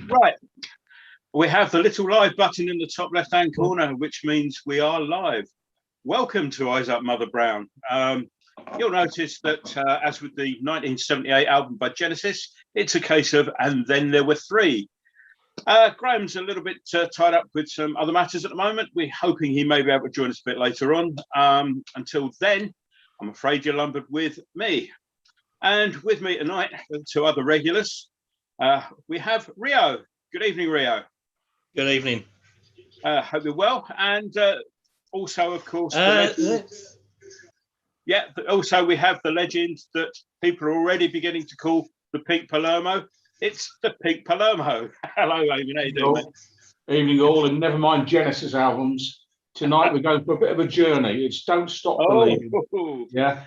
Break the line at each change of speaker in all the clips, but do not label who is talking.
Right. We have the little live button in the top left-hand corner, which means we are live. Welcome to Eyes Up Mother Brown. You'll notice that, as with the 1978 album by Genesis, it's a case of, and then there were three. Graham's a little bit tied up with some other matters at the moment. We're hoping he may be able to join us a bit later on. Until then, I'm afraid you're lumbered with me. And with me tonight, two other regulars, we have Rio. Good evening, Rio.
Good evening.
Hope you're well. And also, of course, also we have the legend that people are already beginning to call the Pink Palermo. It's the Pink Palermo. Hello, Amy. How you doing, mate?
Evening all, and never mind Genesis albums. Tonight we're going for a bit of a journey. It's Don't Stop Believing. Yeah,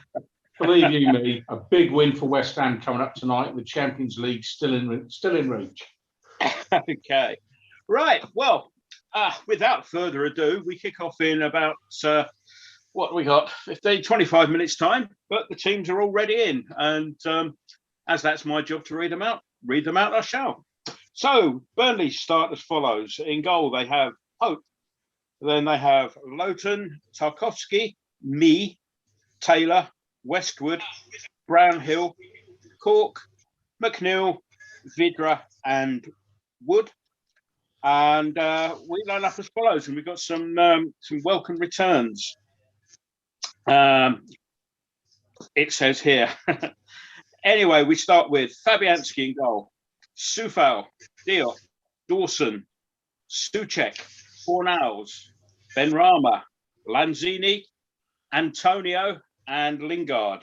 believe you me, a big win for West Ham coming up tonight. The Champions League still in reach.
Okay, right. Well, without further ado, we kick off in about what we got 25 minutes time, but the teams are already in, and as that's my job to read them out I shall. So Burnley start as follows. In goal they have Pope, then they have Lowton, Tarkowski, me, Taylor, Westwood, Brownhill, Cork, McNeil, Vidra and Wood. And we line up as follows, and we've got some welcome returns. It says here. Anyway, we start with Fabianski in goal, Sufal, Diop, Dawson, Suchek, Fornals, Benrahma, Lanzini, Antonio, and Lingard.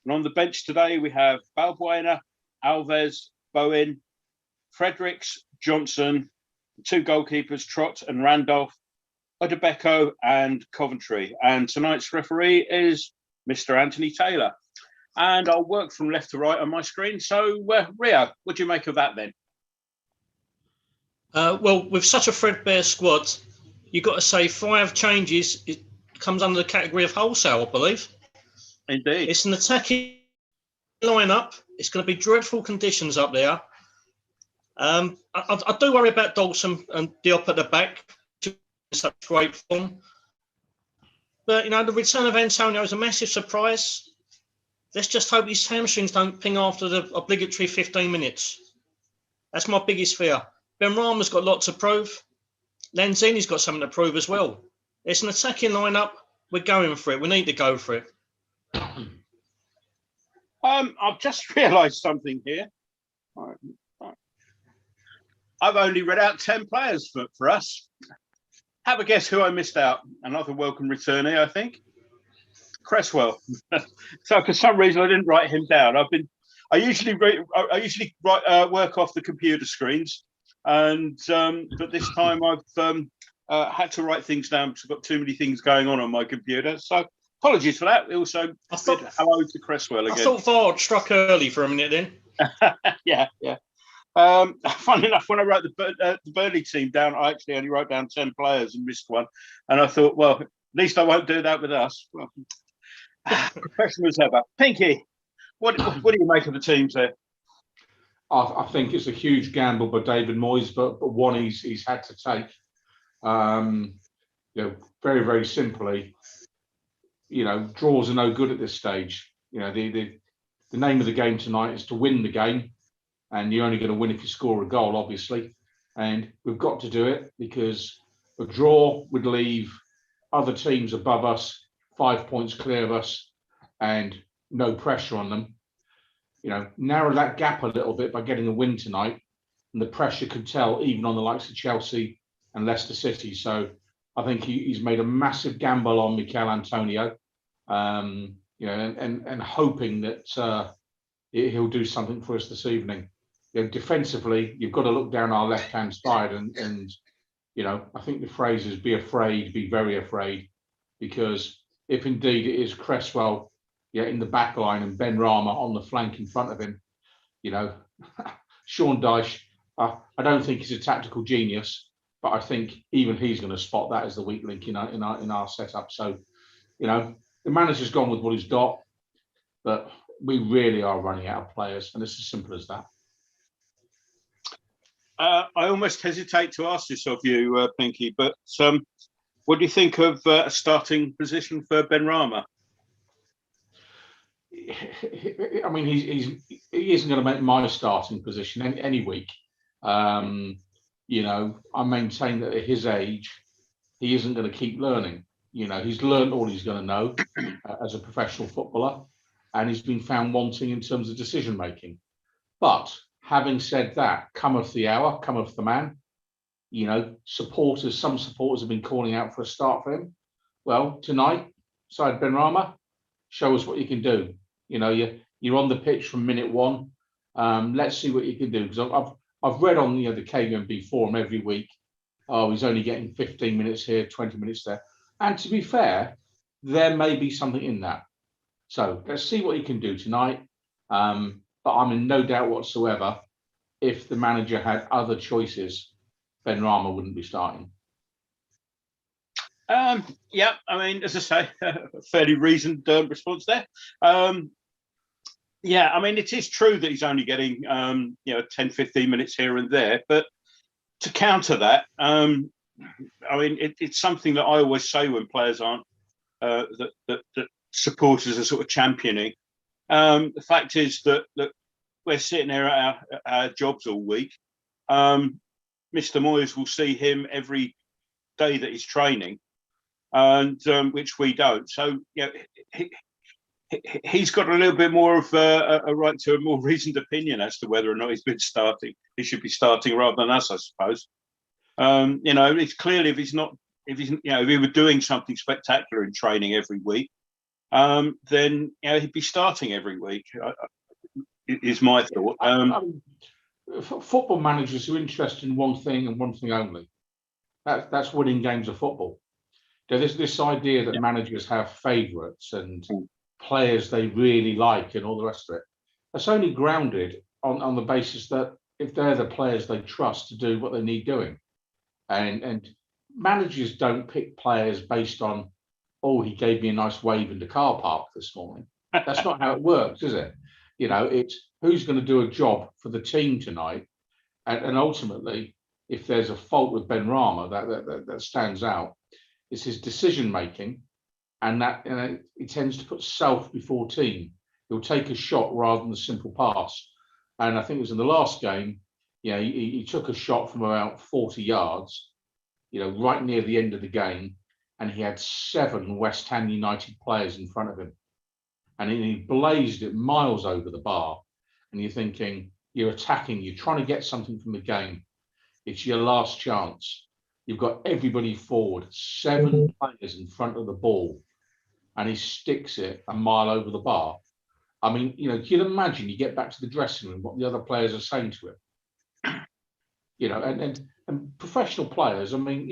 And on the bench today, we have Balbuena, Alves, Bowen, Fredericks, Johnson, two goalkeepers, Trott and Randolph, Odebeko and Coventry. And tonight's referee is Mr. Anthony Taylor. And I'll work from left to right on my screen. So, Rio, what do you make of that then?
Well, with such a threadbare squad, you've got to say 5 changes. It comes under the category of wholesale, I believe.
Indeed.
It's an attacking lineup. It's going to be dreadful conditions up there. I do worry about Dawson and Diop at the back. Such great form. But, you know, the return of Antonio is a massive surprise. Let's just hope his hamstrings don't ping after the obligatory 15 minutes. That's my biggest fear. Benrahma's got a lot to prove. Lanzini's got something to prove as well. It's an attacking lineup. We're going for it. We need to go for it.
I've just realised something here. I've only read out 10 players for us. Have a guess who I missed out. Another welcome returnee, I think. Cresswell. So for some reason I didn't write him down. I usually work off the computer screens, and but this time I've had to write things down because I've got too many things going on my computer. So apologies for that. Also, hello to Cresswell again.
I thought Vard struck early for a minute then.
Yeah. Funny enough, when I wrote the Burnley team down, I actually only wrote down 10 players and missed one. And I thought, well, at least I won't do that with us. Well, professional as ever. Pinky, what do you make of the teams there?
I think it's a huge gamble by David Moyes, but one he's had to take. Very, very simply, draws are no good at this stage. The name of the game tonight is to win the game, and you're only going to win if you score a goal, obviously. And we've got to do it because a draw would leave other teams above us 5 points clear of us and no pressure on them. Narrow that gap a little bit by getting a win tonight, and the pressure could tell even on the likes of Chelsea and Leicester City. So I think he's made a massive gamble on Mikel Antonio, and hoping that he'll do something for us this evening. Defensively, you've got to look down our left-hand side, and I think the phrase is "be afraid, be very afraid," because if indeed it is Cresswell, in the back line and Benrahma on the flank in front of him, Sean Dyche, I don't think he's a tactical genius, but I think even he's going to spot that as the weak link in our setup. So, the manager's gone with what he's got. but we really are running out of players, and it's as simple as that.
I almost hesitate to ask this of you, Pinky, but what do you think of a starting position for Benrahma?
I mean, he isn't going to make my starting position any week. You know, I maintain that at his age, he isn't going to keep learning. You know, he's learned all he's going to know as a professional footballer, and he's been found wanting in terms of decision making. But having said that, cometh the hour, cometh the man. You know, some supporters have been calling out for a start for him. Well, tonight, side Benrahma, show us what you can do. You know, you're on the pitch from minute one. Let's see what you can do. Because I've read on the KUMB forum every week, oh, he's only getting 15 minutes here, 20 minutes there. And to be fair, there may be something in that. So let's see what he can do tonight. But I'm in no doubt whatsoever, if the manager had other choices, Benrahma wouldn't be starting.
Yeah, I mean, as I say, a fairly reasoned response there. Yeah, I mean, it is true that he's only getting 10, 15 minutes here and there, but to counter that, I mean, it's something that I always say when players aren't that supporters are sort of championing. The fact is that we're sitting there at our jobs all week. Mr. Moyes will see him every day that he's training, and which we don't. So, you know, he's got a little bit more of a right to a more reasoned opinion as to whether or not he's been starting. He should be starting rather than us, I suppose. You know, it's clearly if he were doing something spectacular in training every week, then he'd be starting every week. Is my thought.
Football managers are interested in one thing and one thing only. That's winning games of football. There's this idea that managers have favourites and players they really like and all the rest of it. That's only grounded on the basis that if they're the players they trust to do what they need doing. And managers don't pick players based on, oh, he gave me a nice wave in the car park this morning. That's not how it works, is it? You know, it's who's going to do a job for the team tonight. And ultimately, if there's a fault with Benrahma that stands out, it's his decision making, and that he tends to put self before team. He'll take a shot rather than a simple pass. And I think it was in the last game, he took a shot from about 40 yards, right near the end of the game, and he had 7 West Ham United players in front of him. And he blazed it miles over the bar. And you're thinking, you're attacking, you're trying to get something from the game. It's your last chance. You've got everybody forward, 7 players in front of the ball, and he sticks it a mile over the bar. I mean, you'd imagine you get back to the dressing room, what the other players are saying to him. And professional players, I mean,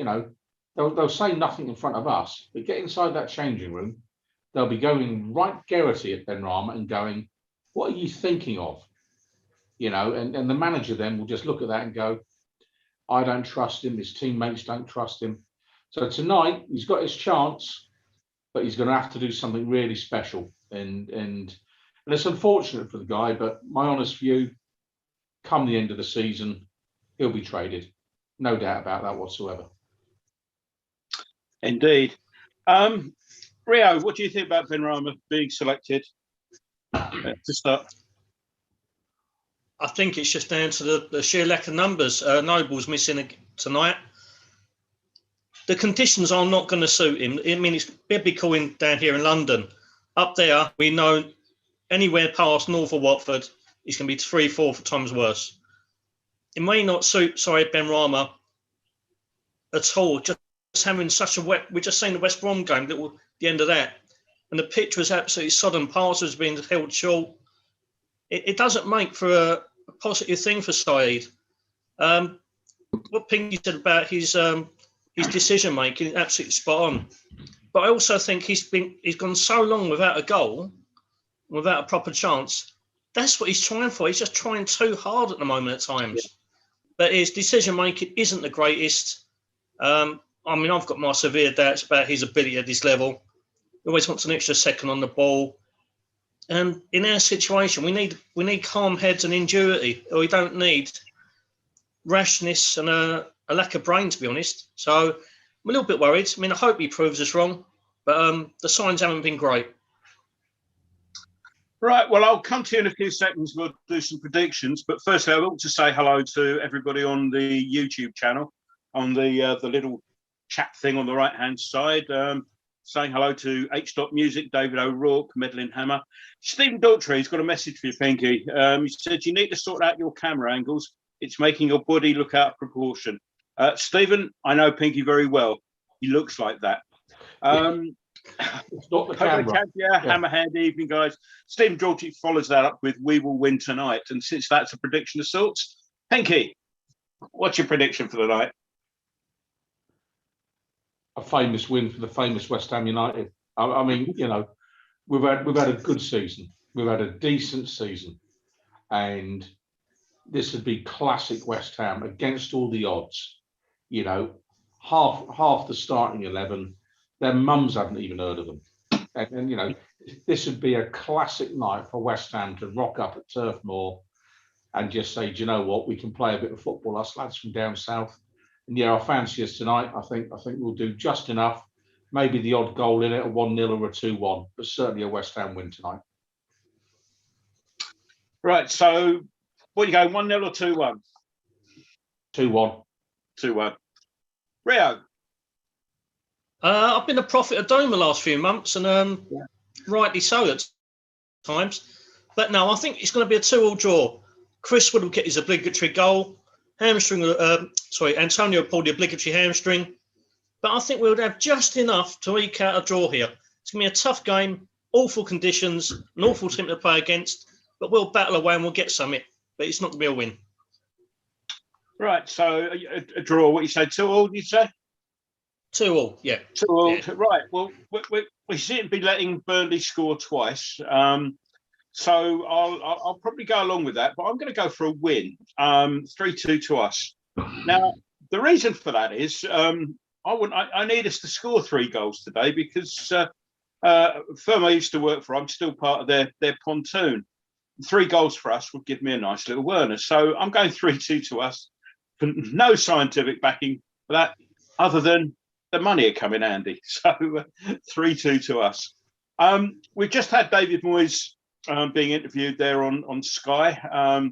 they'll say nothing in front of us, but get inside that changing room, they'll be going right Garrity at Benrahma and going, what are you thinking of? And the manager then will just look at that and go, I don't trust him, his teammates don't trust him. So tonight he's got his chance, but he's going to have to do something really special. And it's unfortunate for the guy, but my honest view, come the end of the season, he'll be traded. No doubt about that whatsoever.
Indeed. Rio, what do you think about Benrahma being selected to start?
I think it's just down to the sheer lack of numbers. Noble's missing tonight. The conditions are not going to suit him. I mean, it's biblical down here in London. Up there, we know anywhere past North or Watford, it's going to be 3-4 times worse. It may not suit, Benrahma at all. Just having such a wet. We just seen the West Brom game, the end of that, and the pitch was absolutely sodden. Passes being held short. It doesn't make for a positive thing for Saeed. What Pinky said about his decision making, absolutely spot on. But I also think he's gone so long without a goal, without a proper chance. That's what he's trying for. He's just trying too hard at the moment at times. Yeah. But his decision making isn't the greatest. I mean, I've got my severe doubts about his ability at this level. He always wants an extra second on the ball. And in our situation, we need calm heads and endurity, or we don't need rashness and a lack of brain, to be honest. So I'm a little bit worried. I mean, I hope he proves us wrong, but the signs haven't been great.
Right, well, I'll come to you in a few seconds. We'll do some predictions. But firstly, I want to say hello to everybody on the YouTube channel, on the little chat thing on the right-hand side. Saying hello to H. Music, David O'Rourke, Medlin Hammer. Stephen Daughtry's got a message for you, Pinky. He said, you need to sort out your camera angles. It's making your body look out of proportion. Stephen, I know Pinky very well. He looks like that.
It's not the camera.
Yeah, hammerhand evening, guys. Stephen Daughtry follows that up with "We will win tonight," and since that's a prediction of sorts, Pinky, what's your prediction for the night?
A famous win for the famous West Ham United. I mean, you know, we've had a good season. We've had a decent season, and this would be classic West Ham against all the odds. You know, half the starting 11. Their mums haven't even heard of them. And, you know, this would be a classic night for West Ham to rock up at Turf Moor and just say, do you know what, we can play a bit of football, us lads from down south. And yeah, I fancy us tonight. I think we'll do just enough. Maybe the odd goal in it, a 1-0 or a 2-1, but certainly a West Ham win tonight.
Right, so what are you going, 1-0 or 2-1?
2-1.
2-1. Rio?
I've been a prophet of Gnome the last few months, and rightly so at times. But no, I think it's going to be a 2-2 draw. Chris will get his obligatory goal. Antonio pulled the obligatory hamstring. But I think we'll have just enough to eke out a draw here. It's going to be a tough game, awful conditions, an awful team to play against. But we'll battle away and we'll get something. But it's not going to be a win.
Right, so a draw, what you say, 2-2, you say?
2-2, yeah.
2-2, yeah. Right. Well, we seem to be letting Burnley score twice. So I'll probably go along with that, but I'm going to go for a win, 3-2 to us. Now, the reason for that is I need us to score 3 goals today because firm I used to work for, I'm still part of their pontoon. 3 goals for us would give me a nice little Werner. So I'm going 3-2 to us. No scientific backing for that, other than the money will come in handy. So 3-2 to us. We've just had David Moyes being interviewed there on Sky,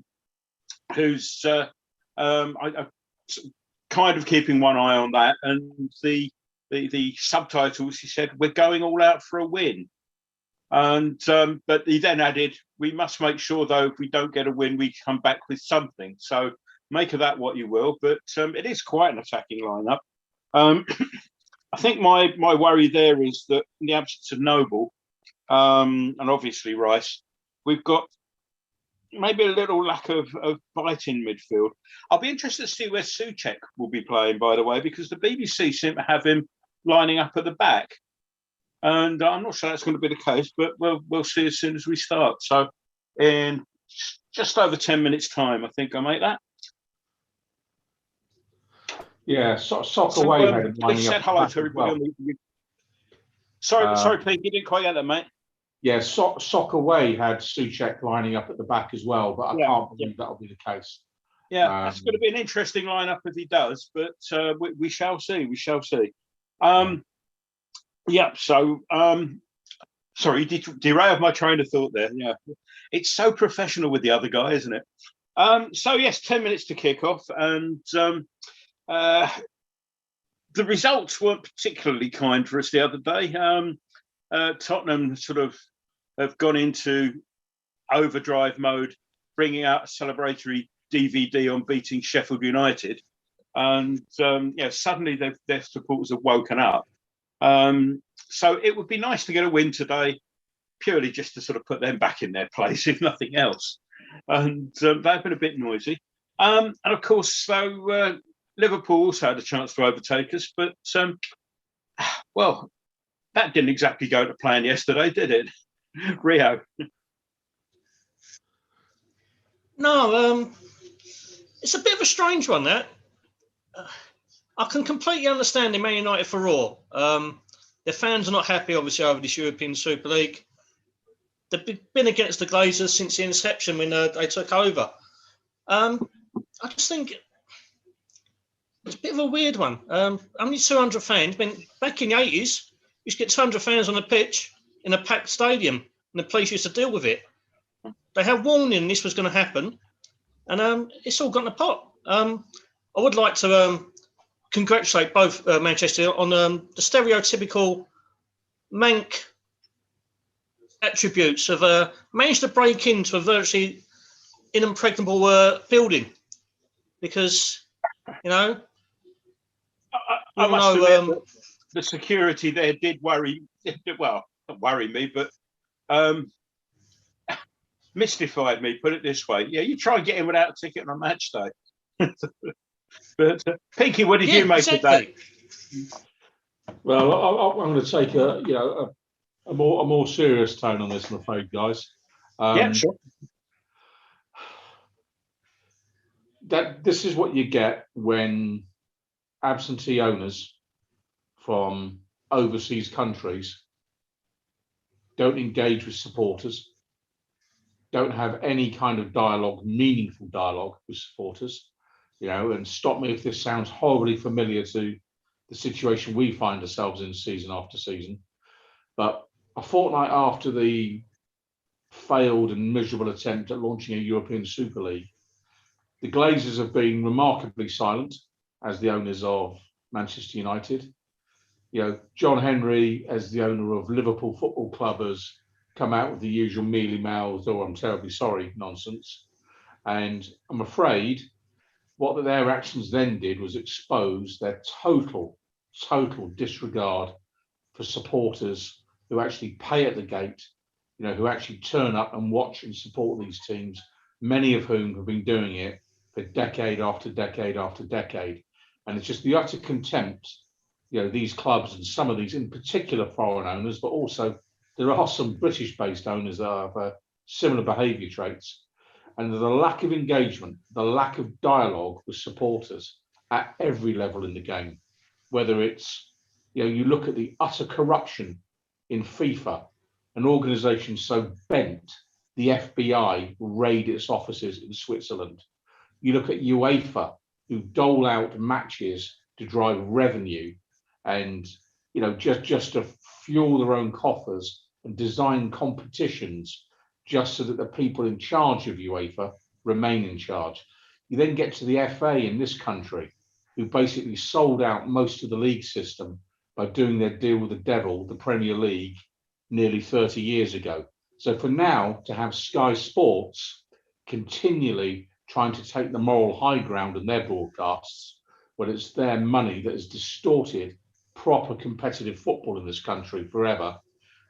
who's I kind of keeping one eye on that. And the subtitles, he said, we're going all out for a win. And but he then added, we must make sure, though, if we don't get a win, we come back with something. So make of that what you will. But it is quite an attacking lineup. I think my worry there is that in the absence of Noble and obviously Rice, we've got maybe a little lack of bite in midfield. I'll be interested to see where Souček will be playing, by the way, because the BBC seem to have him lining up at the back. And I'm not sure that's going to be the case, but we'll see as soon as we start. So in just over 10 minutes' time, I think I'll make that.
Yeah, Soccer Way had him lining
said
up.
Hello to everybody. Well. Sorry, Pete, you didn't quite get that, mate.
Yeah, Soccer Way had Souček lining up at the back as well, but I can't believe that'll be the case.
Yeah, it's going to be an interesting lineup if he does, but we shall see. We shall see. Yeah, so sorry, derailed my train of thought there. Yeah, it's so professional with the other guy, isn't it? So yes, 10 minutes to kick off, and the results weren't particularly kind for us the other day. Tottenham sort of have gone into overdrive mode, bringing out a celebratory DVD on beating Sheffield United, and suddenly their supporters have woken up. So it would be nice to get a win today, purely just to sort of put them back in their place, if nothing else. And they've been a bit noisy. And of course, so Liverpool also had a chance to overtake us, but well, that didn't exactly go to plan yesterday, did it, Rio?
No, it's a bit of a strange one, that. I can completely understand the Man United furore. Their fans are not happy, obviously, over this European Super League. they've been against the Glazers since the inception when they took over. I just think it's a bit of a weird one. Only 200 fans. I mean, back in the 80s, you used to get 200 fans on a pitch in a packed stadium, and the police used to deal with it. They had warning this was going to happen, and it's all gone to pot. I would like to congratulate both Manchester on the stereotypical Manc attributes of managed to break into a virtually impregnable building, because
I must admit the security there did worry. Well, not worry me, but mystified me. Put it this way: yeah, you try and get in without a ticket on a match day. But Pinky, what did you make of that?
Well, I'm going to take a more serious tone on this, I'm afraid, guys.
Yeah, sure.
This is what you get when absentee owners from overseas countries don't engage with supporters, don't have any kind of dialogue, meaningful dialogue with supporters, and stop me if this sounds horribly familiar to the situation we find ourselves in season after season. But a fortnight after the failed and miserable attempt at launching a European Super League, the Glazers have been remarkably silent as the owners of Manchester United. John Henry, as the owner of Liverpool Football Club, has come out with the usual mealy-mouthed, "Oh, I'm terribly sorry" nonsense. And I'm afraid what their actions then did was expose their total disregard for supporters who actually pay at the gate, who actually turn up and watch and support these teams, many of whom have been doing it for decade after decade after decade. And it's just the utter contempt, these clubs and some of these, in particular foreign owners, but also there are some British-based owners that have similar behaviour traits. And the lack of engagement, the lack of dialogue with supporters at every level in the game, whether it's, you look at the utter corruption in FIFA, an organisation so bent, the FBI raid its offices in Switzerland. You look at UEFA, who dole out matches to drive revenue and, just to fuel their own coffers and design competitions just so that the people in charge of UEFA remain in charge. You then get to the FA in this country, who basically sold out most of the league system by doing their deal with the devil, the Premier League, nearly 30 years ago. So for now to have Sky Sports continually trying to take the moral high ground in their broadcasts, when it's their money that has distorted proper competitive football in this country forever,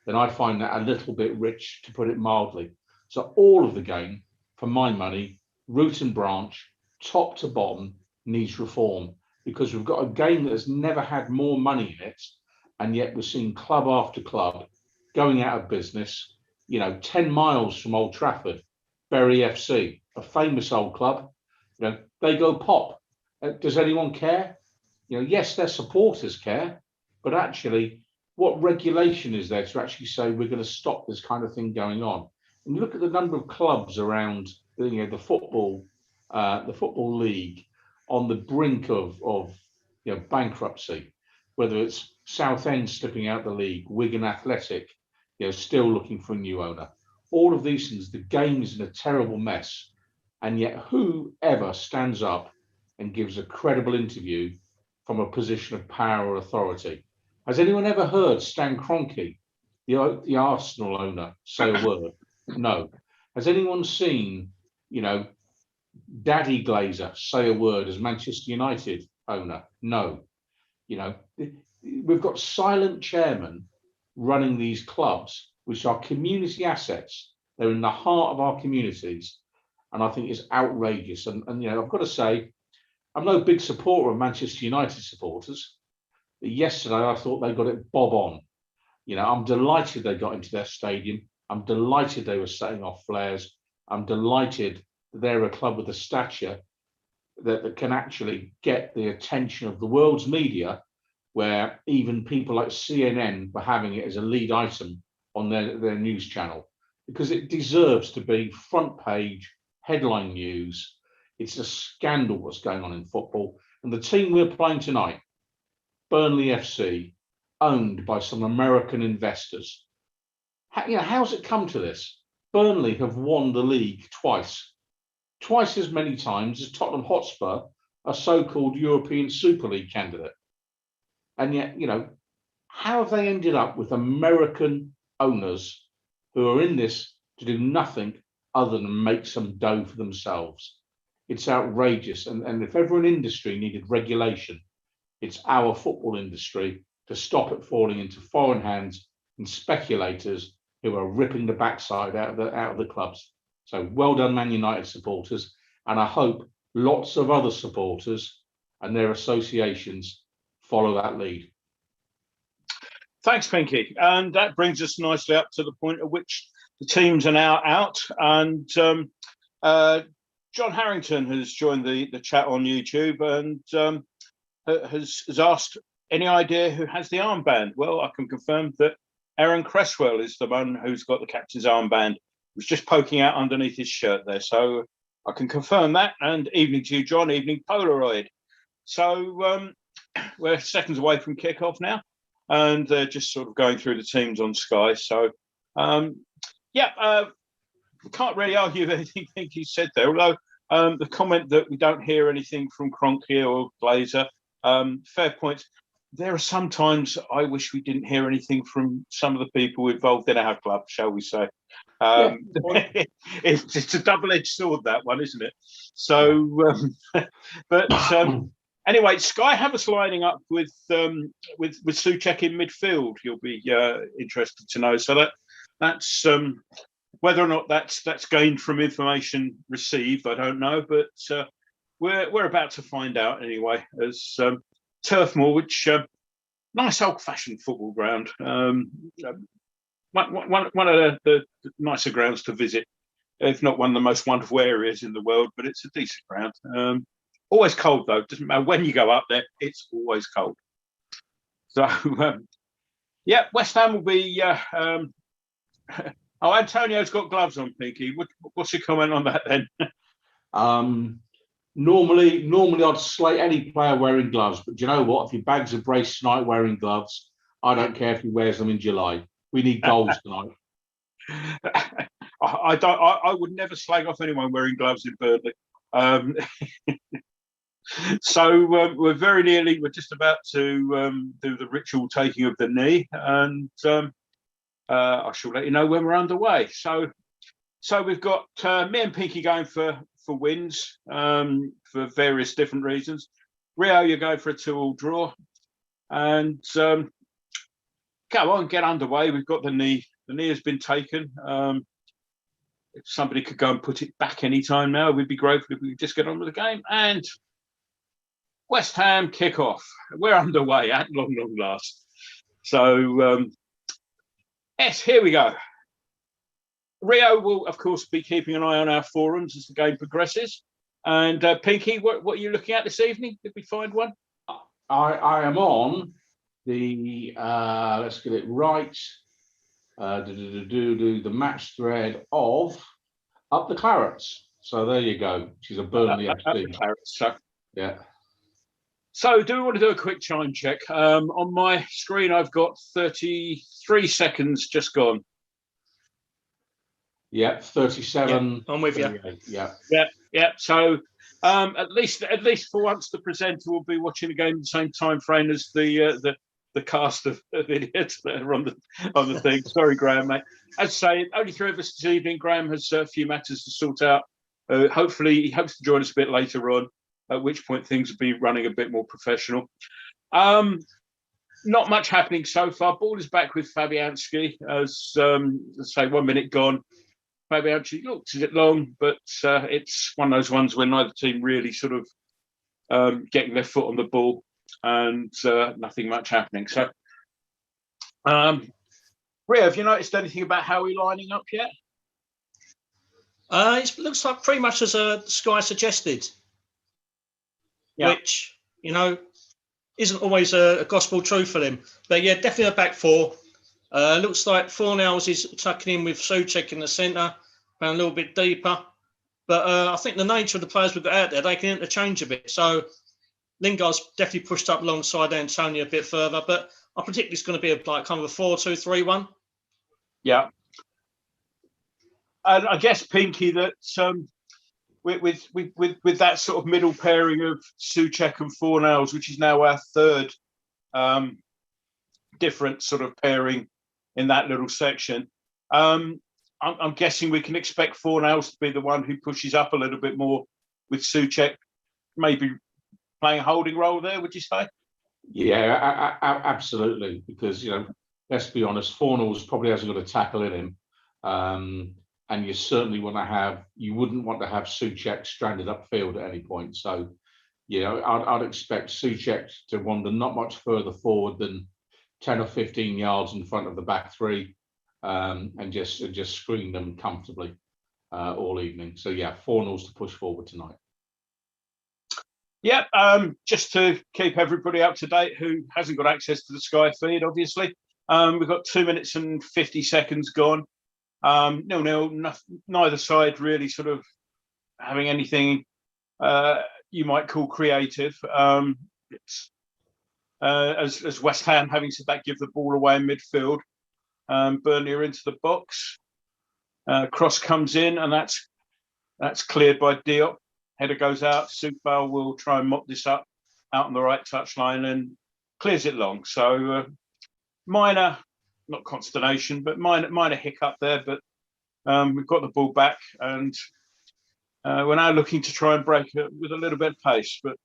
then I find that a little bit rich, to put it mildly. So all of the game, for my money, root and branch, top to bottom, needs reform, because we've got a game that has never had more money in it, and yet we're seeing club after club going out of business. 10 miles from Old Trafford, Bury FC, a famous old club, they go pop. Does anyone care? Yes, their supporters care, but actually, what regulation is there to actually say we're going to stop this kind of thing going on? And you look at the number of clubs around the football league on the brink of bankruptcy, whether it's Southend slipping out the league, Wigan Athletic, still looking for a new owner. All of these things, the game is in a terrible mess, and yet whoever stands up and gives a credible interview from a position of power or authority? Has anyone ever heard Stan Kroenke, the Arsenal owner, say a word? No. Has anyone seen, Daddy Glazer say a word as Manchester United owner? No. We've got silent chairmen running these clubs, which are community assets. They're in the heart of our communities, and I think it's outrageous. And I've got to say, I'm no big supporter of Manchester United supporters. But yesterday, I thought they got it bob on. I'm delighted they got into their stadium. I'm delighted they were setting off flares. I'm delighted that they're a club with a stature that can actually get the attention of the world's media, where even people like CNN were having it as a lead item on their news channel. because it deserves to be front page headline news. It's a scandal what's going on in football. And the team we're playing tonight, Burnley FC, owned by some American investors. How's it come to this? Burnley have won the league twice as many times as Tottenham Hotspur, a so-called European Super League candidate. And yet, how have they ended up with American owners who are in this to do nothing other than make some dough for themselves? It's outrageous. And if ever an industry needed regulation, it's our football industry to stop it falling into foreign hands and speculators who are ripping the backside out of the clubs. So well done, Man United supporters. And I hope lots of other supporters and their associations follow that lead.
Thanks, Pinky. And that brings us nicely up to the point at which the teams are now out. And John Harrington has joined the chat on YouTube and has asked, any idea who has the armband? Well, I can confirm that Aaron Cresswell is the one who's got the captain's armband. It was just poking out underneath his shirt there. So I can confirm that. And evening to you, John. Evening, Polaroid. So we're seconds away from kickoff now. And they're just sort of going through the teams on Sky. So, we can't really argue with anything he said there. Although the comment that we don't hear anything from Kroenke or Glazer, fair points. There are some times I wish we didn't hear anything from some of the people involved in our club, shall we say. It's a double-edged sword, that one, isn't it? So, anyway, Sky have us lining up with Souček in midfield. You'll be interested to know. So that's whether or not that's gained from information received, I don't know, but we're about to find out anyway. As Turf Moor, which nice old-fashioned football ground, one of the nicer grounds to visit, if not one of the most wonderful areas in the world. But it's a decent ground. Always cold though. Doesn't matter when you go up there. It's always cold. So West Ham will be. Antonio's got gloves on, Pinky. What's your comment on that then?
Normally I'd slate any player wearing gloves, but do you know what? If your bag's a brace tonight wearing gloves, I don't care if he wears them in July. We need goals tonight.
I would never slag off anyone wearing gloves in Burnley. So we're just about to do the ritual taking of the knee, and I shall let you know when we're underway. So we've got me and Pinky going for wins for various different reasons. Rio, you're going for a 2-2 draw, and come on, get underway. We've got the knee. The knee has been taken. If somebody could go and put it back any time now, we'd be grateful if we could just get on with the game. And West Ham kickoff. We're underway at long last. So, yes, here we go. Rio will, of course, be keeping an eye on our forums as the game progresses. And Pinky, what are you looking at this evening? Did we find one?
I am on the, let's get it right, the match thread of Up the Clarets. So there you go. She's a Burnley FC. Up the
Clarets. So,
yeah.
So do we want to do a quick time check? On my screen, I've got 33 seconds just gone.
Yeah, 37.
Yeah, I'm with you.
Yeah.
So at least for once, the presenter will be watching the game in the same time frame as the cast of idiots that are on the thing. Sorry, Graham, mate. As I say, only 3 of us this evening. Graham has a few matters to sort out. Hopefully, he hopes to join us a bit later on, at which point things will be running a bit more professional. Not much happening so far. Ball is back with Fabianski as, let's say, 1 minute gone. Fabianski looks a bit long, but it's one of those ones where neither team really sort of getting their foot on the ball and nothing much happening. So, Ria, have you noticed anything about how we're lining up yet?
It looks like pretty much as Sky suggested, which, isn't always a gospel truth for them. But yeah, definitely a back 4. Looks like Fornals is tucking in with Souček in the centre, going a little bit deeper. But I think the nature of the players we've got out there, they can interchange a bit. So Lingard's definitely pushed up alongside Antonio a bit further. But I predict it's going to be like kind of a 4-2-3-1.
Yeah. And I guess, Pinky, that with that sort of middle pairing of Souček and Fornals, which is now our third different sort of pairing in that little section, I'm guessing we can expect Fornals to be the one who pushes up a little bit more, with Souček maybe playing a holding role there, would you say?
Yeah, absolutely. Because, you know, let's be honest, Fornals probably hasn't got a tackle in him. And you certainly wouldn't want to have Souček stranded upfield at any point. So, you know, I'd expect Souček to wander not much further forward than 10 or 15 yards in front of the back three, and just screen them comfortably all evening. So yeah, Fornals to push forward tonight.
Yeah, just to keep everybody up to date who hasn't got access to the Sky feed, obviously, we've got 2 minutes and 50 seconds gone. 0-0, neither side really sort of having anything you might call creative. It's as West Ham, having said that, give the ball away in midfield. Burnley are into the box. Cross comes in, and that's cleared by Diop. Header goes out. Soufal will try and mop this up out on the right touchline and clears it long. So minor, not consternation, but minor hiccup there. But we've got the ball back, and we're now looking to try and break it with a little bit of pace. But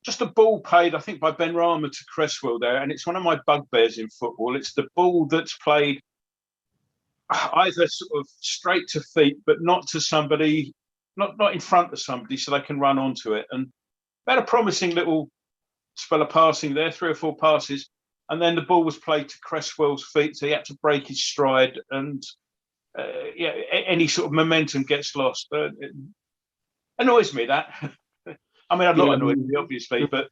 just a ball played, I think, by Benrahma to Cresswell there, and it's one of my bugbears in football. It's the ball that's played either sort of straight to feet, but not to somebody, not in front of somebody, so they can run onto it. And they had a promising little spell of passing there, 3 or 4 passes, and then the ball was played to Cresswell's feet, so he had to break his stride, and yeah, any sort of momentum gets lost. It annoys me, that. I mean, I'm not annoyed, obviously, but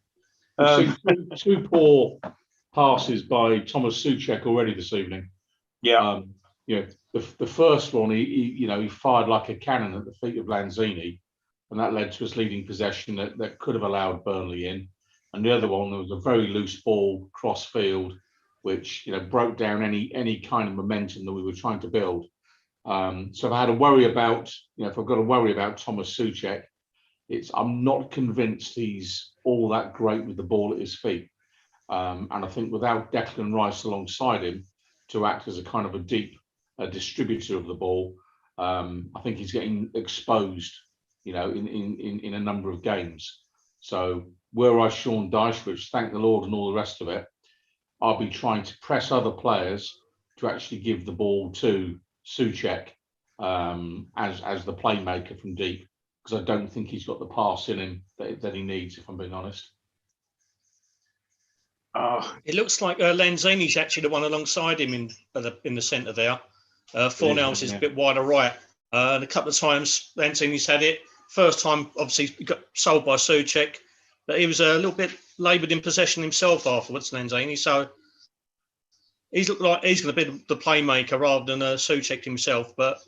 two poor passes by Thomas Souček already this evening.
Yeah.
You know, the first one, he fired like a cannon at the feet of Lanzini, and that led to us leading possession that could have allowed Burnley in. And the other one, there was a very loose ball cross field, which, you know, broke down any kind of momentum that we were trying to build. So if I had to worry about, if I've got to worry about Thomas Souček, I'm not convinced he's all that great with the ball at his feet. And I think without Declan Rice alongside him to act as a kind of a deep distributor of the ball, I think he's getting exposed, in a number of games. So were I Sean Dyche, which thank the Lord and all the rest of it, I'll be trying to press other players to actually give the ball to Souček as the playmaker from deep, because I don't think he's got the pass in him that he needs, if I'm being honest.
It looks like Lanzini's actually the one alongside him in the centre there. Fornals is a bit wider right. And a couple of times Lanzini's had it. First time, obviously, he got sold by Souček, but he was a little bit laboured in possession himself afterwards, Lanzini. So he's looked like he's going to be the playmaker rather than Souček himself. But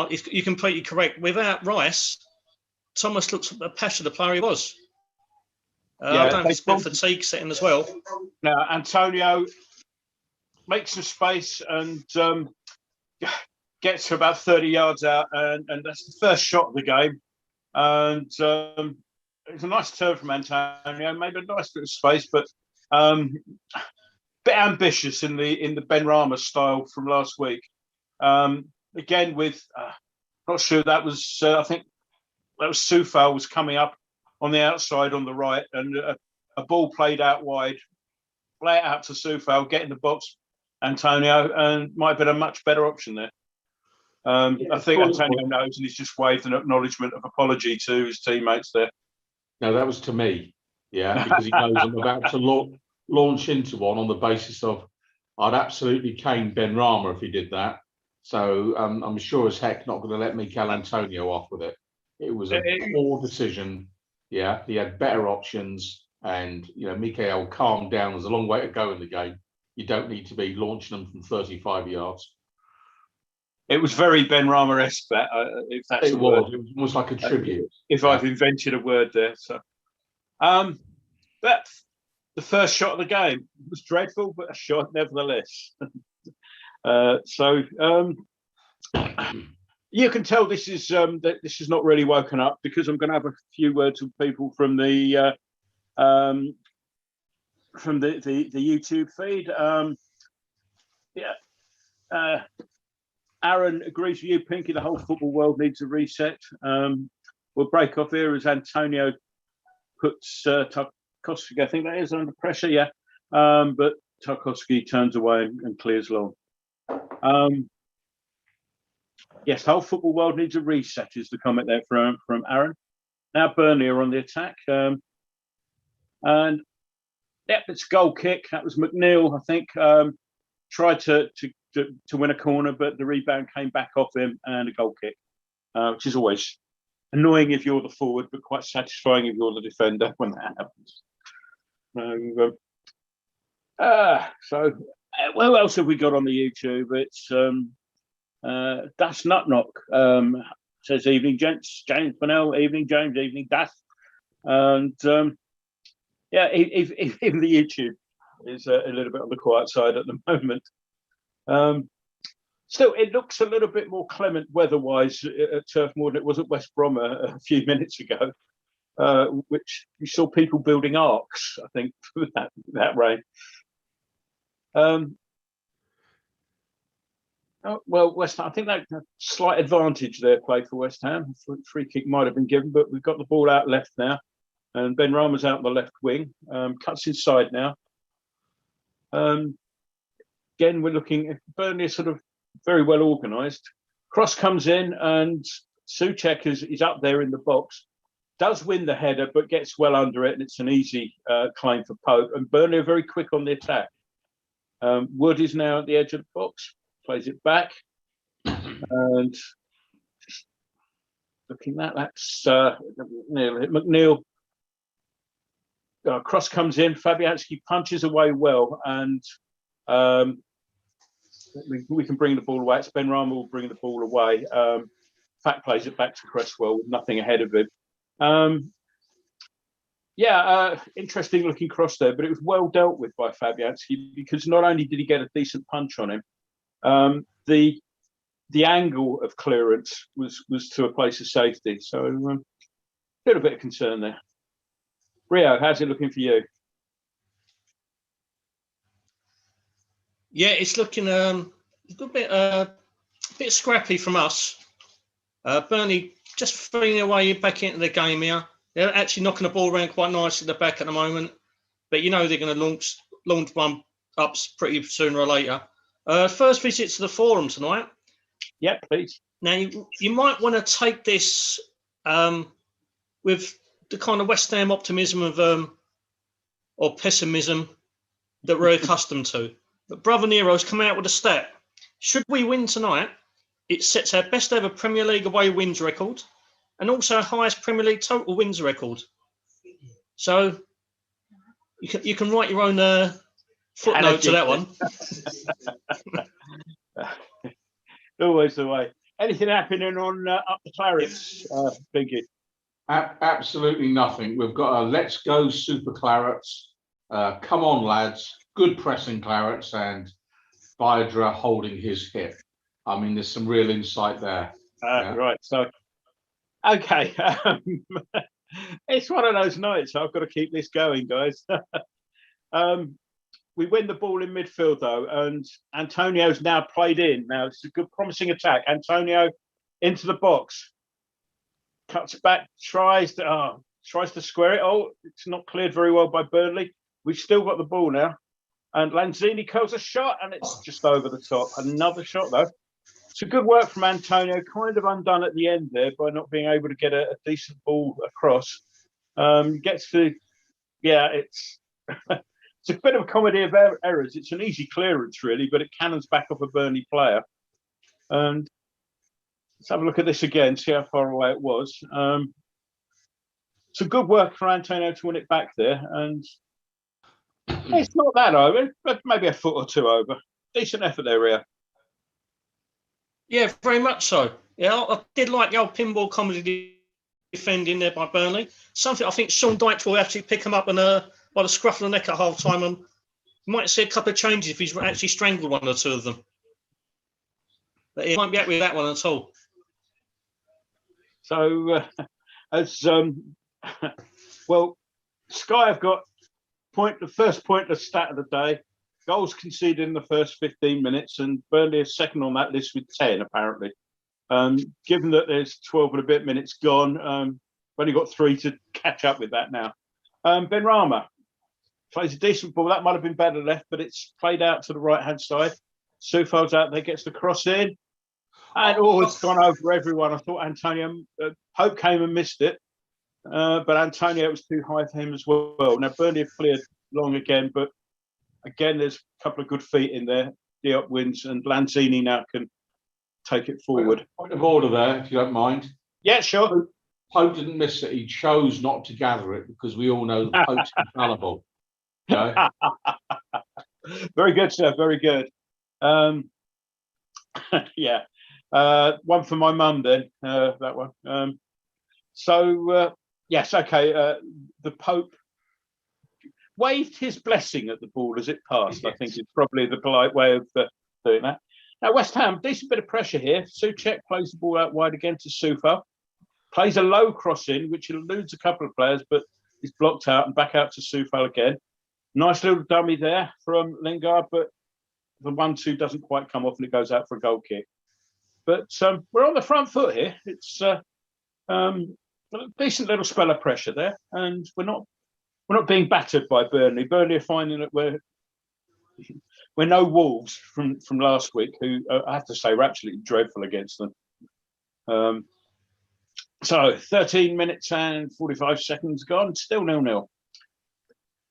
you're completely correct. Without Rice, Thomas looks a patch of the player he was. I don't know if it's a bit fatigue setting as well.
Now, Antonio makes some space and gets to about 30 yards out, and that's the first shot of the game. And it's a nice turn from Antonio, maybe a nice bit of space, but bit ambitious in the Benrahma style from last week. Again, with not sure that was I think that was Soufal was coming up on the outside on the right, and a ball played out wide, play it out to Soufal, get in the box, Antonio, and might have been a much better option there. I think Antonio knows, and he's just waved an acknowledgement of apology to his teammates there.
No, that was to me, because he knows I'm about to launch into one on the basis of I'd absolutely cane Benrahma if he did that. So I'm sure as heck not going to let Mikel Antonio off with it. It was a poor decision. He had better options, and Mikel calmed down. There's a long way to go in the game, you don't need to be launching them from 35 yards.
It was very Ben Rama-esque, that, if that's
It
a word.
was. It was almost like a tribute.
If I've invented a word there. So, but the first shot of the game was dreadful, but a shot nevertheless. You can tell this is that this is not really woken up, because I'm going to have a few words with people from the YouTube feed. Aaron agrees with you, Pinky. The whole football world needs a reset. We'll break off here as Antonio puts Tarkowski, I think that is, under pressure. Yeah, but Tarkowski turns away and clears long. Yes, the whole football world needs a reset is the comment there from Aaron. Now Burnley are on the attack. And yep, it's a goal kick. That was McNeil, I think. Tried to win a corner, but the rebound came back off him, and a goal kick, which is always annoying if you're the forward, but quite satisfying if you're the defender when that happens. So what else have we got on the YouTube? It's Das Nutnock says, evening, gents. James Bonnell, evening, James, evening, Das. And yeah, even the YouTube is a little bit on the quiet side at the moment. Still, it looks a little bit more clement weather-wise at Turf Moor than it was at West Brom a few minutes ago, which you saw people building arcs, I think, for that rain. Well, West Ham, I think that slight advantage there played for West Ham. Free kick might have been given, but we've got the ball out left now, and Ben Rama's out on the left wing. Cuts inside now. Again, we're looking at Burnley, sort of very well organised. Cross comes in, and Souček is up there in the box. Does win the header, but gets well under it, and it's an easy claim for Pope. And Burnley are very quick on the attack. Wood is now at the edge of the box, plays it back, and looking at that's McNeil. Cross comes in, Fabianski punches away well, and we can bring the ball away. It's Ben Rama will bring the ball away. Fact plays it back to Cresswell with nothing ahead of him. Interesting looking cross there, but it was well dealt with by Fabianski, because not only did he get a decent punch on him, the angle of clearance was to a place of safety. So a little bit of concern there. Rio, how's it looking for you?
Yeah, it's looking a bit scrappy from us. Burnley just feeling their way back into the game here. They're actually knocking the ball around quite nice at the back at the moment, but you know they're going to launch one up pretty sooner or later. First visit to the forum tonight.
Yeah, please.
Now you might want to take this with the kind of West Ham optimism of or pessimism that we're accustomed to. But Brother Nero's come out with a stat. Should we win tonight, it sets our best ever Premier League away wins record, and also our highest Premier League total wins record. So you can write your own footnote to that one.
Always the way. Anything happening on up the Clarets, Pinky?
Absolutely nothing. We've got a let's go Super Clarets. Come on, lads. Good pressing Clarets, and Biedra holding his hip. I mean, there's some real insight there.
Right. So, okay. It's one of those nights. I've got to keep this going, guys. We win the ball in midfield, though, and Antonio's now played in. Now, it's a good, promising attack. Antonio into the box. Cuts back, tries to square it. Oh, it's not cleared very well by Burnley. We've still got the ball now. And Lanzini curls a shot, and it's just over the top. Another shot, though. It's a good work from Antonio, kind of undone at the end there by not being able to get a decent ball across. Gets to, yeah, it's it's a bit of a comedy of errors. It's an easy clearance, really, but it cannons back off a Burnley player. And let's have a look at this again, see how far away it was. It's a good work for Antonio to win it back there. And It's not that over, but maybe a foot or two over. Decent effort there, Rio.
Yeah, very much so. Yeah, I did like the old pinball comedy defending there by Burnley. Something I think Sean Dyche will actually pick him up and by the scruff of the neck at half time, and you might see a couple of changes if he's actually strangled one or two of them. But he won't be happy with that one at all.
So, well, Sky have got the first pointless stat of the day. Goals conceded in the first 15 minutes, and Burnley is second on that list with 10, apparently. Given that there's 12 and a bit minutes gone, we've only got 3 to catch up with that now. Ben Rama plays a decent ball. That might have been better left, but it's played out to the right-hand side. Soufal's out there, gets the cross in. And it's gone over everyone. I thought Antonio Pope came and missed it, but Antonio was too high for him as well. Now Burnley have cleared long again, but again there's a couple of good feet in there. Diop wins, and Lanzini now can take it forward.
Point of order there, if you don't mind.
Yeah, sure.
Pope didn't miss it. He chose not to gather it because we all know the Pope's infallible. You know?
Very good, sir. Very good. Yeah. One for my mum then, that one. Yes, okay. The Pope waved his blessing at the ball as it passed. Yes. I think it's probably the polite way of doing that. Now, West Ham, decent bit of pressure here. Souček plays the ball out wide again to Soufal. Plays a low cross in, which eludes a couple of players, but is blocked out and back out to Soufal again. Nice little dummy there from Lingard, but the 1-2 doesn't quite come off and it goes out for a goal kick. But we're on the front foot here. It's a decent little spell of pressure there, and we're not being battered by Burnley. Burnley are finding that we're no Wolves from last week, who I have to say were absolutely dreadful against them. So 13 minutes and 45 seconds gone, still 0-0.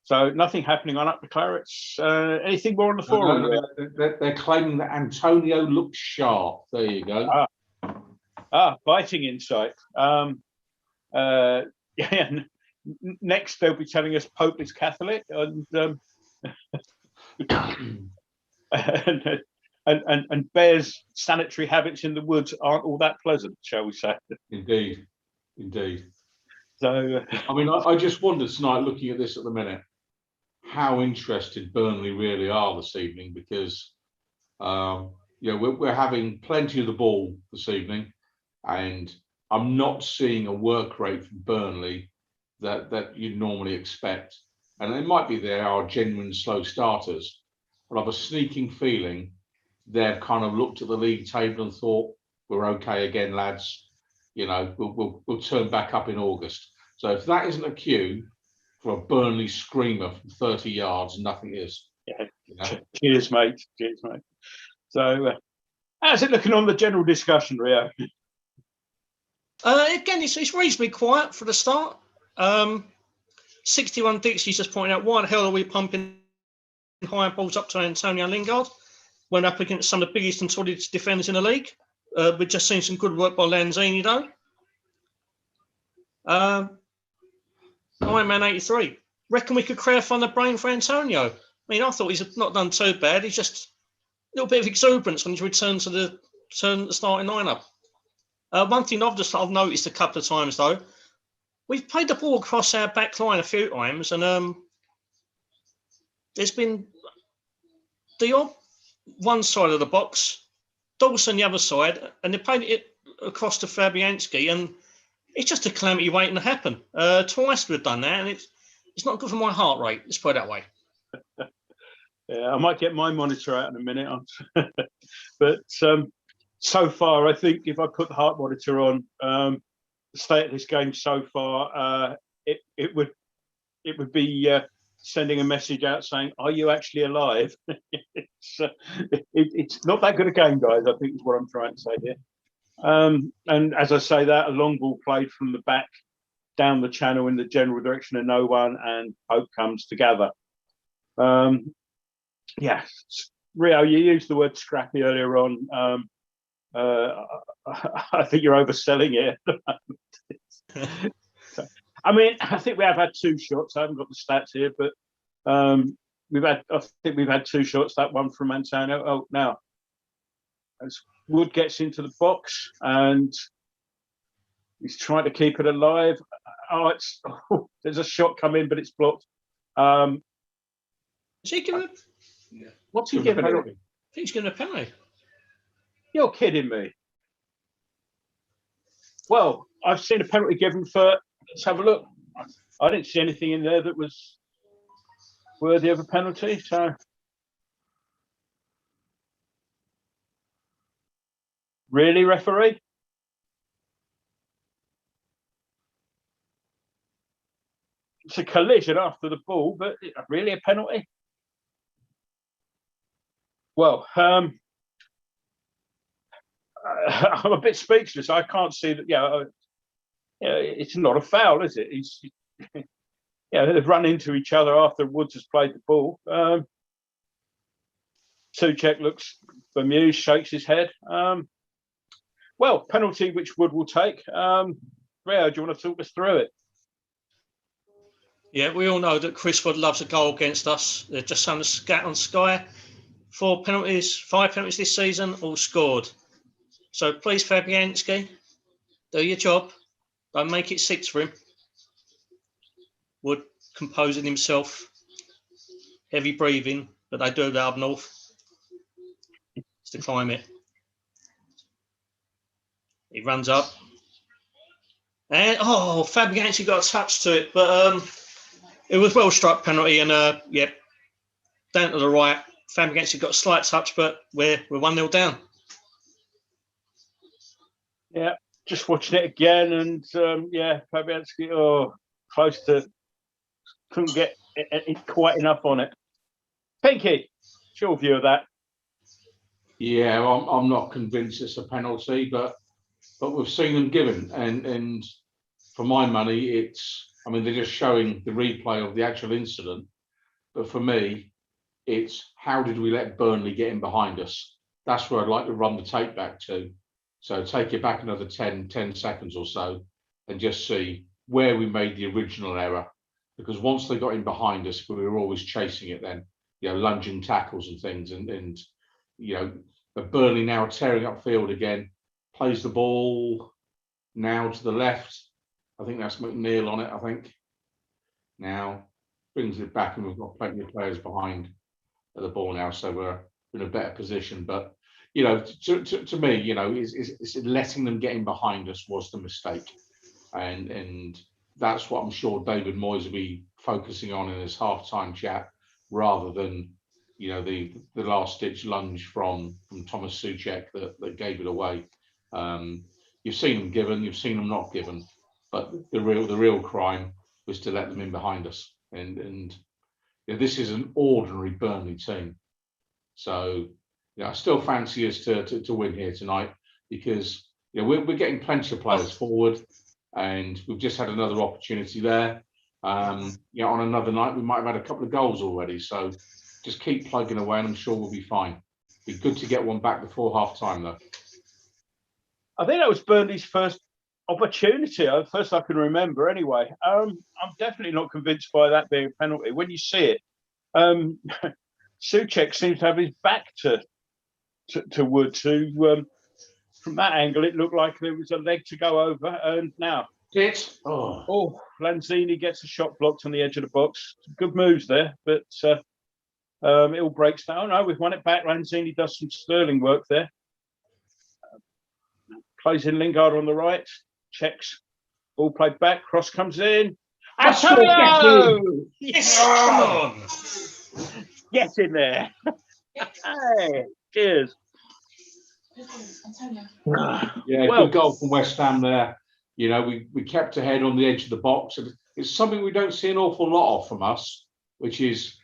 So nothing happening on Up the Clarets. Anything more on the forum?
No, they're claiming that Antonio looks sharp. There you go.
Biting insight. Yeah. Next, they'll be telling us Pope is Catholic, and and Bear's sanitary habits in the woods aren't all that pleasant, shall we say?
Indeed.
So,
I mean, I just wondered tonight, looking at this at the minute, how interested Burnley really are this evening, because we're having plenty of the ball this evening, and I'm not seeing a work rate from Burnley that you'd normally expect. And it might be they are genuine slow starters, but I've a sneaking feeling they've kind of looked at the league table and thought, we're okay again, lads. You know, we'll turn back up in August. So if that isn't a cue for a Burnley screamer from 30 yards, nothing is.
Yeah. You know? Cheers, mate. So, how's it looking on the general discussion, Rio?
Again, it's reasonably quiet for the start. 61 Dixie's just pointing out, why the hell are we pumping high balls up to Antonio Lingard when up against some of the biggest and tallest defenders in the league? We've just seen some good work by Lanzini, though. Iron Man 83. Reckon we could crowdfund the brain for Antonio? I mean, I thought he's not done too bad. He's just a little bit of exuberance when he's returned to the starting lineup. One thing I've noticed a couple of times, though, we've played the ball across our back line a few times, and there's been Diop one side of the box, Dawson the other side, and they played it across to Fabianski, and it's just a calamity waiting to happen. Twice we've done that, and it's not good for my heart rate. Let's put it that way.
Yeah, I might get my monitor out in a minute, but so far, I think if I put the heart monitor on, the state of this game so far, it would be sending a message out saying, "Are you actually alive?" It's not that good a game, guys. I think is what I'm trying to say here. And as I say that, a long ball played from the back down the channel in the general direction of no one, and Pope comes to gather. Yeah, Rio, you used the word scrappy earlier on. I think you're overselling it. So, I mean, I think we have had 2 shots. I haven't got the stats here, but I think we've had 2 shots. That one from Antonio. Oh, now as Wood gets into the box and he's trying to keep it alive. There's a shot come in, but it's blocked.
Is he giving?
What's he giving?
A penalty.
I think he's giving a penalty.
You're kidding me. Well, I've seen a penalty given for. Let's have a look. I didn't see anything in there that was worthy of a penalty. So, really, referee? It's a collision after the ball, but really a penalty? Well, I'm a bit speechless. I can't see that. It's not a foul, is it? They've run into each other after Woods has played the ball. Souček looks bemused, shakes his head. Well, penalty which Wood will take. Rio, do you want to talk us through it?
Yeah, we all know that Chris Wood loves a goal against us. They're just on the scat on Sky. 5 penalties this season, all scored. So please, Fabianski, do your job. Don't make it 6 for him. Wood composing himself, heavy breathing, but they do that up north. It's the climate. He runs up. And, Fabianski got a touch to it, but it was well struck penalty, and down to the right. Fabianski got a slight touch, but we're 1-0 down.
Yeah, just watching it again, and Fabianski, close to, couldn't get it quite enough on it. Pinky, what's your view of that?
Yeah, I'm not convinced it's a penalty, but we've seen them given, and for my money, they're just showing the replay of the actual incident, but for me, it's how did we let Burnley get in behind us? That's where I'd like to run the tape back to. So take it back another 10 seconds or so and just see where we made the original error. Because once they got in behind us, we were always chasing it then, lunging tackles and things. And but Burnley now tearing upfield again, plays the ball now to the left. I think that's McNeil on it, I think. Now brings it back, and we've got plenty of players behind the ball now, so we're in a better position. But to me, it's letting them get in behind us was the mistake, and that's what I'm sure David Moyes will be focusing on in his half-time chat, rather than the last ditch lunge from Thomas Souček that gave it away. You've seen them given, you've seen them not given, but the real crime was to let them in behind us, and this is an ordinary Burnley team. So I still fancy us to win here tonight, because we're getting plenty of players forward, and we've just had another opportunity there. On another night we might have had a couple of goals already. So just keep plugging away, and I'm sure we'll be fine. Be good to get one back before half time, though.
I think that was Burnley's first opportunity, first I can remember anyway. I'm definitely not convinced by that being a penalty. When you see it, Souček seems to have his back to Wood. From that angle, it looked like there was a leg to go over, and now Lanzini gets a shot blocked on the edge of the box. Some good moves there, but it all breaks down. No, we've won it back. Lanzini does some sterling work there. Plays in Lingard on the right, checks, ball played back, cross comes in. Antonio!
Yes, come on!
Get in there. Hey, cheers.
Good goal from West Ham there. We kept ahead on the edge of the box. And it's something we don't see an awful lot of from us, which is,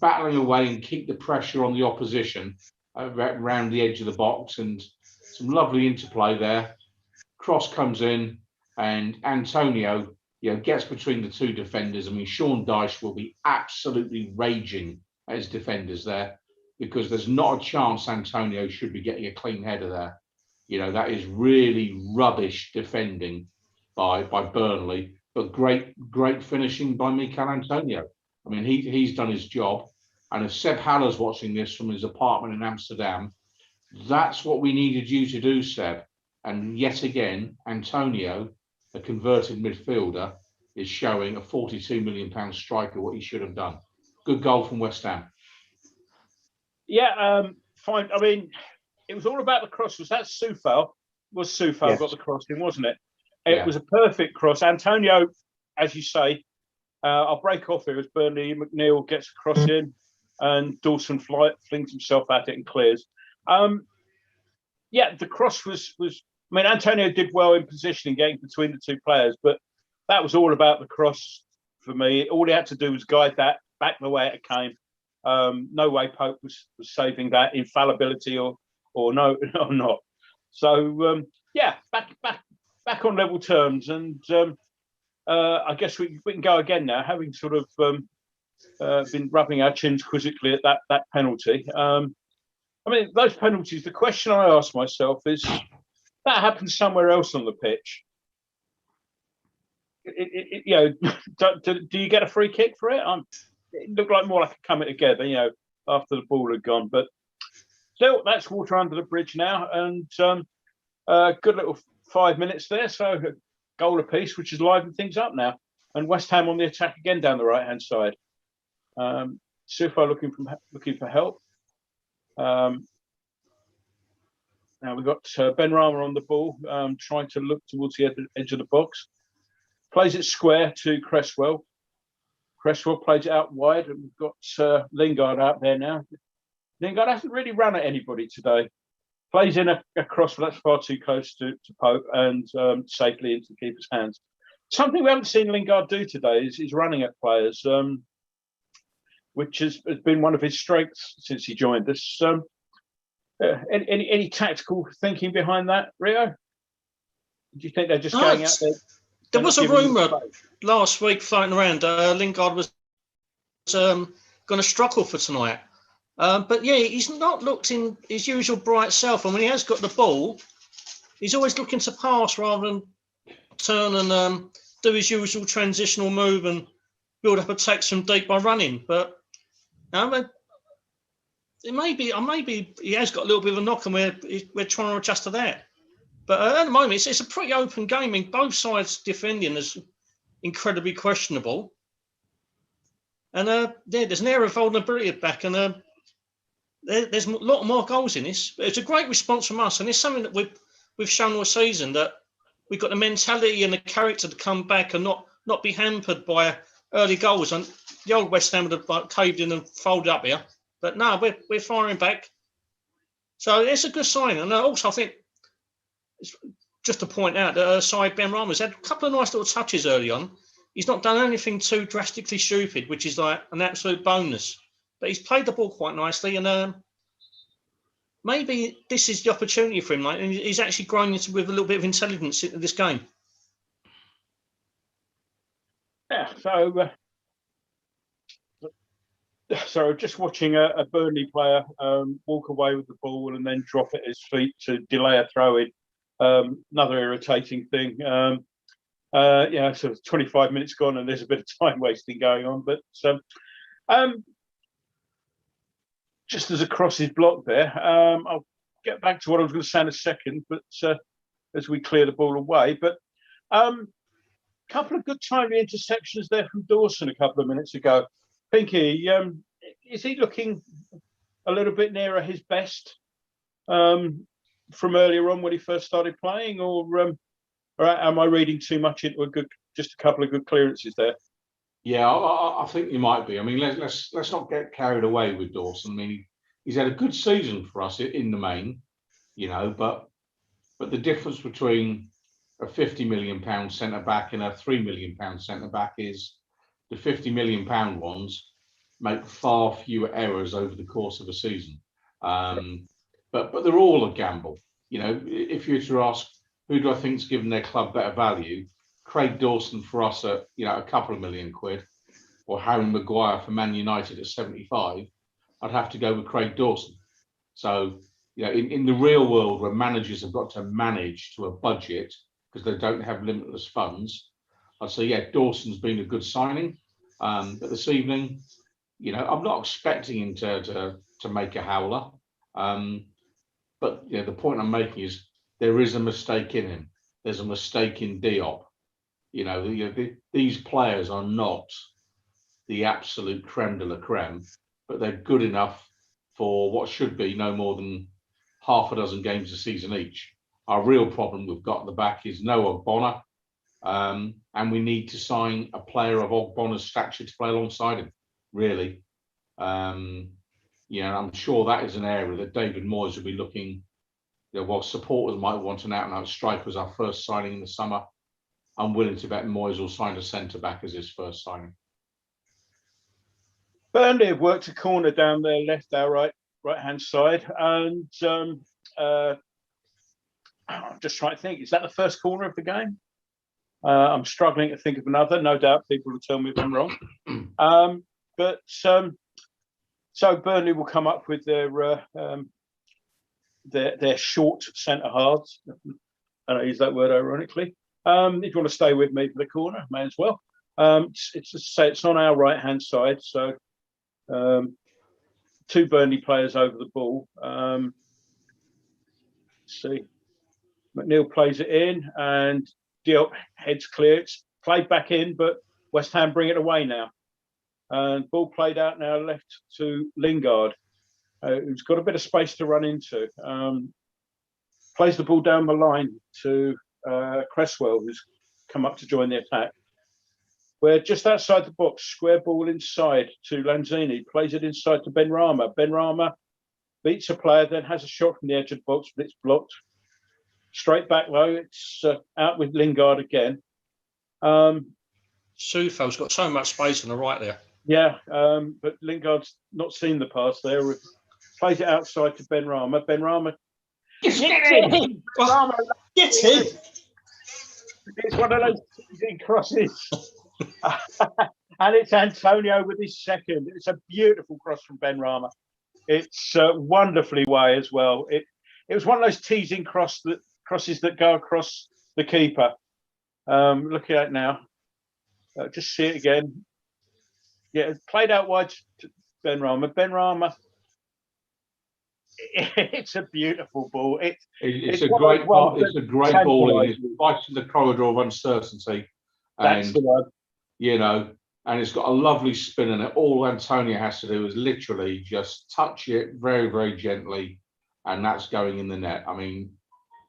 battling away and keep the pressure on the opposition around the edge of the box. And some lovely interplay there. Cross comes in, and Antonio, gets between the 2 defenders. Sean Dyche will be absolutely raging at his defenders there, because there's not a chance Antonio should be getting a clean header there. That is really rubbish defending by Burnley, but great finishing by Mikel Antonio. I mean, he's done his job. And if Seb Haller's watching this from his apartment in Amsterdam, that's what we needed you to do, Seb. And yet again, Antonio, a converted midfielder, is showing a £42 million striker what he should have done. Good goal from West Ham.
Yeah, fine. I mean, it was all about the cross. Was that Soufal? Was Soufal
Yes.
got the cross in, wasn't it? It
Yeah.
was a perfect cross. Antonio, as you say, I'll break off here as Burnley McNeil gets a cross in and Dawson flings himself at it and clears. Yeah, the cross was. I mean, Antonio did well in positioning, getting between the two players, but that was all about the cross for me. All he had to do was guide that back the way it came. No way Pope was saving that infallibility or no or not. So yeah, back on level terms, and I guess we can go again now, having sort of been rubbing our chins quizzically at that penalty. I mean, those penalties. The question I ask myself is, that happens somewhere else on the pitch. You know, do you get a free kick for it? It looked like more like a coming together, you know, after the ball had gone. But still, that's water under the bridge now, and good little 5 minutes there. So a goal apiece, which has livened things up now. And West Ham on the attack again down the right hand side. Soufal looking for help. Now we've got Ben Rama on the ball, trying to look towards the edge of the box. Plays it square to Cresswell. Cresswell plays it out wide, and we've got Lingard out there now. Lingard hasn't really run at anybody today. Plays in a cross, but that's far too close to Pope and safely into the keeper's hands. Something we haven't seen Lingard do today is running at players, which has been one of his strengths since he joined us. Any tactical thinking behind that, Rio? Do you think they're just going out there?
There was a rumour last week floating around. Lingard was going to struggle for tonight. But yeah, he's not looked in his usual bright self. And when he has got the ball, he's always looking to pass rather than turn and do his usual transitional move and build up attacks from deep by running. But it maybe he has got a little bit of a knock, and we're trying to adjust to that. But at the moment, it's a pretty open game. I mean, both sides defending is incredibly questionable. And there's an air of vulnerability at back, and there's a lot more goals in this. But it's a great response from us, and it's something that we've shown all season, that we've got the mentality and the character to come back and not be hampered by early goals. And the old West Ham would have caved in and folded up here, but no, we're firing back. So it's a good sign. And also, I think, just to point out that Said Ben Rama's had a couple of nice little touches early on. He's not done anything too drastically stupid, which is like an absolute bonus. But he's played the ball quite nicely, and maybe this is the opportunity for him. Like, and he's actually grown with a little bit of intelligence into this game.
Yeah. So just watching a Burnley player walk away with the ball and then drop it at his feet to delay a throw-in. Another irritating thing. Yeah, so 25 minutes gone and there's a bit of time wasting going on. But just as a cross is blocked there, I'll get back to what I was going to say in a second, but as we clear the ball away. But a couple of good timely interceptions there from Dawson a couple of minutes ago. Pinky, is he looking a little bit nearer his best from earlier on when he first started playing, or am I reading too much into just a couple of good clearances there?
Yeah, I think you might be. I mean, let's not get carried away with Dawson. I mean, he's had a good season for us in the main, you know, but the difference between a £50 million centre back and a £3 million centre back is the £50 million ones make far fewer errors over the course of a season. But they're all a gamble. You know, if you were to ask who do I think's given their club better value, Craig Dawson for us at, you know, a couple of £1 million, or Harry Maguire for Man United at 75, I'd have to go with Craig Dawson. So, you know, in the real world where managers have got to manage to a budget because they don't have limitless funds, I'd say, yeah, Dawson's been a good signing. But this evening, you know, I'm not expecting him to make a howler. But you know, the point I'm making is there is a mistake in him. There's a mistake in Diop. You know, these players are not the absolute creme de la creme, but they're good enough for what should be no more than half a dozen games a season each. Our real problem we've got at the back is no Ogbonna, and we need to sign a player of Ogbonna's stature to play alongside him, really. Yeah, I'm sure that is an area that David Moyes will be looking, you know, while supporters might want an out-and-out striker as our first signing in the summer, I'm willing to bet Moyes will sign a centre-back as his first signing.
Burnley have worked a corner down their left, our right-hand side, and I'm just trying to think, is that the first corner of the game? I'm struggling to think of another. No doubt people will tell me if I'm wrong. So Burnley will come up with their short centre halves. And I use that word ironically. If you want to stay with me for the corner, may as well. It's on our right hand side. So two Burnley players over the ball. Let's see, McNeil plays it in, and Diop heads clear. It's played back in, but West Ham bring it away now. And ball played out now left to Lingard, who's got a bit of space to run into. Plays the ball down the line to Cresswell, who's come up to join the attack. We're just outside the box, square ball inside to Lanzini, plays it inside to Benrahma. Benrahma beats a player, then has a shot from the edge of the box, but it's blocked. Straight back though, it's out with Lingard again.
Soufal's got so much space on the right there.
Yeah, but Lingard's not seen the pass there. Plays it outside to Benrahma. Benrahma, get in! Benrahma,
get in!
It's one of those crosses. And it's Antonio with his second. It's a beautiful cross from Benrahma. It's wonderfully way as well. It was one of those teasing crosses that go across the keeper. Looking at it now. Just see it again. Yeah, it's played out wide to Benrahma. Benrahma, it's a beautiful ball.
It's a great ball. It's a great ball. It's right in the corridor of uncertainty.
That's the one.
You know, and it's got a lovely spin in it. All Antonio has to do is literally just touch it very, very gently, and that's going in the net. I mean,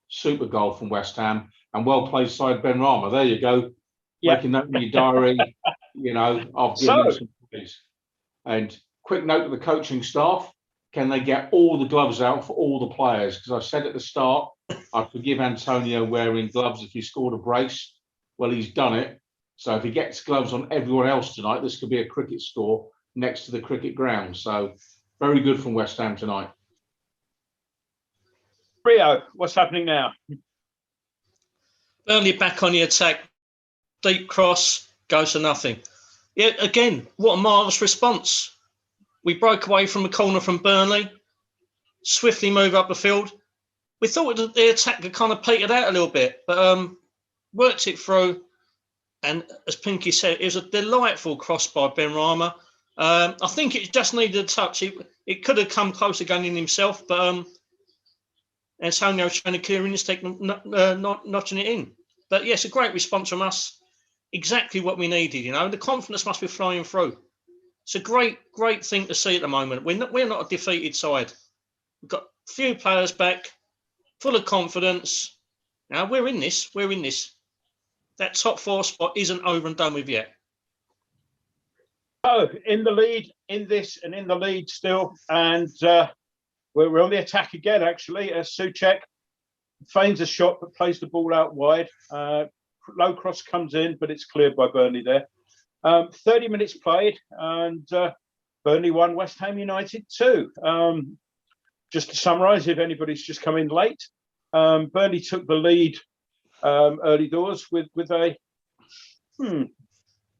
super goal from West Ham, and well played side Benrahma. There you go.
Yeah.
Making that in your diary. You know, I've given them some praise. And quick note to the coaching staff: can they get all the gloves out for all the players? Because I said at the start, I'd forgive Antonio wearing gloves if he scored a brace. Well, he's done it. So if he gets gloves on everyone else tonight, this could be a cricket score next to the cricket ground. So very good from West Ham tonight.
Rio, what's happening now?
Burnley back on the attack. Deep cross, goes to nothing. Yeah, again, what a marvellous response. We broke away from the corner from Burnley, swiftly move up the field. We thought that the attack had kind of petered out a little bit, but worked it through. And as Pinky said, it was a delightful cross by Benrahma. I think it just needed a touch. It could have come close again in himself, but Antonio trying to clear in his take, not notching it in. But yes, a great response from us. Exactly what we needed, you know. The confidence must be flowing through. It's a great thing to see at the moment. We're not a defeated side. We've got a few players back, full of confidence. Now we're in this. That top four spot isn't over and done with yet.
Oh, in the lead, in this and in the lead still. And we're on the attack again, actually. Souček feigns a shot but plays the ball out wide. Low cross comes in, but it's cleared by Burnley there. 30 minutes played, and Burnley 1, West Ham United 2. Just to summarise, if anybody's just come in late, Burnley took the lead early doors with a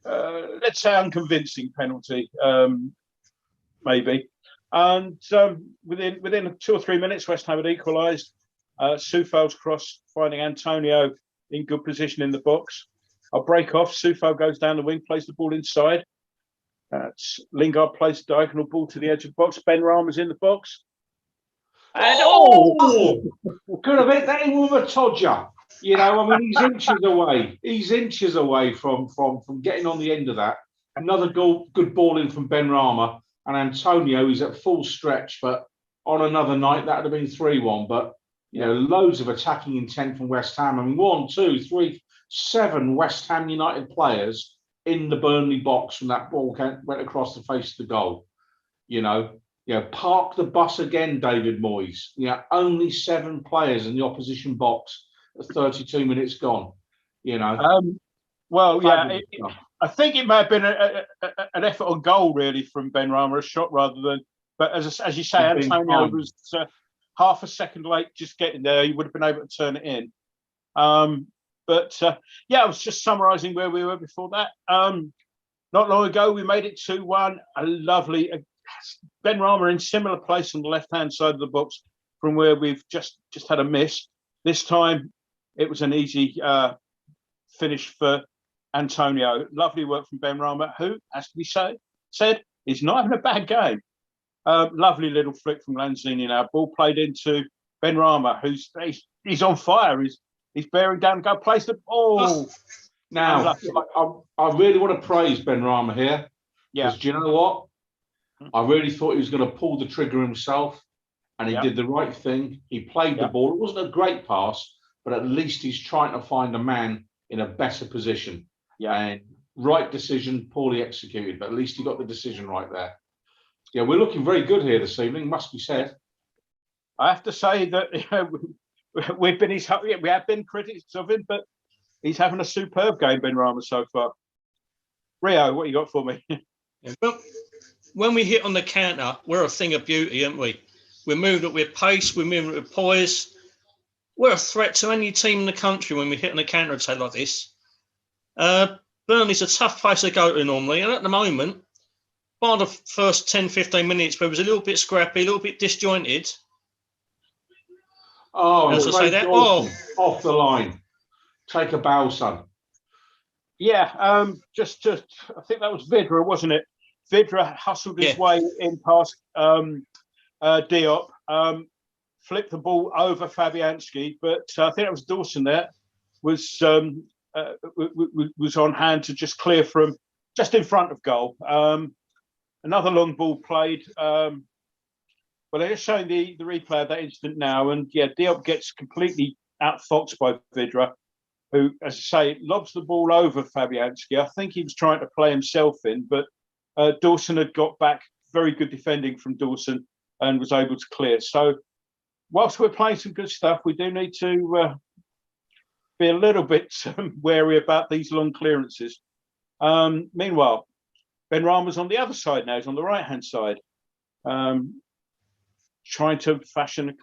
let's say unconvincing penalty, maybe. And within 2 or 3 minutes, West Ham had equalised. Soufal's cross finding Antonio in good position in the box. I'll break off. Soufal goes down the wing, plays the ball inside. Lingard plays the diagonal ball to the edge of the box. Ben Rama's in the box. And
could have hit that in with a todger. You know, I mean, he's inches away. He's inches away from getting on the end of that. Another good ball in from Ben Rama. And Antonio is at full stretch, but on another night, that would have been 3-1. But, you know, loads of attacking intent from West Ham. I mean, 1, 2, 3, 7 West Ham United players in the Burnley box when that ball went across the face of the goal. You know, park the bus again, David Moyes. You know, only 7 players in the opposition box at 32 minutes gone. You know.
Well, yeah, I think it may have been an effort on goal, really, from Ben Rama, a shot rather than. But as you say, Antonio was half a second late just getting there. He would have been able to turn it in. Yeah, I was just summarising where we were before that. Not long ago, we made it 2-1. A lovely Ben Rama in similar place on the left-hand side of the box from where we've just had a miss. This time, it was an easy finish for Antonio. Lovely work from Ben Rama, who, as to be said, is not having a bad game. Lovely little flick from Lanzini now. Ball played into Ben Rama, he's on fire. He's bearing down, go place the ball.
Now, I really want to praise Ben Rama here. Yeah. Because do you know what? I really thought he was going to pull the trigger himself, and he did the right thing. He played the ball. It wasn't a great pass, but at least he's trying to find a man in a better position. Yeah. And right decision, poorly executed, but at least he got the decision right there. Yeah, we're looking very good here this evening, must be said.
I have to say that we have been critics of him, but he's having a superb game, Ben Rama, so far. Rio, what you got for me?
Well, when we hit on the counter, we're a thing of beauty, aren't we? We're moving it with pace, we're moving it with poise. We're a threat to any team in the country when we hit on a counter attack like this. Burnley's a tough place to go to normally, and at the moment, by the first 10, 15 minutes, where it was a little bit scrappy, a little bit disjointed.
As I say that, off the line. Take a bow, son.
Yeah, I think that was Vidra, wasn't it? Vidra hustled his way in past Diop, flipped the ball over Fabianski, but I think it was Dawson there was on hand to just clear from just in front of goal. Another long ball played. Well, they're just showing the replay of that incident now, and Diop gets completely outfoxed by Vidra, who, as I say, lobs the ball over Fabianski. I think he was trying to play himself in, but Dawson had got back. Very good defending from Dawson and was able to clear. So whilst we're playing some good stuff, we do need to be a little bit wary about these long clearances. Meanwhile, Ben Rama's on the other side now. He's on the right-hand side, trying to fashion,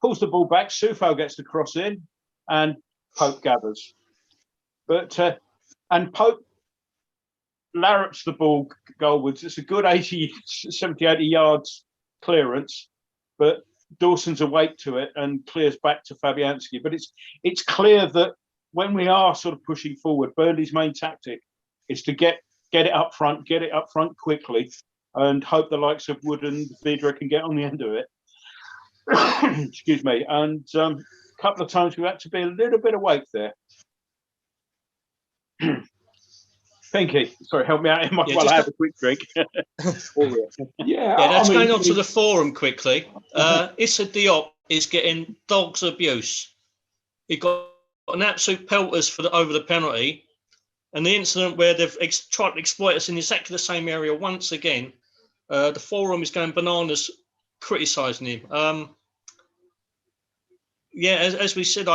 pulls the ball back. Soufal gets the cross in, and Pope gathers. And Pope larrups the ball goalwards. It's a good 70, 80 yards clearance, but Dawson's awake to it and clears back to Fabianski. But it's clear that when we are sort of pushing forward, Burnley's main tactic is to get it up front quickly, and hope the likes of Wood and Vidra can get on the end of it. Excuse me. And a couple of times we had to be a little bit awake there. Pinky, sorry, help me out while I have a quick drink.
That's going on to the forum quickly. Issa Diop is getting dog's abuse. He got an absolute pelters over the penalty, and the incident where they've tried to exploit us in exactly the same area once again. The forum is going bananas, criticising him. As we said,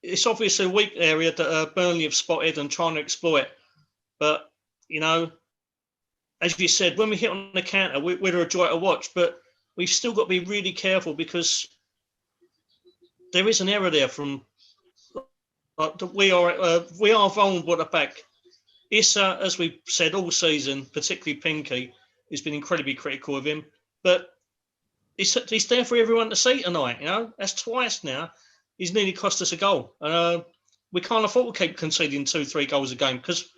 it's obviously a weak area that Burnley have spotted and trying to exploit. But, as you said, when we hit on the counter, we're a joy to watch. But we've still got to be really careful because there is an error there from we are vulnerable at the back. Issa, as we've said all season, particularly Pinky, has been incredibly critical of him. But he's there for everyone to see tonight. That's twice now. He's nearly cost us a goal. We can't afford to keep conceding 2-3 goals a game because,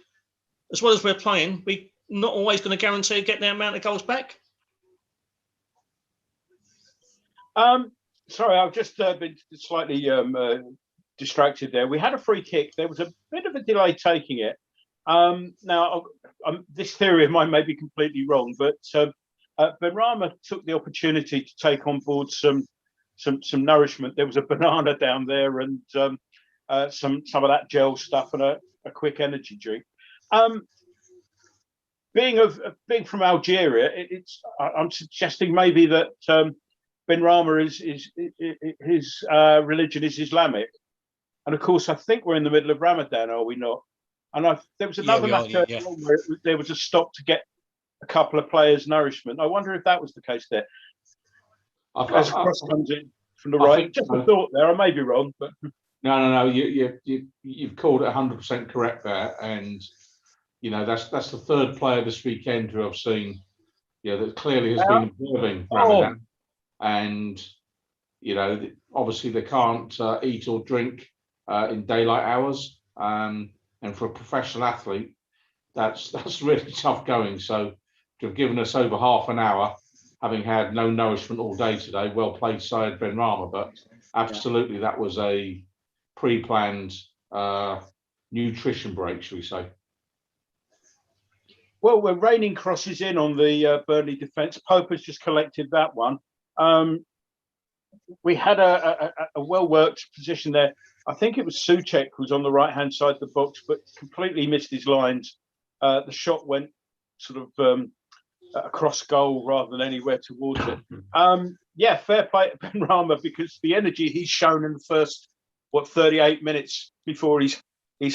as well as we're playing, we not always going to guarantee get the amount of goals back?
Sorry, I've just been slightly distracted there. We had a free kick. There was a bit of a delay taking it. Now, this theory of mine may be completely wrong, but Benrahma took the opportunity to take on board some nourishment. There was a banana down there and some of that gel stuff and a quick energy drink. Being from Algeria, I'm suggesting maybe that Benrahma his religion is Islamic, and of course I think we're in the middle of Ramadan, are we not? And there was another match where there was a stop to get a couple of players nourishment. I wonder if that was the case there. As cross comes in from the right, just a thought there. I may be wrong, but
no. You've called it 100% correct there, and you know that's the third player this weekend who I've seen, that clearly has been observing Ramadan, and you know obviously they can't eat or drink in daylight hours, and for a professional athlete, that's really tough going. So to have given us over half an hour, having had no nourishment all day today, well played side Benrahma, but absolutely that was a pre-planned nutrition break, shall we say.
Well, we're raining crosses in on the Burnley defence. Pope has just collected that one. We had a well-worked position there. I think it was Souček who was on the right-hand side of the box, but completely missed his lines. The shot went sort of across goal rather than anywhere towards it. Fair play to Benrahma, because the energy he's shown in the first 38 minutes before he's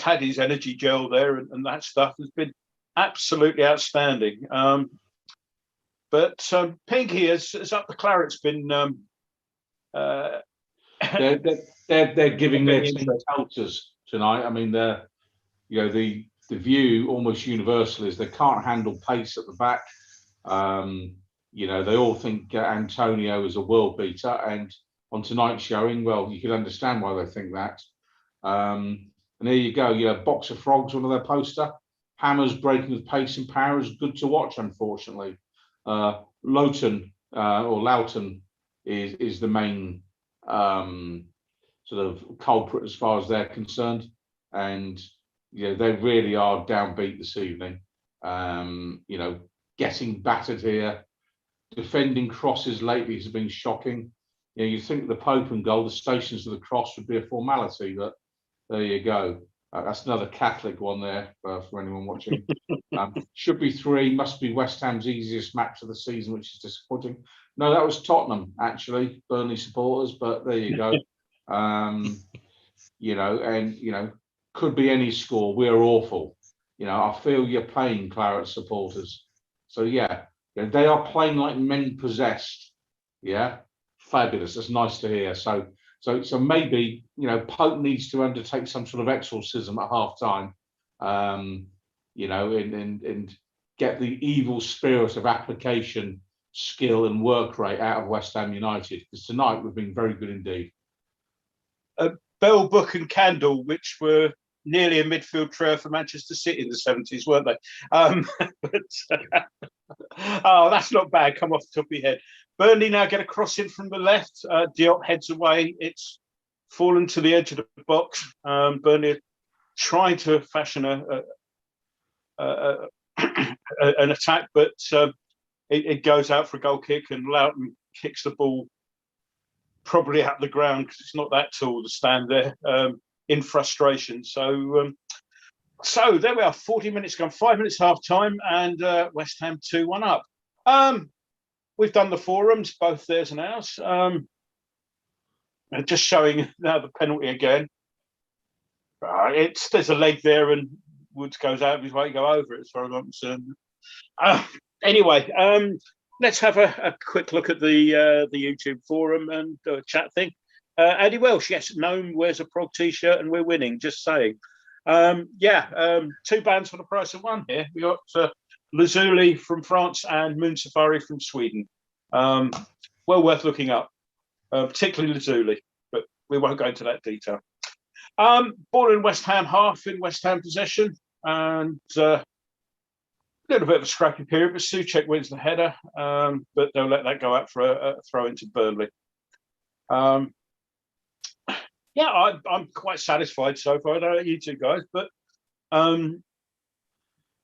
had his energy gel there and that stuff has been absolutely outstanding. But Pinky has up the claret's been
they're giving their team pelters tonight. I mean, the view almost universal is they can't handle pace at the back. They all think Antonio is a world beater, and on tonight's showing, well, you can understand why they think that. And there you go. Box of Frogs, one of their poster. Hammers breaking with pace and power is good to watch, unfortunately. Loughton is the main sort of culprit as far as they're concerned, and they really are downbeat this evening. Getting battered here, defending crosses lately has been shocking. You think the Pope and goal, the Stations of the Cross would be a formality, but there you go. That's another Catholic one there for anyone watching. Should be 3, must be West Ham's easiest match of the season, which is disappointing. No, that was Tottenham, actually, Burnley supporters, but there you go. Could be any score. We're awful. I feel your pain, Claret supporters. So, they are playing like men possessed. Yeah, fabulous. That's nice to hear. So maybe, Pope needs to undertake some sort of exorcism at half time, and get the evil spirit of application, skill and work rate out of West Ham United, because tonight we've been very good indeed.
Bell, Book and Candle, which were nearly a midfield trio for Manchester City in the 70s, weren't they? That's not bad. Come off the top of your head. Burnley now get a cross in from the left. Diop heads away. It's fallen to the edge of the box. Burnley are trying to fashion an attack, but it goes out for a goal kick, and Loughton kicks the ball probably out the ground because it's not that tall to stand there in frustration. So there we are, 40 minutes gone, 5 minutes half time, and West Ham 2-1 up. We've done the forums, both theirs and ours. Just showing now the penalty again. There's a leg there, and Woods goes out of his way to go over it, as far as I'm concerned. Anyway, let's have a quick look at the YouTube forum and chat thing. Andy Welsh, yes, Gnome wears a Prog t-shirt and we're winning, just saying. 2 bands for the price of 1 here. We got Lazuli from France and Moon Safari from Sweden. Well worth looking up, particularly Lazuli, but we won't go into that detail. Ball in West Ham half, in West Ham possession, and little bit of a scrappy period, but Souček wins the header, but they'll let that go out for a throw into Burnley. Yeah, I'm quite satisfied so far. I don't know you two guys, but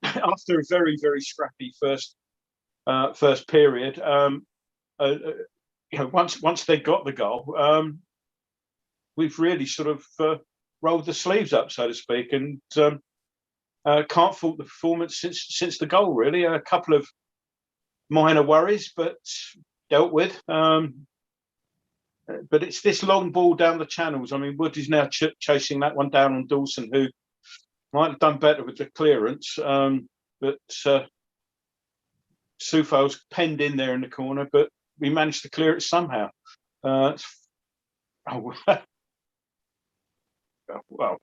after a very, very scrappy first period, once they got the goal, we've really sort of rolled the sleeves up, so to speak, and can't fault the performance since the goal. Really, a couple of minor worries, but dealt with. But it's this long ball down the channels. I mean, Wood is now chasing that one down on Dawson, who might have done better with the clearance, but Soufal's penned in there in the corner, but we managed to clear it somehow. Well,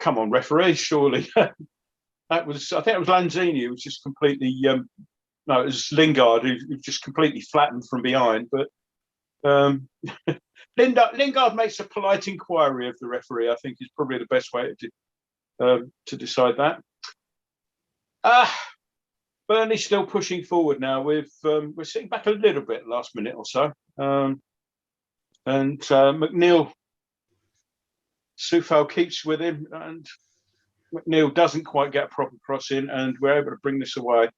come on, referee, surely. I think it was Lanzini who was just completely, no, it was Lingard who just completely flattened from behind. But Lingard makes a polite inquiry of the referee, I think is probably the best way to decide that. Burnley still pushing forward now. We're sitting back a little bit last minute or so. And McNeil, Soufal keeps with him, and McNeil doesn't quite get a proper cross in, and we're able to bring this away.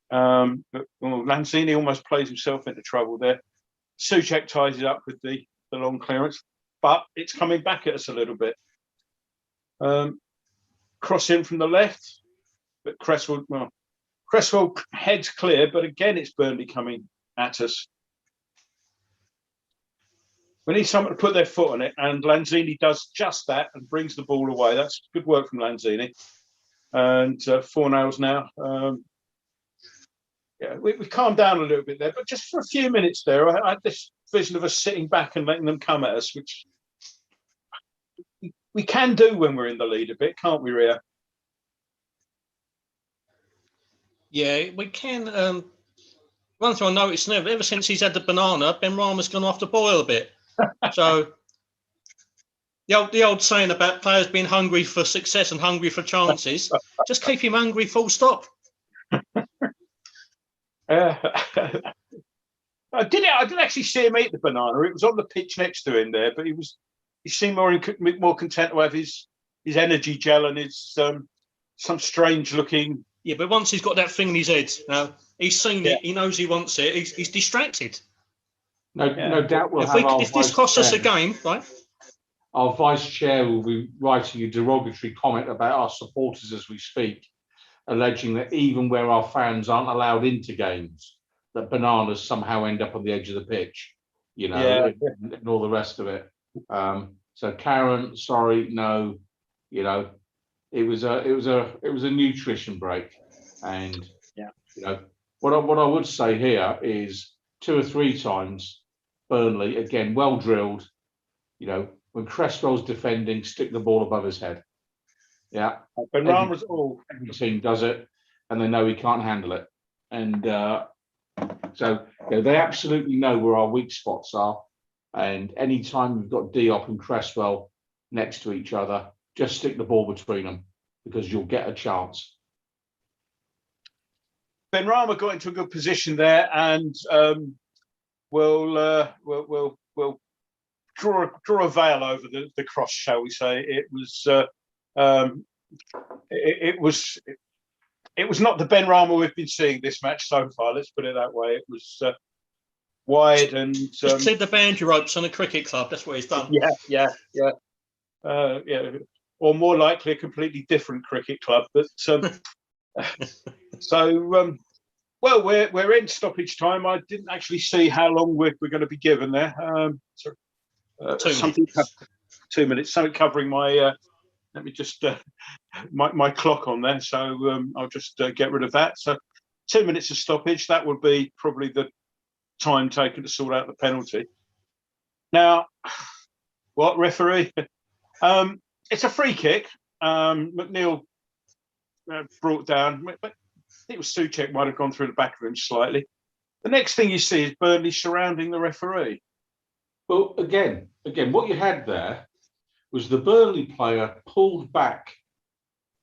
But Lanzini almost plays himself into trouble there. Souček ties it up with the long clearance, but it's coming back at us a little bit. Cross in from the left, but Cresswell heads clear, but again it's Burnley coming at us. We need someone to put their foot on it, and Lanzini does just that and brings the ball away. That's good work from Lanzini. And 4-0 now. Yeah, we calmed down a little bit there, but just for a few minutes there, I had this vision of us sitting back and letting them come at us, which we can do when we're in the lead a bit, can't we, Ria?
Yeah, we can. One thing I noticed now, ever since he's had the banana, Ben Rama's gone off the boil a bit. So the old saying about players being hungry for success and hungry for chances, just keep him hungry, full stop.
I didn't actually see him eat the banana. It was on the pitch next to him there, but he seemed more content to have his energy gel and his some strange looking.
Yeah, but once he's got that thing in his head, he's seen it, he knows he wants it, he's distracted.
No doubt we'll
if this costs us a game, right?
Our vice chair will be writing a derogatory comment about our supporters as we speak, alleging that even where our fans aren't allowed into games, that bananas somehow end up on the edge of the pitch, and all the rest of it. So Karen, sorry, no, it was a nutrition break, and what I would say here is 2 or 3 times Burnley, again, well drilled, when Cresswell's defending, stick the ball above his head. Yeah. Every team does it, and they know he can't handle it. And so they absolutely know where our weak spots are. And anytime we've got Diop and Cresswell next to each other, just stick the ball between them, because you'll get a chance.
Benrahma got into a good position there, and we'll draw a veil over the cross, shall we say? It was not the Benrahma we've been seeing this match so far. Let's put it that way. It was wide and
just cleared the boundary ropes on a cricket club. That's what he's done.
Yeah. Or more likely a completely different cricket club. But well, we're in stoppage time. I didn't actually see how long we're going to be given there. 2 minutes. Something covering my. Let me just my clock on there. So I'll just get rid of that. So 2 minutes of stoppage. That would be probably the time taken to sort out the penalty. Now, what referee? It's a free kick. McNeil brought down. But I think it was Souček might have gone through the back of him slightly. The next thing you see is Burnley surrounding the referee.
Well, again, what you had there was the Burnley player pulled back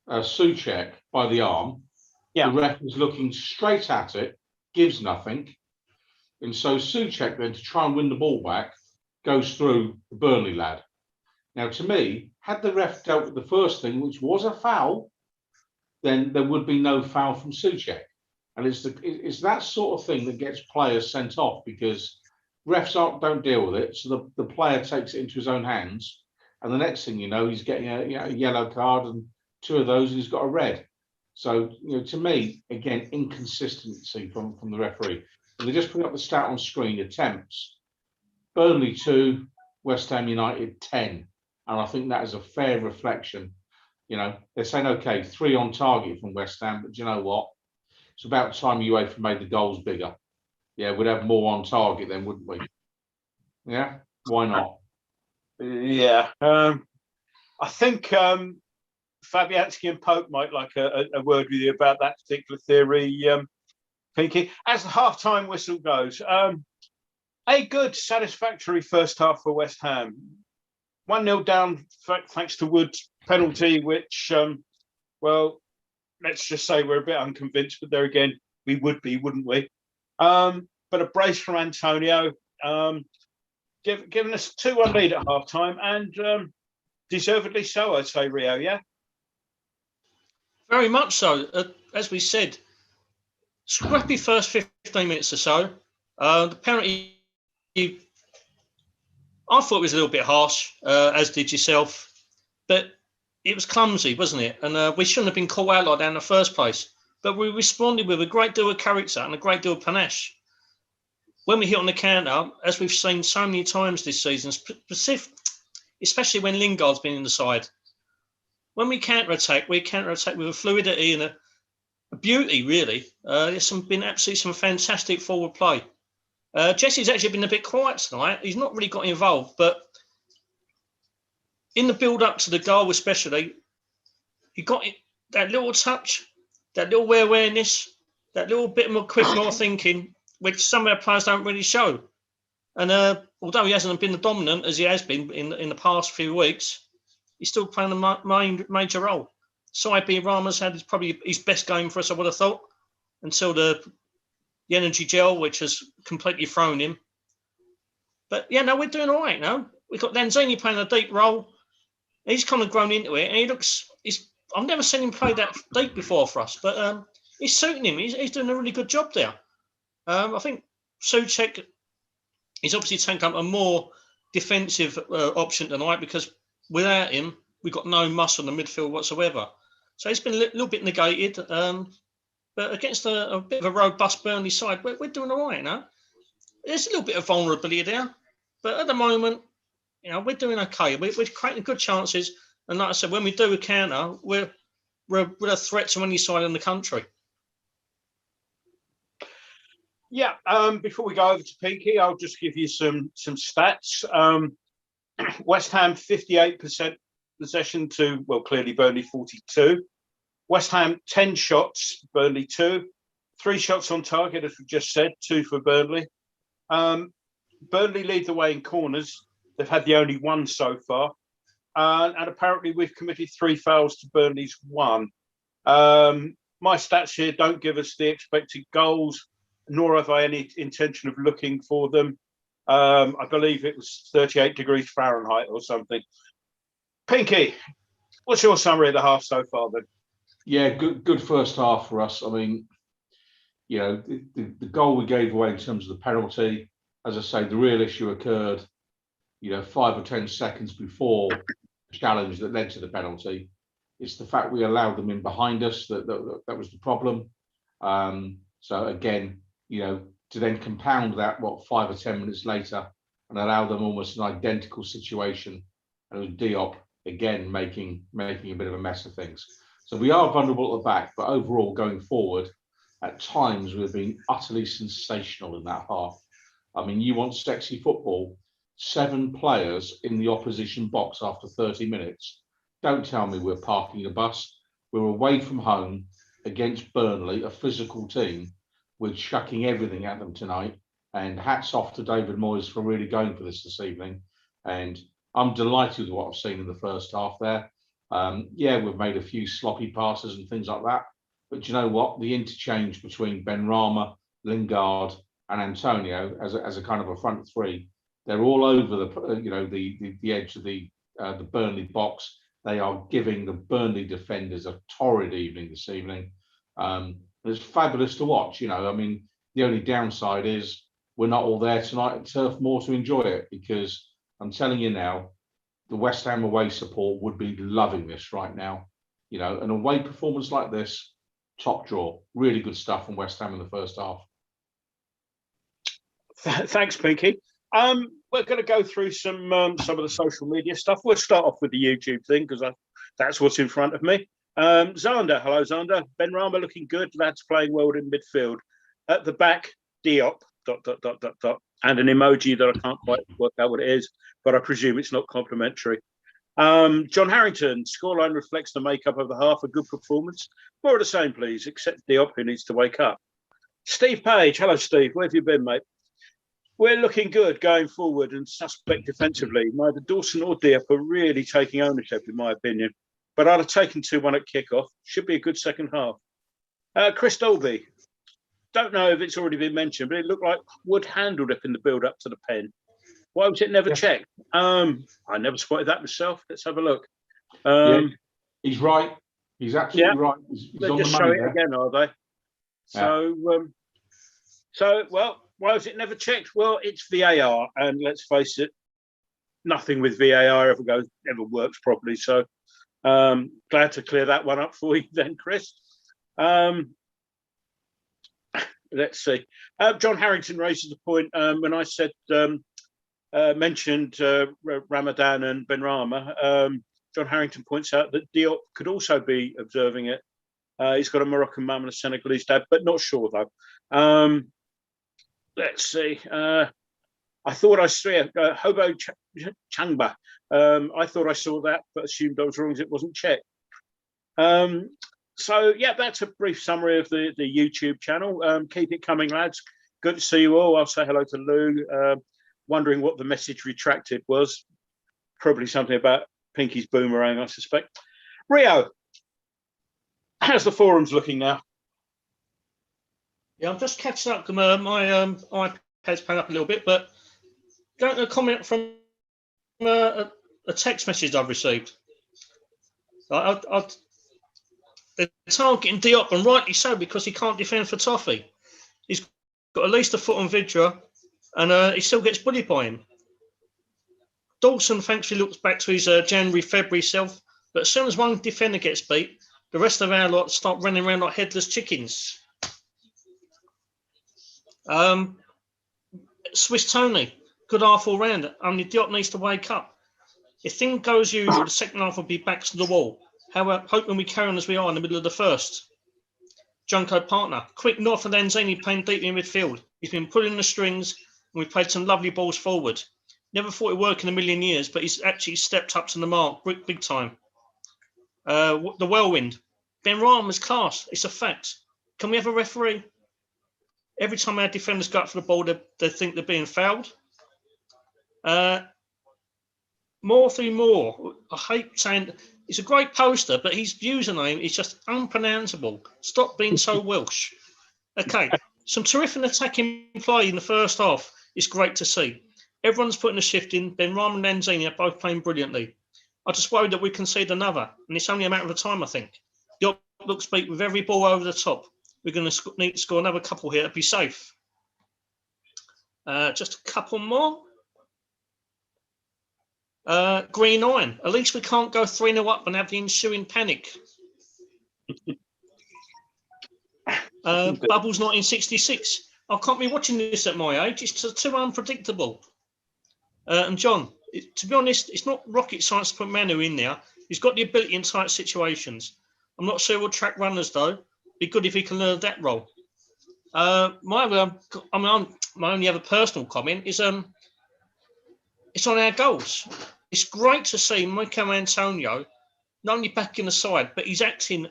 Souček by the arm,
Yeah.
The ref is looking straight at it, gives nothing. And so Souček then, to try and win the ball back, goes through the Burnley lad. Now, to me, had the ref dealt with the first thing, which was a foul, then there would be no foul from Souček. And it's that sort of thing that gets players sent off, because refs don't deal with it. So the player takes it into his own hands. And the next thing you know, he's getting a yellow card, and 2 of those, and he's got a red. So, to me, again, inconsistency from the referee. And they just put up the stat on screen: attempts. Burnley 2, West Ham United 10. And I think that is a fair reflection. They're saying, okay, 3 on target from West Ham, but do you know what? It's about time UEFA made the goals bigger. Yeah, we'd have more on target then, wouldn't we? Yeah, why not?
Yeah. I think Fabianski and Pope might like a word with you about that particular theory, Pinky. As the half-time whistle goes, a good, satisfactory first half for West Ham. 1-0 down thanks to Wood's penalty, which, well, let's just say we're a bit unconvinced, but there again, we would be, wouldn't we? But a brace from Antonio, giving us 2-1 lead at half-time, and deservedly so, I'd say, Rio, yeah?
Very much so. As we said, scrappy first 15 minutes or so. The penalty, I thought it was a little bit harsh, as did yourself, but it was clumsy, wasn't it? And we shouldn't have been caught out like that in the first place. But we responded with a great deal of character and a great deal of panache. When we hit on the counter, as we've seen so many times this season, especially when Lingard's been in the side, when we counter-attack with a fluidity and a beauty, really. There's been absolutely some fantastic forward play. Jesse's actually been a bit quiet tonight. He's not really got involved, but in the build-up to the goal especially, he got that little touch, that little awareness, that little bit more quick, more thinking, which some of our players don't really show. And although he hasn't been the dominant as he has been in the past few weeks, he's still playing a major role. Side B Rama's had probably his best game for us, I would have thought, until the energy gel, which has completely thrown him. But yeah, no, we're doing all right now. We've got Lanzini playing a deep role. He's kind of grown into it, and I've never seen him play that deep before for us, but he's suiting him. He's doing a really good job there. I think Souček is obviously taken up a more defensive option tonight, because without him, we've got no muscle in the midfield whatsoever. So it's been a little bit negated. But against a bit of a robust Burnley side, we're doing all right now. There's a little bit of vulnerability there, but at the moment, we're doing okay. We're creating good chances, and like I said, when we do a counter, we're a threat to any side in the country.
Yeah. Before we go over to Pinky, I'll just give you some stats. West Ham 58% possession to, well, clearly Burnley 42. West Ham 10 shots, Burnley 2. 3 shots on target, as we just said, 2 for Burnley. Burnley lead the way in corners. They've had the only 1 so far. And apparently we've committed 3 fouls to Burnley's 1. My stats here don't give us the expected goals, nor have I any intention of looking for them. I believe it was 38 degrees Fahrenheit or something. Pinky, what's your summary of the half so far then?
Yeah, good first half for us. I mean, the goal we gave away in terms of the penalty, as I say, the real issue occurred, 5 or 10 seconds before the challenge that led to the penalty. It's the fact we allowed them in behind us that was the problem. So again, to then compound that, 5 or 10 minutes later, and allow them almost an identical situation, and it was Diop again making a bit of a mess of things. So we are vulnerable at the back, but overall going forward, at times we've been utterly sensational in that half. I mean, you want sexy football, 7 players in the opposition box after 30 minutes. Don't tell me we're parking a bus. We're away from home against Burnley, a physical team. We're chucking everything at them tonight. And hats off to David Moyes for really going for this evening. And I'm delighted with what I've seen in the first half there. Yeah, we've made a few sloppy passes and things like that. But you know what? The interchange between Benrahma, Lingard, and Antonio as a kind of a front three, they're all over the edge of the Burnley box. They are giving the Burnley defenders a torrid evening this evening. It's fabulous to watch. I mean, the only downside is we're not all there tonight at Turf Moor to enjoy it, because I'm telling you now, the West Ham away support would be loving this right now. An away performance like this, top draw, really good stuff from West Ham in the first half.
Thanks, Pinky. We're going to go through some of the social media stuff. We'll start off with the YouTube thing because that's what's in front of me. Xander, hello Xander. Benrahma looking good. Lads playing well in midfield. At the back, Diop. ... And an emoji that I can't quite work out what it is, but I presume it's not complimentary. John Harrington, scoreline reflects the makeup of the half. A good performance. More of the same, please, except Diop, who needs to wake up. Steve Page, hello Steve. Where have you been, mate? We're looking good going forward and suspect defensively. Neither Dawson or Diop are really taking ownership, in my opinion. But I'd have taken 2-1 at kickoff. Should be a good second half. Chris Dolby. Don't know if it's already been mentioned, but it looked like Wood handled it in the build-up to the pen. Why was it never checked? I never spotted that myself. Let's have a look.
He's right. He's absolutely right. He's on
just
the
show
money
it
there.
again, are they? So, why was it never checked? Well, it's VAR, and let's face it, nothing with VAR ever works properly. So, glad to clear that one up for you then, Chris. Let's see. John Harrington raises a point when I said mentioned Ramadan and Benrahma. John Harrington points out that Diop could also be observing it. He's got a Moroccan mum and a Senegalese dad, but not sure though. Let's see. I thought I saw Hobo Changba. I thought I saw that, but assumed I was wrong as it wasn't checked. So, yeah, that's a brief summary of the YouTube channel. Keep it coming, lads. Good to see you all. I'll say hello to Lou. Wondering what the message retracted was. Probably something about Pinky's boomerang, I suspect. Rio, how's the forums looking now?
Yeah, I'm just catching up. My iPad's playing up a little bit, but don't a comment from a text message I've received. They're targeting Diop, and rightly so, because he can't defend for Toffee. He's got at least a foot on Vidra, and he still gets bullied by him. Dawson thankfully looks back to his January, February self, but as soon as one defender gets beat, the rest of our lot start running around like headless chickens. Swiss Tony, good half all round. Only Diop needs to wake up. If things goes usual, the second half will be backs to the wall. However, hoping we carry on as we are in the middle of the first. Junko partner, quick north of Lanzini playing deep in midfield. He's been pulling the strings, and we've played some lovely balls forward. Never thought it'd work in a million years, but he's actually stepped up to the mark big time. The whirlwind. Benrahma's class. It's a fact. Can we have a referee? Every time our defenders go up for the ball, they think they're being fouled. More. I hate saying it's a great poster, but his username is just unpronounceable. Stop being so Welsh. Okay, some terrific attacking play in the first half. It's great to see. Everyone's putting a shift in. Benrahma and Lanzini are both playing brilliantly. I just worry that we concede another, and it's only a matter of time, I think. The looks beat with every ball over the top. We're going to need to score another couple here to be safe. Just a couple more. Green Iron. At least we can't go 3-0 up and have the ensuing panic. Bubbles 1966. I can't be watching this at my age. It's too unpredictable. And John, to be honest, it's not rocket science to put Manu in there. He's got the ability in tight situations. I'm not sure we'll track runners though. Be good if he can learn that role. My only other personal comment is it's on our goals. It's great to see Michael Antonio not only back in the side, but he's acting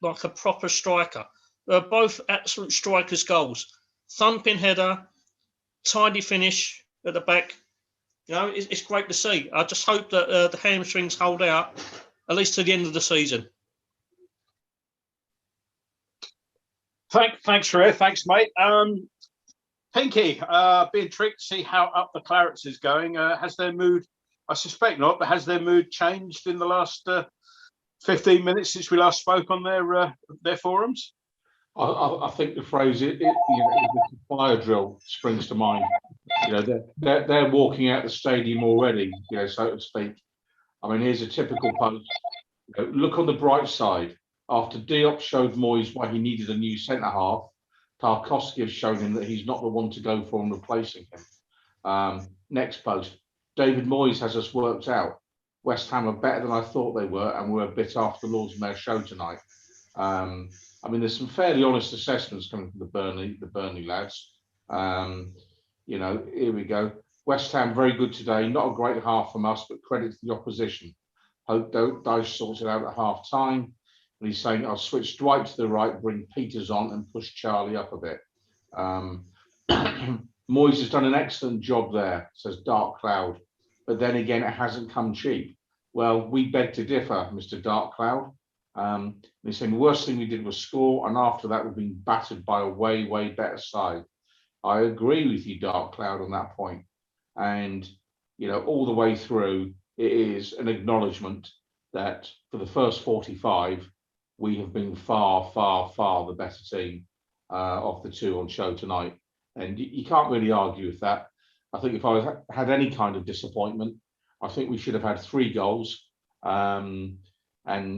like a proper striker. They're both absolute strikers' goals. Thumping header, tidy finish at the back. You know, it's great to see. I just hope that the hamstrings hold out at least to the end of the season.
Thanks, Ray. Thanks, mate. Pinky, be intrigued to see how up the Clarets is going. Has their mood? I suspect not, but has their mood changed in the last 15 minutes since we last spoke on their forums?
I think the phrase the fire drill springs to mind. They're walking out the stadium already, so to speak. I mean, here's a typical post. Look on the bright side. After Diop showed Moyes why he needed a new centre half, Tarkowski has shown him that he's not the one to go for and replacing him. Next post. David Moyes has us worked out. West Ham are better than I thought they were, and we're a bit after the Lord's Mayor show tonight. I mean, there's some fairly honest assessments coming from the Burnley lads. Here we go. West Ham very good today. Not a great half from us, but credit to the opposition. Hope Dyche sorts it out at half time. And he's saying, I'll switch Dwight to the right, bring Peters on, and push Charlie up a bit. Moyes has done an excellent job there, says Dark Cloud. But then again, it hasn't come cheap. Well, we beg to differ, Mr. Dark Cloud. He's saying the worst thing we did was score, and after that, we've been battered by a way, way better side. I agree with you, Dark Cloud, on that point. And, all the way through, it is an acknowledgement that for the first 45, we have been far, far, far the better team of the two on show tonight. And you can't really argue with that. I think if I had any kind of disappointment, I think we should have had 3 goals. And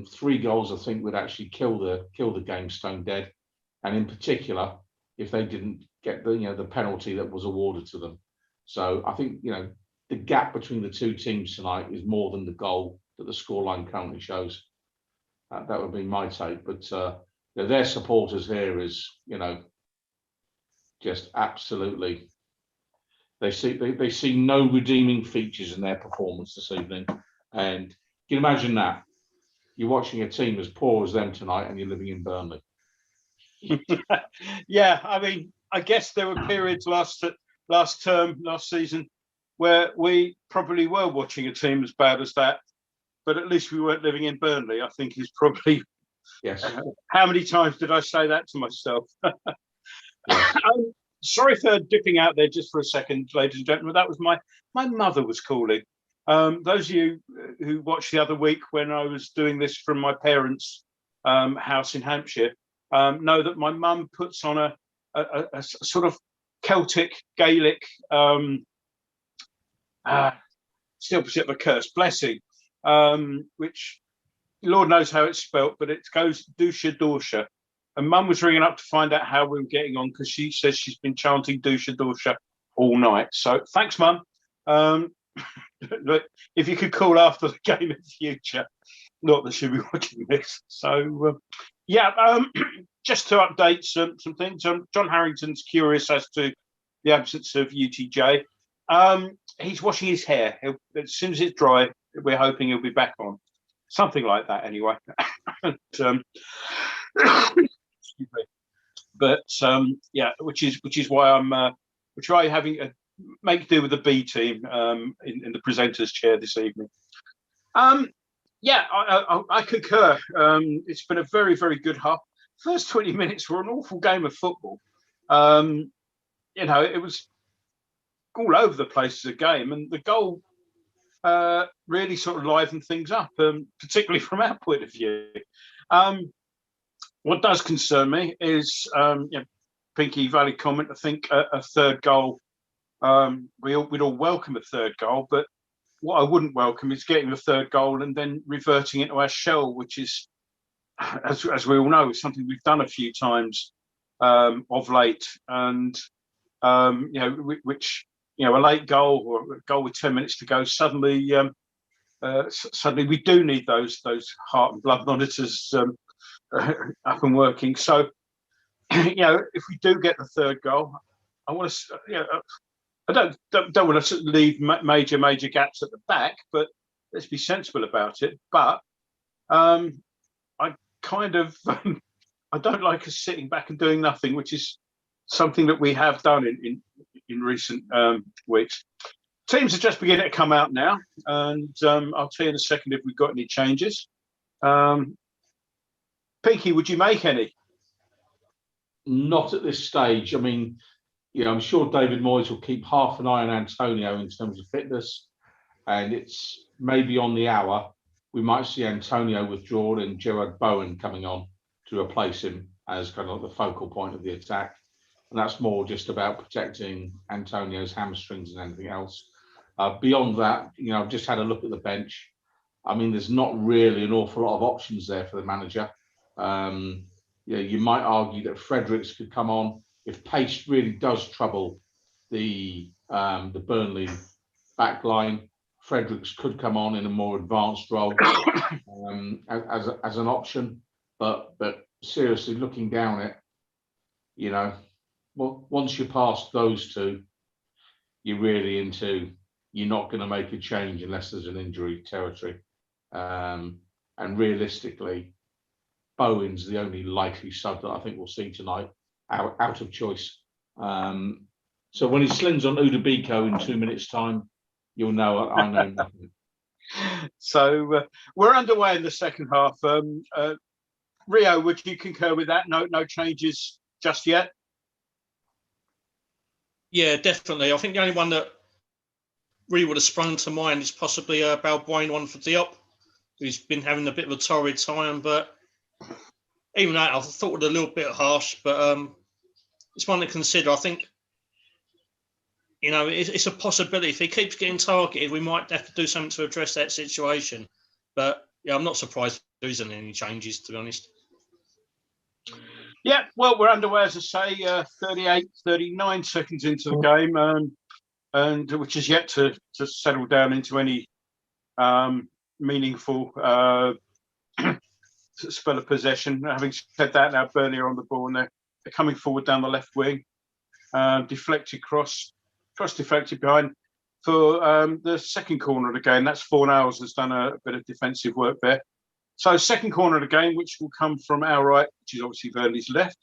3 goals, I think, would actually kill the game stone dead. And in particular, if they didn't get the penalty that was awarded to them. So I think the gap between the two teams tonight is more than the goal that the scoreline currently shows. That would be my take. But their supporters here is just absolutely. They see no redeeming features in their performance this evening. And can you imagine that? You're watching a team as poor as them tonight and you're living in Burnley.
Yeah, I mean, I guess there were periods last season, where we probably were watching a team as bad as that, but at least we weren't living in Burnley, I think is probably...
Yes.
How many times did I say that to myself?
Yes.
Sorry for dipping out there just for a second, ladies and gentlemen. That was my mother was calling. Those of you who watched the other week when I was doing this from my parents' house in Hampshire know that my mum puts on a sort of Celtic Gaelic, still a bit of a curse, blessing, which Lord knows how it's spelt, but it goes Dusha Dorsha. And Mum was ringing up to find out how we were getting on because she says she's been chanting Dusha Dorsha all night. So thanks, Mum. Look, if you could call after the game in the future, not that she'll be watching this. So, just to update some things. John Harrington's curious as to the absence of UTJ. He's washing his hair. As soon as it's dry, we're hoping he'll be back on. Something like that, anyway. Excuse me. But which is why I'm trying having a make do with the B team in the presenter's chair this evening. I concur. It's been a very, very good half. First 20 minutes were an awful game of football. It was all over the place as a game, and the goal really sort of livened things up, particularly from our point of view. What does concern me is, Pinky, valid comment. I think a third goal. We'd all welcome a third goal, but what I wouldn't welcome is getting the third goal and then reverting into our shell, which is, as we all know, is something we've done a few times of late. And which a late goal or a goal with 10 minutes to go, suddenly we do need those heart and blood monitors up and working. So, if we do get the third goal, I want to, I don't want to leave major gaps at the back, but let's be sensible about it. But I kind of I don't like us sitting back and doing nothing, which is something that we have done in recent weeks. Teams are just beginning to come out now, and I'll tell you in a second if we've got any changes. Pinky, would you make any?
Not at this stage. I mean, I'm sure David Moyes will keep half an eye on Antonio in terms of fitness, and it's maybe on the hour we might see Antonio withdrawn and Gerard Bowen coming on to replace him as kind of the focal point of the attack. And that's more just about protecting Antonio's hamstrings than anything else. Beyond that, I've just had a look at the bench. I mean, there's not really an awful lot of options there for the manager. You might argue that Fredericks could come on if pace really does trouble the Burnley back line. Fredericks could come on in a more advanced role as an option, but seriously, looking down it, once you're past those two, you're not going to make a change unless there's an injury territory, and realistically, Bowen's the only likely sub that I think we'll see tonight, out of choice. So when he slings on Udabiko in 2 minutes' time, you'll know I know nothing.
So we're underway in the second half. Rio, would you concur with that? No changes just yet?
Yeah, definitely. I think the only one that really would have sprung to mind is possibly Balbuena one for Diop, who's been having a bit of a torrid time. But even that, I thought it was a little bit harsh. But it's one to consider. I think, it's a possibility. If he keeps getting targeted, we might have to do something to address that situation. But yeah, I'm not surprised there isn't any changes, to be honest.
Yeah, well, we're underway, as I say, 38, 39 seconds into the game, and which is yet to settle down into any meaningful spell of possession. Having said that, now Burnley are on the ball and they're coming forward down the left wing. Deflected cross deflected behind for the second corner of the game. That's Fornals has done a bit of defensive work there. So second corner of the game, which will come from our right, which is obviously Burnley's left.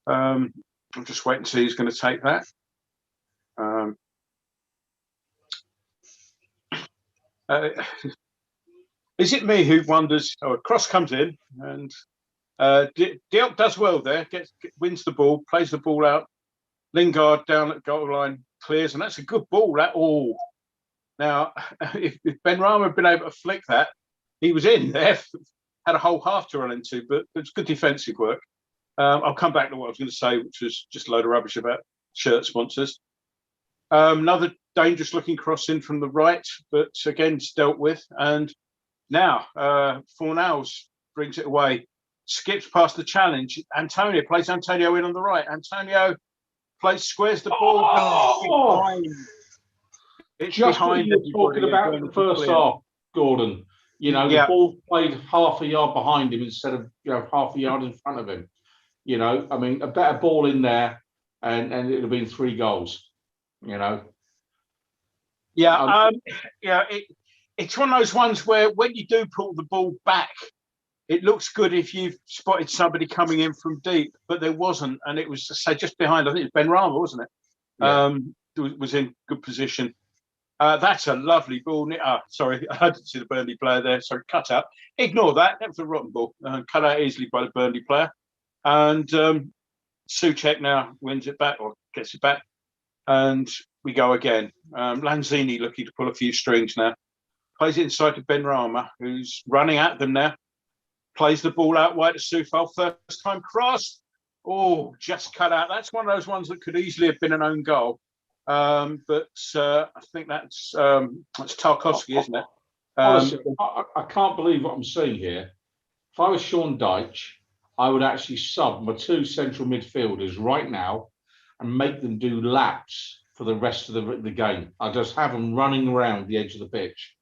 I'm just waiting to see who's going to take that. Is it me who wonders? Oh, a cross comes in and Diop does well there, wins the ball, plays the ball out. Lingard down at goal line, clears, and that's a good ball. Now, if Benrahma had been able to flick that, he was in there, had a whole half to run into, but it's good defensive work. I'll come back to what I was going to say, which was just a load of rubbish about shirt sponsors. Another dangerous looking cross in from the right, but again, it's dealt with. And now Fornals brings it away, skips past the challenge. Antonio plays Antonio in on the right. Antonio squares the ball.
Oh!
It's
just
behind.
What you were talking about in the first half, Gordon. The ball played half a yard behind him instead of half a yard in front of him. I mean, a better ball in there, and it would have been 3 goals.
It's one of those ones where when you do pull the ball back, it looks good if you've spotted somebody coming in from deep, but there wasn't, and it was just behind. I think it was Benrahma, wasn't it? Yeah. Was in good position. That's a lovely ball. Sorry, I didn't see the Burnley player there. Sorry, cut out. Ignore that. That was a rotten ball. Cut out easily by the Burnley player. And Souček now wins it back or gets it back. And we go again. Lanzini looking to pull a few strings now. Plays it inside to Benrahma, who's running at them now. Plays the ball out wide to Soufal. First time cross. Oh, just cut out. That's one of those ones that could easily have been an own goal. But I think that's Tarkowski, isn't it?
Honestly, I can't believe what I'm seeing here. If I was Sean Dyche, I would actually sub my 2 central midfielders right now and make them do laps for the rest of the game. I just have them running around the edge of the pitch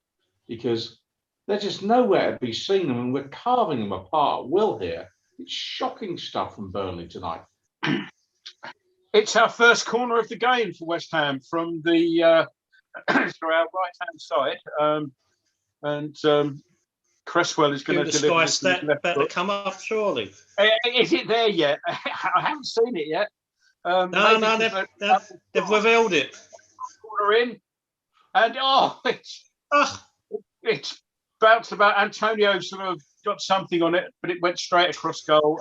because they're just nowhere to be seen. I mean, we're carving them apart at will here. It's shocking stuff from Burnley tonight.
It's our first corner of the game for West Ham from the our right-hand side, and Cresswell is going to deliver.
This that better come up, surely.
Is it there yet? I haven't seen it yet.
No, they've revealed it.
Corner in, and it's bounced about. Antonio sort of got something on it, but it went straight across goal.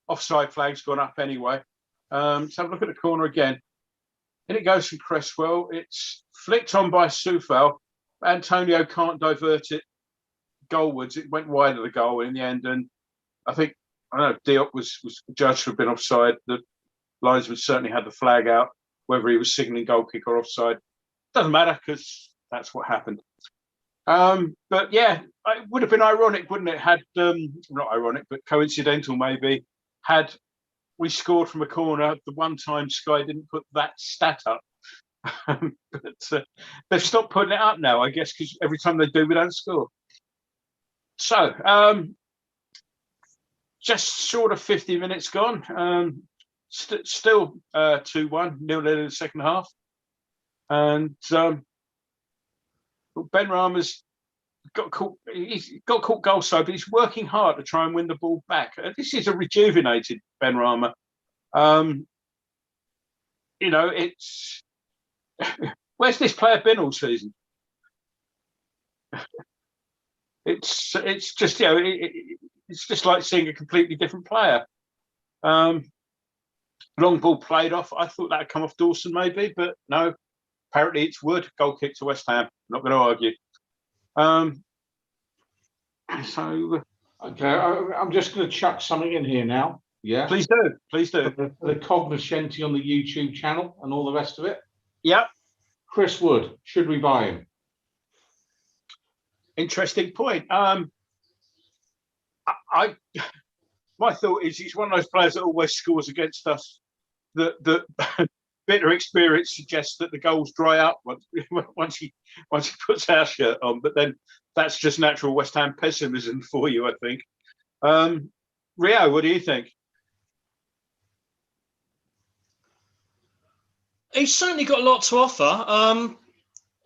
offside flag's gone up anyway. So have a look at the corner again. And it goes from Cresswell. It's flicked on by Soufal. Antonio can't divert it goalwards. It went wide of the goal in the end. And I think, I don't know, Diop was judged to have been offside. The linesman certainly had the flag out, whether he was signalling goal kick or offside. Doesn't matter because that's what happened. But yeah, it would have been ironic, wouldn't it? Had not ironic, but coincidental maybe. Had we scored from a corner the one time Sky didn't put that stat up. But they've stopped putting it up now, I guess, because every time they do, we don't score. So just short of 50 minutes gone. Still 2-1, 0-0 in the second half. And Ben Rama's got caught. He's got caught goal side, but he's working hard to try and win the ball back. This is a rejuvenated Ben Rama. It's where's this player been all season? It's just it's just like seeing a completely different player. Long ball played off. I thought that'd come off Dawson maybe, but no. Apparently it's Wood, goal kick to West Ham. Not going to argue.
Okay, I'm just going to chuck something in here now. Yeah,
please do.
The Cognoscenti on the YouTube channel and all the rest of it.
Yep.
Chris Wood, should we buy him?
Interesting point. My thought is he's one of those players that always scores against us. That bitter experience suggests that the goals dry up once he puts our shirt on. But then that's just natural West Ham pessimism for you, I think. Rio, what do you think?
He's certainly got a lot to offer,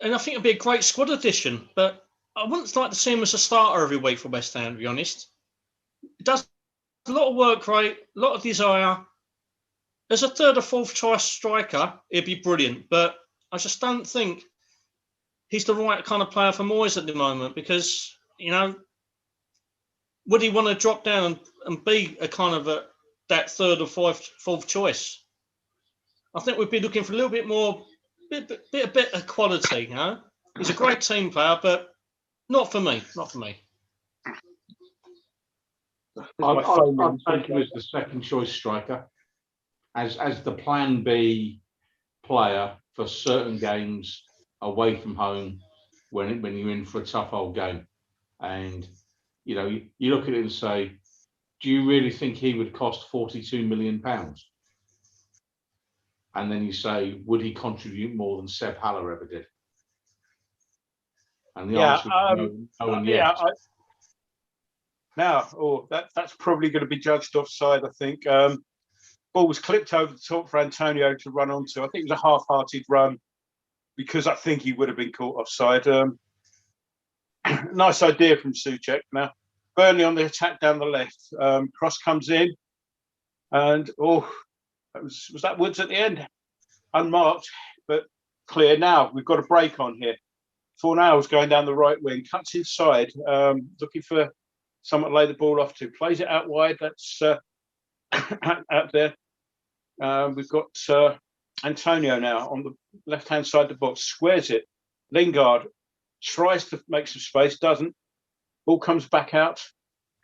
and I think it'd be a great squad addition. But I wouldn't like to see him as a starter every week for West Ham, to be honest. He does a lot of work rate, a lot of desire. As a third or fourth choice striker, it'd be brilliant. But I just don't think he's the right kind of player for Moyes at the moment because, would he want to drop down and be a kind of that third or fourth choice? I think we'd be looking for a little bit more, bit of quality. He's a great team player, but not for me. Not for me.
I'd take him as the second choice striker, as the plan B player for certain games away from home when you're in for a tough old game. And you look at it and say, do you really think he would cost £42 million? And then you say, would he contribute more than Seb Haller ever did? And the answer is no and yes.
That's probably going to be judged offside, I think. Ball was clipped over the top for Antonio to run onto. I think it was a half-hearted run because I think he would have been caught offside. Nice idea from Souček. Now, Burnley on the attack down the left. Cross comes in. And, was that Woods at the end? Unmarked, but clear. Now, we've got a break on here. Fornals going down the right wing. Cuts inside, looking for someone to lay the ball off to. Plays it out wide. That's out there. We've got Antonio now on the left-hand side of the box. Squares it. Lingard tries to make some space. Doesn't. Ball comes back out.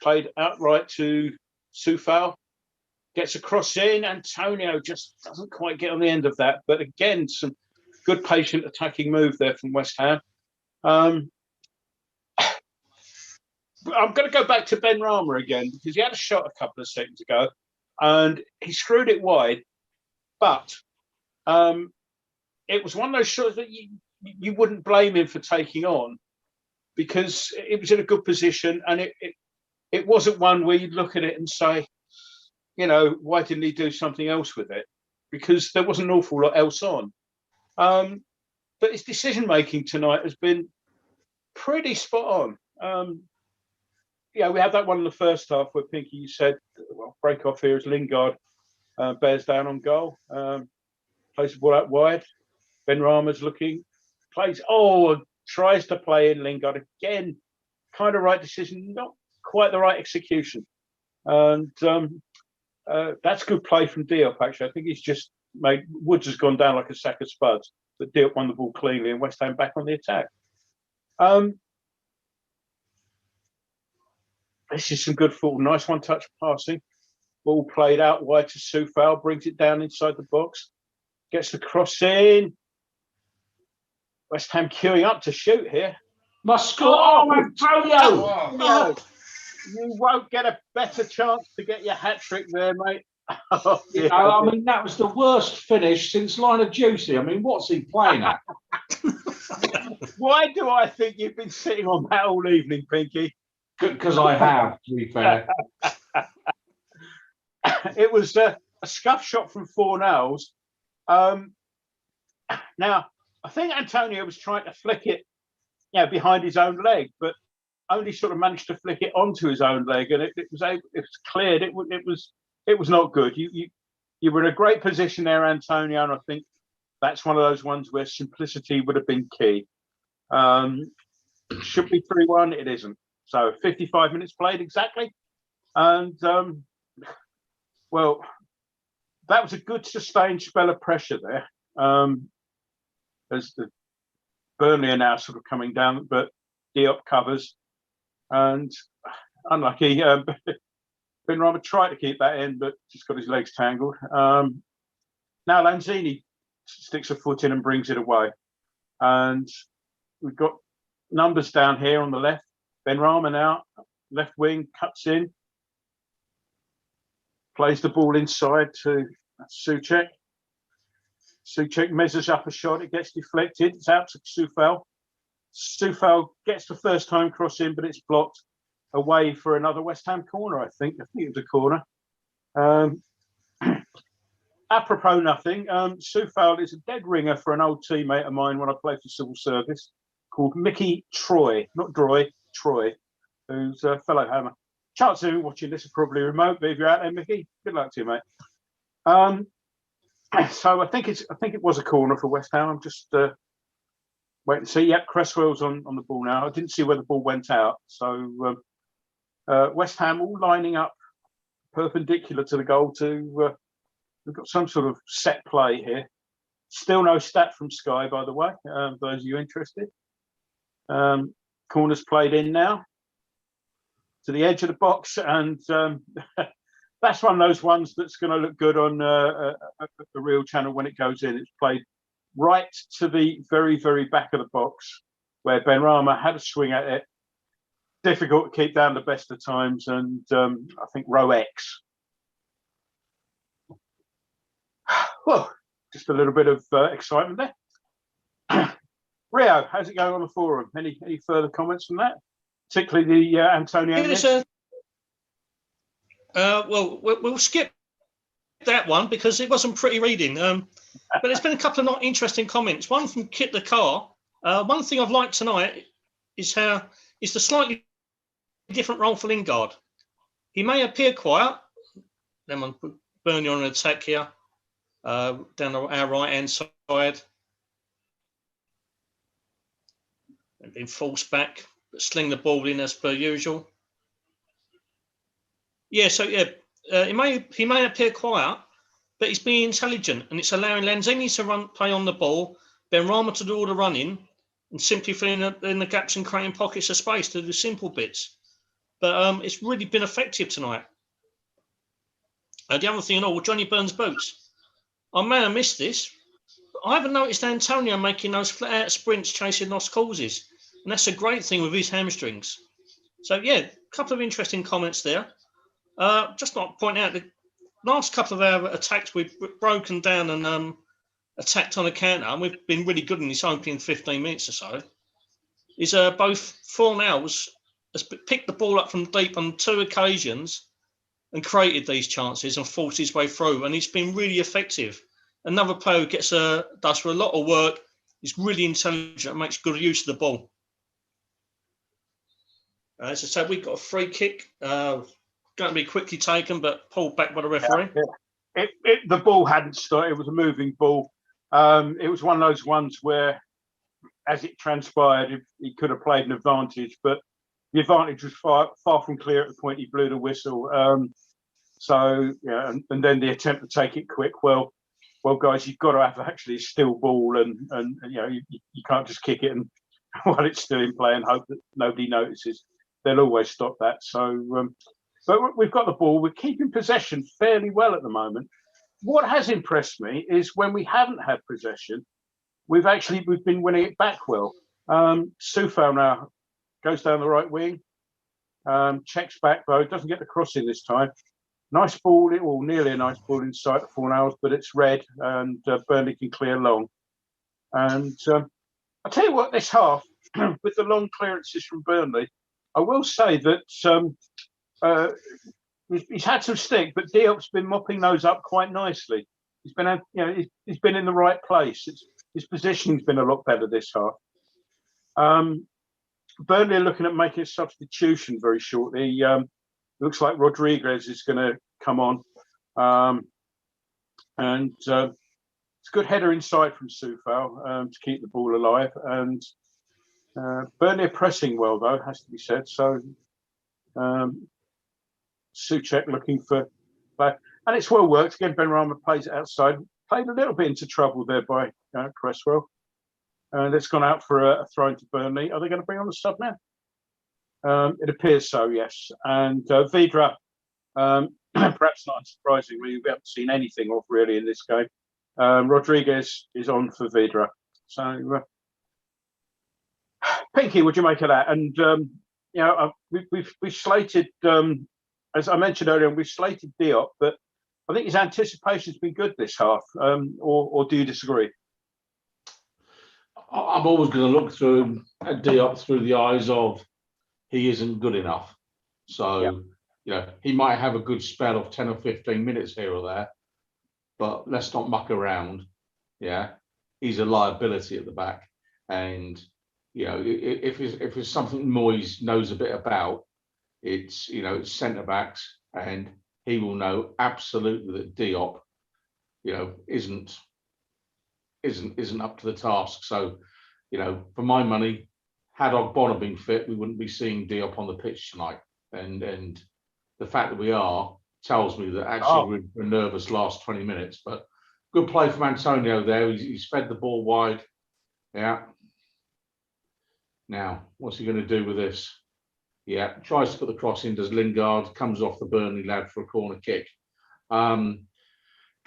Played outright to Soufal. Gets a cross in. Antonio just doesn't quite get on the end of that. But again, some good patient attacking move there from West Ham. I'm going to go back to Ben Rama again because he had a shot a couple of seconds ago and he screwed it wide. But it was one of those shots that you wouldn't blame him for taking on because it was in a good position and it wasn't one where you'd look at it and say, why didn't he do something else with it? Because there wasn't an awful lot else on. But his decision-making tonight has been pretty spot on. We had that one in the first half where Pinky, you said, break off here as Lingard bears down on goal. Plays the ball out wide. Ben Rama's looking. Tries to play in Lingard again. Kind of right decision, not quite the right execution. And That's good play from Diop, actually. I think he's just made Woods has gone down like a sack of spuds, but Diop won the ball cleanly and West Ham back on the attack. This is some good football. Nice one-touch passing. Ball played out wide to Soufal, brings it down inside the box, gets the cross in. West Ham queuing up to shoot here.
Must score. Oh, Antonio!
Oh, you won't get a better chance to get your hat trick there, mate. Oh,
You know, I mean, that was the worst finish since Line of Juicy. I mean, what's he playing at?
Why do I think you've been sitting on that all evening, Pinky?
Because I have, to be fair.
It was a scuff shot from Fornells. Now, I think Antonio was trying to flick it, behind his own leg, but only sort of managed to flick it onto his own leg, and it was cleared. It was not good. You were in a great position there, Antonio, and I think that's one of those ones where simplicity would have been key. It should be 3-1. It isn't. So 55 minutes played exactly, and well, that was a good sustained spell of pressure there. As the Burnley are now sort of coming down, but Diop covers, and unlucky. Benrahma tried to keep that in, but just got his legs tangled. Now Lanzini sticks a foot in and brings it away, and we've got numbers down here on the left. Benrahma now left wing cuts in, plays the ball inside to Souček. Souček measures up a shot. It gets deflected. It's out to Soufal. Soufal gets the first time cross in, but it's blocked away for another West Ham corner, I think. I think it was a corner. Apropos nothing, Soufal is a dead ringer for an old teammate of mine when I played for civil service called Mickey Troy, not Droy, Troy, who's a fellow hammer. Chances of you watching this are probably remote, but if you're out there, Mickey, good luck to you, mate. So I think it was a corner for West Ham. I'm just waiting to see. Yep, Cresswell's on the ball now. I didn't see where the ball went out. So West Ham all lining up perpendicular to the goal to we've got some sort of set play here. Still no stat from Sky, by the way, for those of you interested. Corners played in now to the edge of the box, and that's one of those ones that's going to look good on the real channel when it goes in. It's played right to the very, very back of the box where Benrahma had a swing at it. Difficult to keep down the best of times, and I think row X. Well, just a little bit of excitement there. Rio, how's it going on the forum? Any further comments on that? Particularly the Antonio.
Well, we'll skip that one because it wasn't pretty reading. But there's been a couple of not interesting comments. One from Kit the Car. One thing I've liked tonight is the slightly different role for Lingard. He may appear quiet. Then on Burnley on an attack here, down our right-hand side. And being forced back, but sling the ball in as per usual. Yeah, so he may appear quiet, but he's being intelligent, and it's allowing Lanzini to play on the ball, Benrahma to do all the running, and simply filling in the gaps and creating pockets of space to do the simple bits. But it's really been effective tonight. The other thing, Johnny Burns boots. I may have missed this, but I haven't noticed Antonio making those flat-out sprints chasing lost causes, and that's a great thing with his hamstrings. So yeah, a couple of interesting comments there. Just not point out the last couple of our attacks we've broken down and attacked on a counter, and we've been really good in this opening 15 minutes or so. Is both Fornells has picked the ball up from deep on 2 occasions and created these chances and forced his way through, and it's been really effective. Another player who does for a lot of work, is really intelligent and makes good use of the ball. As I said, we've got a free kick. Going to be quickly taken, but pulled back by the referee.
Yeah. The ball hadn't started. It was a moving ball. It was one of those ones where, as it transpired, he could have played an advantage, but the advantage was far from clear at the point he blew the whistle. So yeah, and then the attempt to take it quick. Well, guys, you've got to have actually a still ball, and you know you can't just kick it and while it's still in play and hope that nobody notices. They'll always stop that. So, but we've got the ball. We're keeping possession fairly well at the moment. What has impressed me is when we haven't had possession, we've been winning it back well. Soufal now goes down the right wing, checks back though, doesn't get the cross in this time. Nice ball, or nearly a nice ball inside the 4 hours, but it's red, and Burnley can clear long. And I'll tell you what, this half, with the long clearances from Burnley, I will say that he's had some stick, but Diop's been mopping those up quite nicely. He's been, he's been in the right place. His positioning's been a lot better this half. Burnley are looking at making a substitution very shortly. Looks like Rodriguez is going to come on, and it's a good header inside from Soufal to keep the ball alive. And Burnley are pressing well, though, has to be said. So Souček looking for play, and it's well worked. Again, Benrahma plays it outside. Played a little bit into trouble there by Cresswell. That's gone out for a throw into Burnley. Are they going to bring on the sub now? It appears so, yes. And Vidra, perhaps not unsurprisingly, we haven't seen anything of really in this game. Rodriguez is on for Vidra. So, Pinky, what do you make of that? And we've slated, as I mentioned earlier, we've slated Diop, but I think his anticipation's been good this half. Or do you disagree?
I'm always going to look through at Diop through the eyes of he isn't good enough. So, he might have a good spell of 10 or 15 minutes here or there, but let's not muck around. Yeah, he's a liability at the back. And, if it's something Moyes knows a bit about, it's centre backs, and he will know absolutely that Diop, isn't up to the task. So, for my money, had Ogbonna been fit, we wouldn't be seeing Diop on the pitch tonight. And the fact that we are tells me that actually we're nervous last 20 minutes. But good play from Antonio there. He's fed the ball wide. Yeah. Now, what's he going to do with this? Yeah, tries to put the cross in, does Lingard, comes off the Burnley lad for a corner kick. Come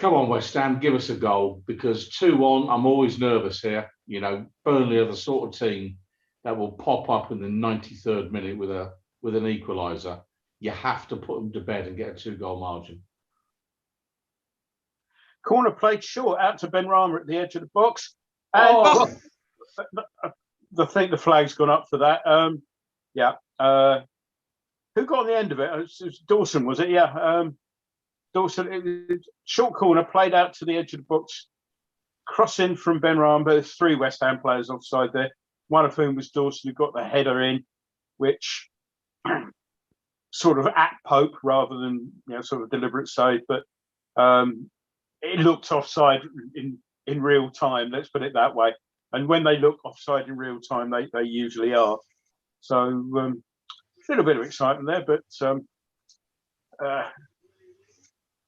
on, West Ham, give us a goal, because 2-1, I'm always nervous here. Burnley are the sort of team that will pop up in the 93rd minute with an equaliser. You have to put them to bed and get a 2-goal margin.
Corner played short out to Benrahma at the edge of the box. And I think the flag's gone up for that. Who got on the end of it? It was Dawson, was it? Yeah. Dawson, short corner, played out to the edge of the box. Cross in from Benrahma. There's 3 West Ham players offside there, one of whom was Dawson, who got the header in, which sort of at Pope rather than sort of deliberate save, but it looked offside in real time. Let's put it that way. And when they look offside in real time, they usually are. So a little bit of excitement there, but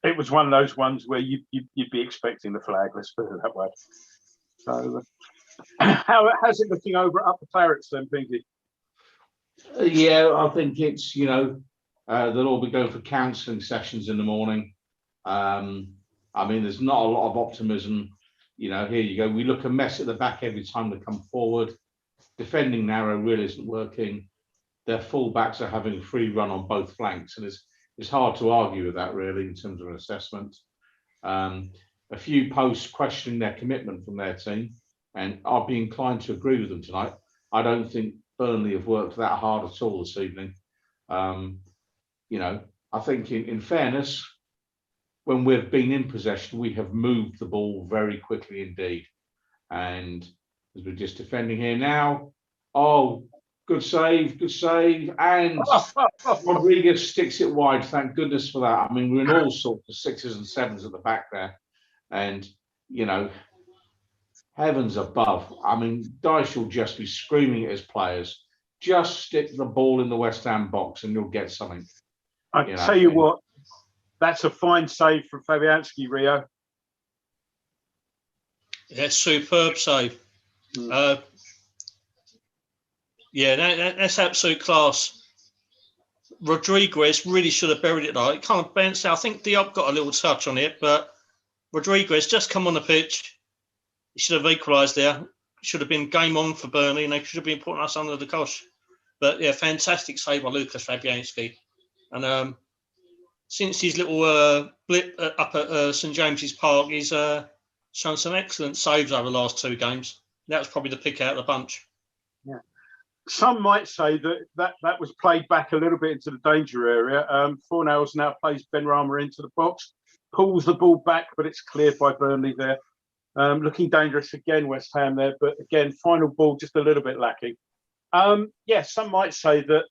it was one of those ones where you'd be expecting the flag. Let's put it that way. So how's it looking over at Upper Clarets then, Pinky?
Yeah, I think it's they'll all be going for counselling sessions in the morning. There's not a lot of optimism. Here you go. We look a mess at the back every time they come forward. Defending narrow really isn't working. Their full-backs are having a free run on both flanks, and it's hard to argue with that really in terms of an assessment. A few posts questioning their commitment from their team, and I'll be inclined to agree with them tonight. I don't think Burnley have worked that hard at all this evening. I think in fairness, when we've been in possession, we have moved the ball very quickly indeed. And as we're just defending here now, good save. And Rodriguez sticks it wide. Thank goodness for that. We're in all sorts of 6s and 7s at the back there. And, heavens above. Dyche will just be screaming at his players, just stick the ball in the West Ham box and you'll get something.
I tell you what, That's a fine save from Fabianski, Rio.
Yeah, superb save. Yeah, that's absolute class. Rodriguez really should have buried it though. It kind of bounced out. I think Diop got a little touch on it, but Rodriguez just come on the pitch. He should have equalised there. Should have been game on for Burnley, and they should have been putting us under the cosh. But yeah, fantastic save by Lucas Fabianski. And since his little blip up at St James's Park, he's shown some excellent saves over the last 2 games. That was probably the pick out of the bunch.
Yeah. Some might say that was played back a little bit into the danger area. Fornals now plays Benrahma into the box, pulls the ball back, but it's cleared by Burnley there. Looking dangerous again, West Ham there, but again, final ball just a little bit lacking. Yeah, some might say that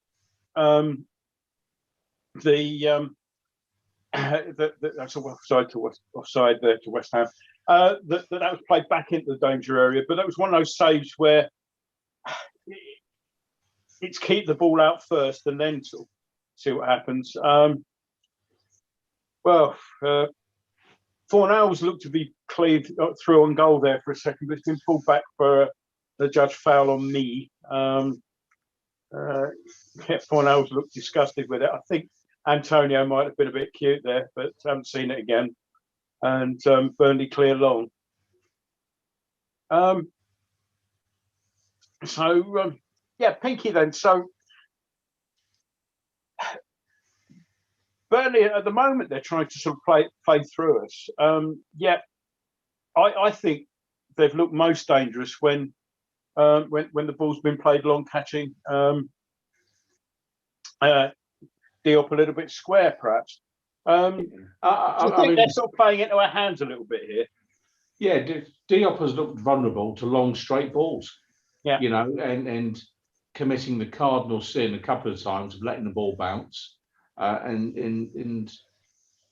that's offside there to West Ham. That was played back into the danger area, but that was one of those saves where it's keep the ball out first and then sort of see what happens. Fornals looked to be cleaved through on goal there for a second, but it's been pulled back for the judge foul on me. Fornals looked disgusted with it. I think Antonio might have been a bit cute there, but I haven't seen it again. And Burnley clear long. Yeah, Pinky then. So Burnley at the moment they're trying to sort of play through us. Yeah, I think they've looked most dangerous when the ball's been played long, catching Diop a little bit square, perhaps. I think they're sort of playing into our hands a little bit here.
Yeah, Diop has looked vulnerable to long straight balls.
Yeah,
you know, and committing the cardinal sin a couple of times of letting the ball bounce, and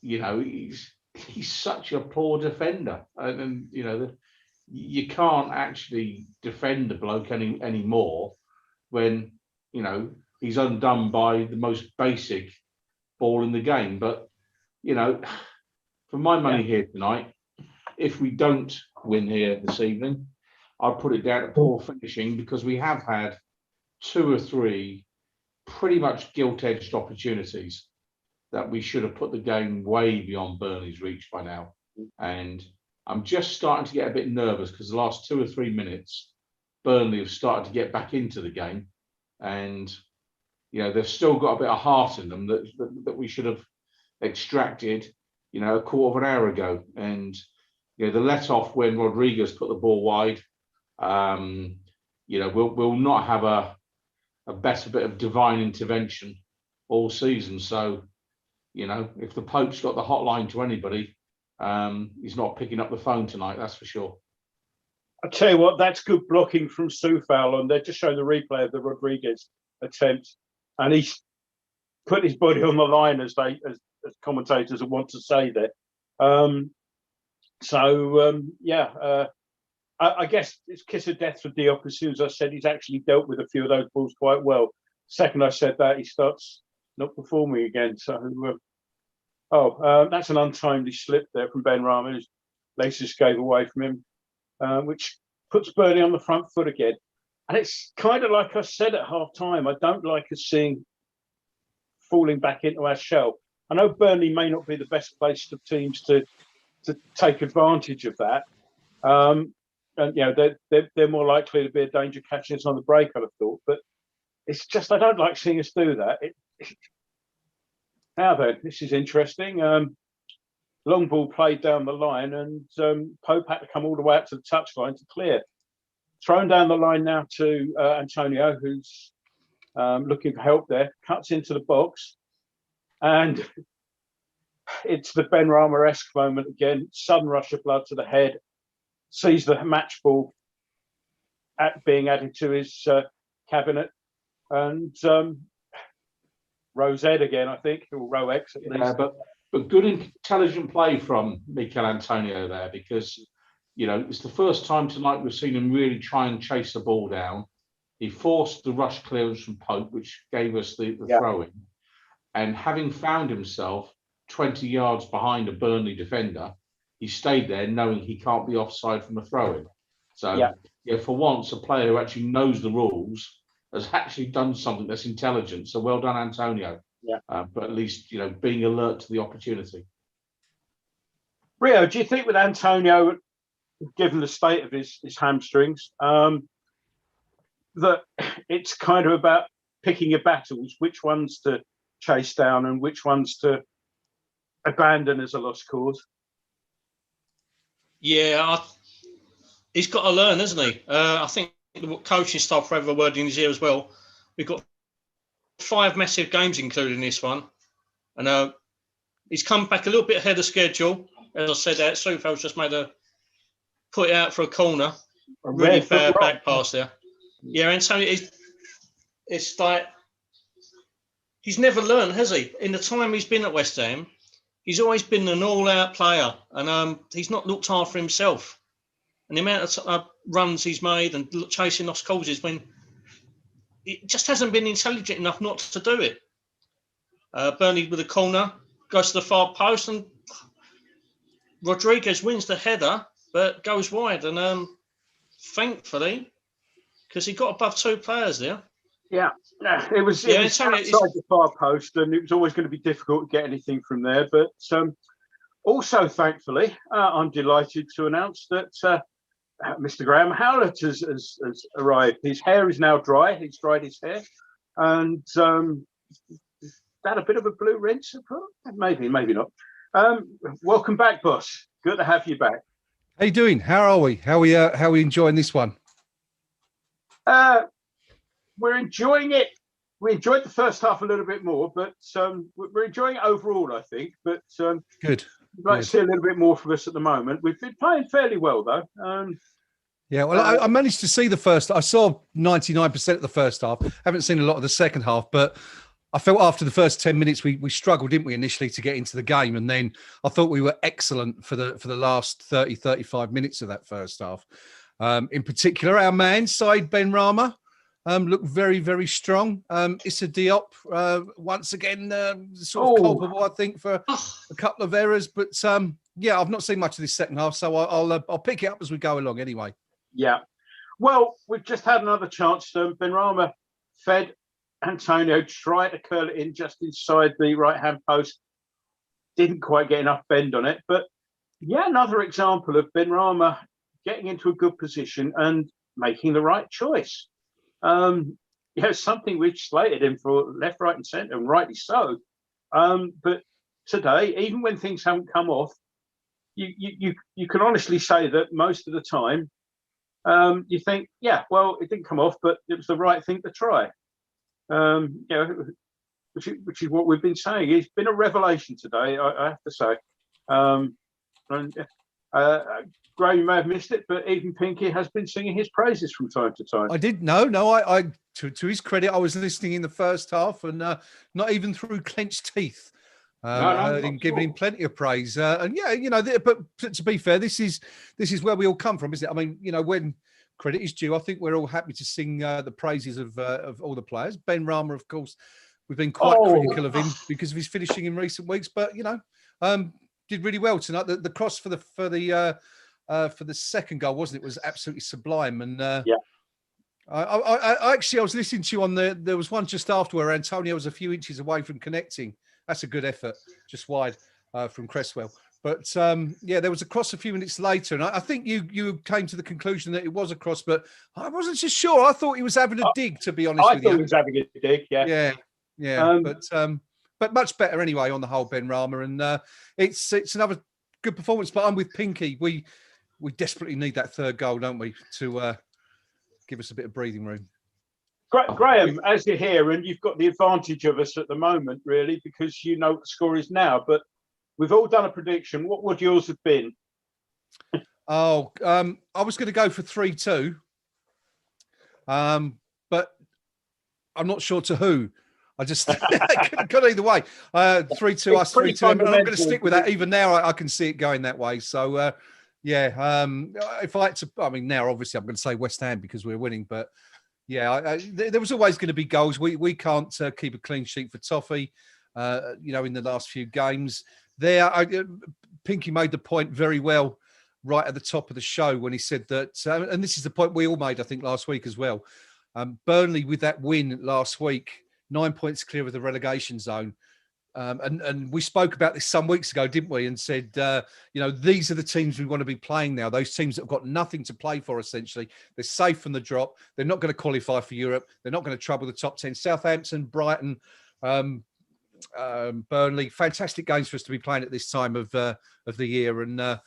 you know he's such a poor defender, and you know you can't actually defend the bloke anymore when you know he's undone by the most basic ball in the game. But you know, for my money here tonight, if we don't win here this evening, I'll put it down to poor finishing, because we have had 2 or 3 pretty much gilt-edged opportunities that we should have put the game way beyond Burnley's reach by now. And I'm just starting to get a bit nervous because the last 2 or 3 minutes, Burnley have started to get back into the game, and you know they've still got a bit of heart in them that we should have extracted, you know, a quarter of an hour ago. And you know the let off when Rodriguez put the ball wide. You know, we'll not have a better bit of divine intervention all season. So, you know, if the Pope's got the hotline to anybody, he's not picking up the phone tonight, that's for sure.
I tell you what, that's good blocking from Soufal, and they're just showing the replay of the Rodriguez attempt, and he's put his body on the line, as commentators want to say there. I guess it's kiss of death for Diop. As soon as I said he's actually dealt with a few of those balls quite well. Second I said that, he starts not performing again. So, that's an untimely slip there from Benrahma. His laces gave away from him, which puts Burnley on the front foot again. And it's kind of like I said at half time, I don't like us falling back into our shell. I know Burnley may not be the best placed of teams to take advantage of that. And you know they're more likely to be a danger catching us on the break, I'd have thought. But it's just I don't like seeing us do that. Now then, this is interesting. Long ball played down the line, and Pope had to come all the way up to the touchline to clear. Thrown down the line now to Antonio, who's looking for help there. Cuts into the box, and it's the Benrahma-esque moment again. Sudden rush of blood to the head. Sees the match ball being added to his cabinet, and Rose Ed again, I think, or Row X at least.
Yeah, but good intelligent play from Mikel Antonio there, because you know it's the first time tonight we've seen him really try and chase the ball down. He forced the rush clearance from Pope, which gave us the throw-in, and having found himself 20 yards behind a Burnley defender. He stayed there knowing he can't be offside from a throw-in. So, yeah, for once, a player who actually knows the rules has actually done something that's intelligent. So well done, Antonio.
Yeah.
But at least, you know, being alert to the opportunity.
Rio, do you think with Antonio, given the state of his hamstrings, that it's kind of about picking your battles, which ones to chase down and which ones to abandon as a lost cause?
Yeah, he's got to learn, hasn't he? I think the coaching staff for every word in his ear as well. We've got 5 massive games including this one. And he's come back a little bit ahead of schedule. As I said, Soufal's just made put it out for a corner. Really bad back pass there. Yeah, and so it's like he's never learned, has he? In the time he's been at West Ham, he's always been an all-out player, and he's not looked after himself. And the amount of runs he's made and chasing lost causes, when it just hasn't been intelligent enough not to do it. Burnley with a corner, goes to the far post, and Rodriguez wins the header, but goes wide. And thankfully, because he got above 2 players there.
Yeah, it was outside the far post, and it was always going to be difficult to get anything from there. But also, thankfully, I'm delighted to announce that Mr. Graham Howlett has arrived. His hair is now dry. He's dried his hair, and that a bit of a blue rinse? Maybe not. Welcome back, boss. Good to have you back.
How you doing? How are we? How are we enjoying this one?
We're enjoying it. We enjoyed the first half a little bit more, but we're enjoying it overall, I think. But
good.
I'd like to see a little bit more from us at the moment. We've been playing fairly well, though.
Yeah, well, I managed to see the first. I saw 99% of the first half. Haven't seen a lot of the second half, but I felt after the first 10 minutes we struggled, didn't we, initially to get into the game, and then I thought we were excellent for the last 35 minutes of that first half. In particular, our man Said Benrahma looked very, very strong. Issa Diop once again sort of culpable, I think, for a couple of errors. But yeah, I've not seen much of this second half, so I'll pick it up as we go along anyway.
Yeah, well, we've just had another chance. Benrahma fed Antonio, tried to curl it in just inside the right-hand post. Didn't quite get enough bend on it. But yeah, another example of Benrahma getting into a good position and making the right choice. Yeah, something which slated him for left, right, and centre, and rightly so. But today, even when things haven't come off, you can honestly say that most of the time, you think, yeah, well, it didn't come off, but it was the right thing to try. You know, which is what we've been saying. It's been a revelation today, I have to say. Graham, you may have missed it, but even Pinky has been singing his praises from time to time.
I did. No. I to his credit, I was listening in the first half, and not even through clenched teeth. I heard him giving him plenty of praise. And yeah, you know, but to be fair, this is where we all come from, isn't it? I mean, you know, when credit is due, I think we're all happy to sing the praises of all the players. Benrahma, of course, we've been quite critical of him because of his finishing in recent weeks, but you know, did really well tonight. The cross for the second goal, wasn't it? Was absolutely sublime. And
yeah,
I actually was listening to you on there was one just after where Antonio was a few inches away from connecting. That's a good effort, just wide from Cresswell. But yeah, there was a cross a few minutes later, and I think you came to the conclusion that it was a cross, but I wasn't just sure. I thought he was having a dig, to be honest with you.
I thought he was having a dig, yeah.
Yeah. But much better anyway on the whole, Benrahma, and it's another good performance. But I'm with Pinky. We desperately need that third goal, don't we, to give us a bit of breathing room.
Graham, as you're here, and you've got the advantage of us at the moment, really, because you know what the score is now. But we've all done a prediction. What would yours have been?
I was going to go for 3-2, but I'm not sure to who. I just got either way. 3-2 us, 3-2. I'm going to stick with that. Even now, I can see it going that way. So, yeah. If I had to, I mean, now obviously I'm going to say West Ham because we're winning, but yeah, there was always going to be goals. We can't keep a clean sheet for Toffee. You know, in the last few games, there. Pinky made the point very well right at the top of the show when he said that, and this is the point we all made, I think, last week as well. Burnley, with that win last week, 9 points clear of the relegation zone. And we spoke about this some weeks ago, didn't we? And said, these are the teams we want to be playing now. Those teams that have got nothing to play for, essentially. They're safe from the drop. They're not going to qualify for Europe. They're not going to trouble the top 10. Southampton, Brighton, Burnley, fantastic games for us to be playing at this time of the year. And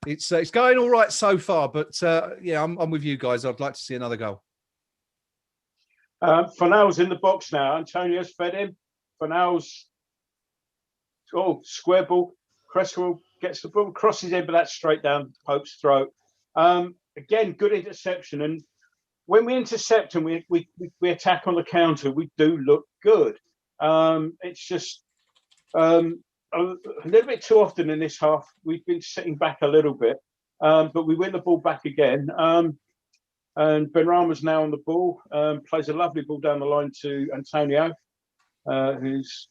it's going all right so far. But I'm with you guys. I'd like to see another goal.
Fanal's in the box now. Antonio's fed him. Fanal's square ball. Cresswell gets the ball, crosses in, but that's straight down Pope's throat. Again, good interception. And when we intercept and we attack on the counter, we do look good. It's just a little bit too often in this half. We've been sitting back a little bit, but we win the ball back again. And Benrahma's now on the ball, plays a lovely ball down the line to Antonio, who's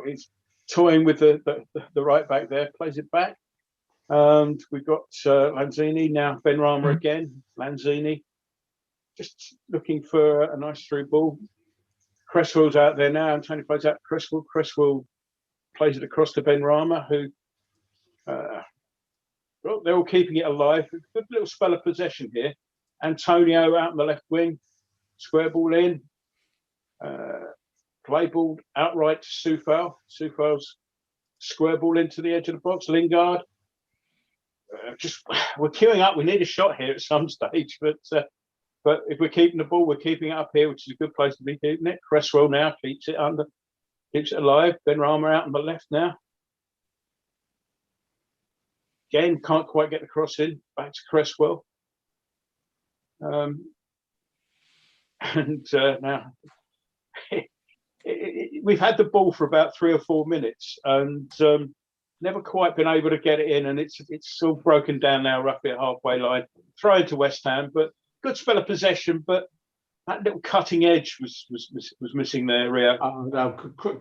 he's toying with the right back there, plays it back. And we've got Lanzini now, Benrahma again, Lanzini, just looking for a nice through ball. Cresswell's out there now, Antonio plays out Cresswell. Cresswell plays it across to Benrahma, who they're all keeping it alive. Good little spell of possession here. Antonio out on the left wing, square ball in. Play ball outright to Soufal. Soufal's square ball into the edge of the box. Lingard. We're queuing up. We need a shot here at some stage, but if we're keeping the ball, we're keeping it up here, which is a good place to be keeping it. Cresswell now keeps it alive. Benrahma out on the left now. Again, can't quite get the cross in. Back to Cresswell. Now we've had the ball for about 3 or 4 minutes and never quite been able to get it in. And it's still broken down now, roughly at halfway line. Throw into West Ham, but good spell of possession. But that little cutting edge was missing there, Rio.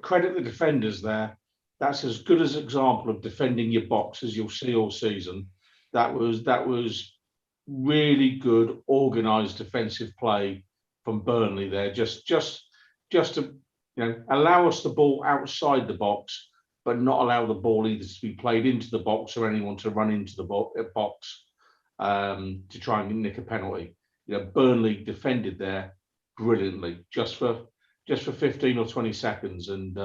Credit the defenders there. That's as good as an example of defending your box as you'll see all season. That was really good, organised defensive play from Burnley there. Just to allow us the ball outside the box, but not allow the ball either to be played into the box or anyone to run into the box to try and nick a penalty. Burnley defended there brilliantly, just for 15 or 20 seconds, and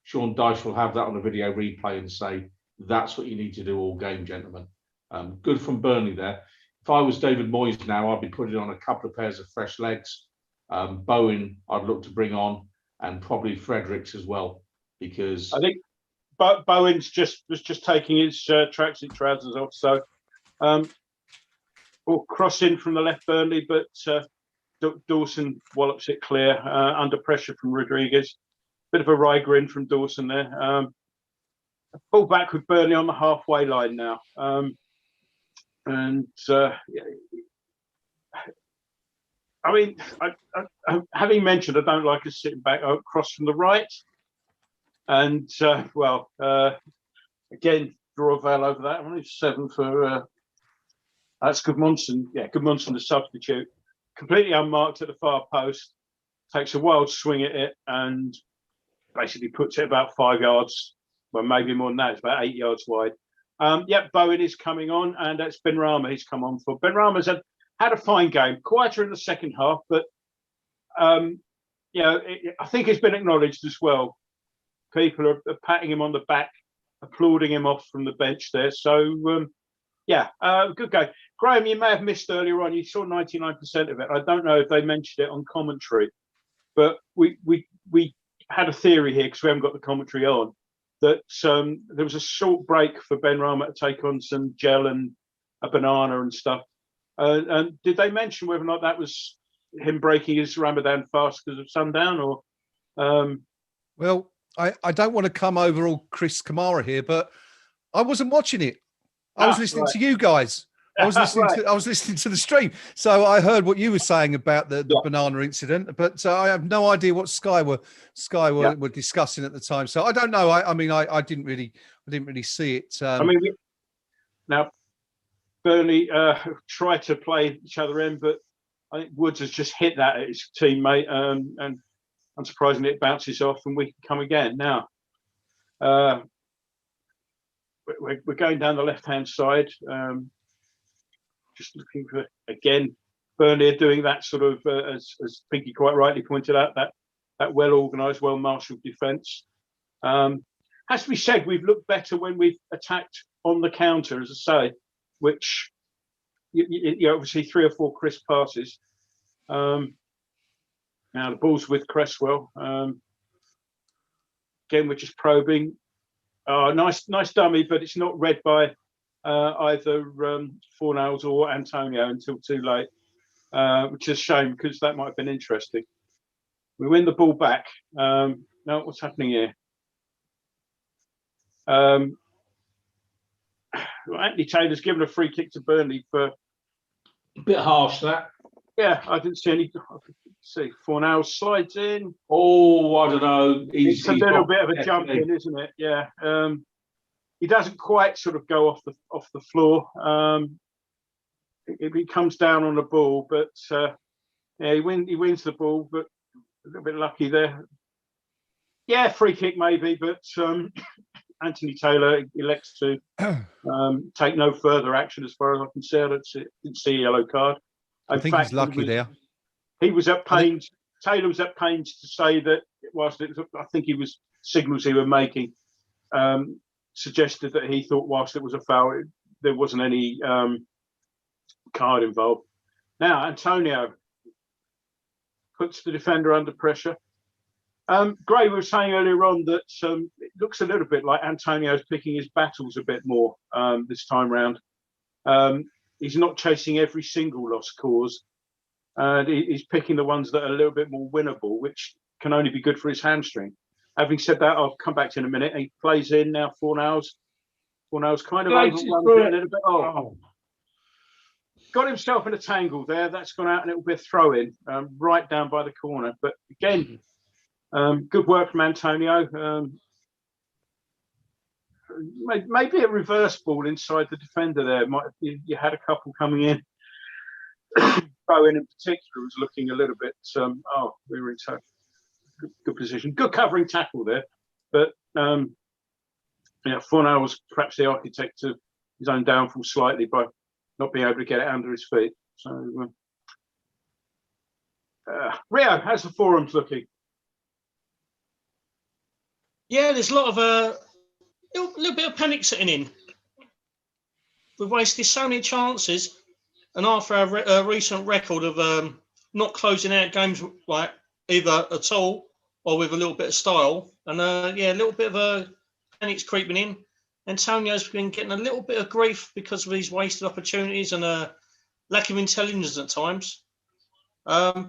Sean Dyche will have that on a video replay and say, that's what you need to do all game, gentlemen. Good from Burnley there. If I was David Moyes now, I'd be putting on a couple of pairs of fresh legs. Bowen, I'd look to bring on, and probably Fredericks as well, because
I think Bowen's was just taking his tracksuit trousers off. So, cross in from the left, Burnley, but Dawson wallops it clear under pressure from Rodriguez. Bit of a wry grin from Dawson there. Pull back with Burnley on the halfway line now. I mean, having mentioned I don't like us sitting back across from the right. And, again, draw a veil over that. Only 7 for... that's Gudmundsson. Yeah, Gudmundsson, the substitute. Completely unmarked at the far post. Takes a wild swing at it and basically puts it about 5 yards. Well, maybe more than that. It's about 8 yards wide. Bowen is coming on, and that's Benrahma he's come on for. Benrahma's had a fine game, quieter in the second half, but I think it's been acknowledged as well. People are patting him on the back, applauding him off from the bench there. So, good game. Graham, you may have missed earlier on. You saw 99% of it. I don't know if they mentioned it on commentary, but we had a theory here because we haven't got the commentary on. That there was a short break for Benrahma to take on some gel and a banana and stuff. And did they mention whether or not that was him breaking his Ramadan fast because of sundown? Or
well, I don't want to come over all Chris Kamara here, but I wasn't watching it. I was listening to you guys. I was listening
Right.
to the stream, so I heard what you were saying about the
Yeah.
banana incident, but I have no idea what Sky were discussing at the time. So I don't know. I mean, I didn't really see it.
I mean, now Burnley tried to play each other in, but I think Woods has just hit that at his teammate, and unsurprisingly, it bounces off, and we can come again. Now, we're going down the left-hand side, just looking for, again, Burnley are doing that sort of, as Pinky quite rightly pointed out, that well-organised, well-marshalled defence. Has to be said, we've looked better when we've attacked on the counter, as I say, which, you obviously 3 or 4 crisp passes. Now the ball's with Cresswell. Again, we're just probing. Nice dummy, but it's not read by either Fornals or Antonio until too late, which is a shame because that might have been interesting. We win the ball back. Now, what's happening here? Anthony Taylor's given a free kick to Burnley for.
A bit harsh, that.
Yeah, I didn't see any. See, Fornals slides in.
Oh, I don't know.
It's a little bit of a jump in, isn't it? Yeah. He doesn't quite sort of go off the floor. He comes down on the ball, but yeah, he wins the ball, but a little bit lucky there. Yeah, free kick maybe, but Anthony Taylor elects to take no further action as far as I can see. I didn't see a yellow card.
I think he's lucky there.
He was at pains. Taylor was at pains to say that whilst it was, I think he was signals he were making, suggested that he thought whilst it was a foul, there wasn't any card involved. Now Antonio puts the defender under pressure. Gray was saying earlier on that it looks a little bit like Antonio's picking his battles a bit more this time round. He's not chasing every single lost cause. He's picking the ones that are a little bit more winnable, which can only be good for his hamstring. Having said that, I'll come back to in a minute. He plays in now 4-Fornals kind of overruns it a little bit. Oh. Got himself in a tangle there. That's gone out and it will be a throw in right down by the corner. But again, good work from Antonio. Maybe a reverse ball inside the defender there. You had a couple coming in. Bowen in particular was looking a little bit. We were in good position, good covering tackle there. But Fornal was perhaps the architect of his own downfall slightly by not being able to get it under his feet. So, Rio, how's the forums looking?
Yeah, there's a lot of a little bit of panic setting in. We've wasted so many chances, and after our recent record of not closing out games like either at all or with a little bit of style, and a little bit of a panic's creeping in. Antonio's been getting a little bit of grief because of these wasted opportunities and lack of intelligence at times. As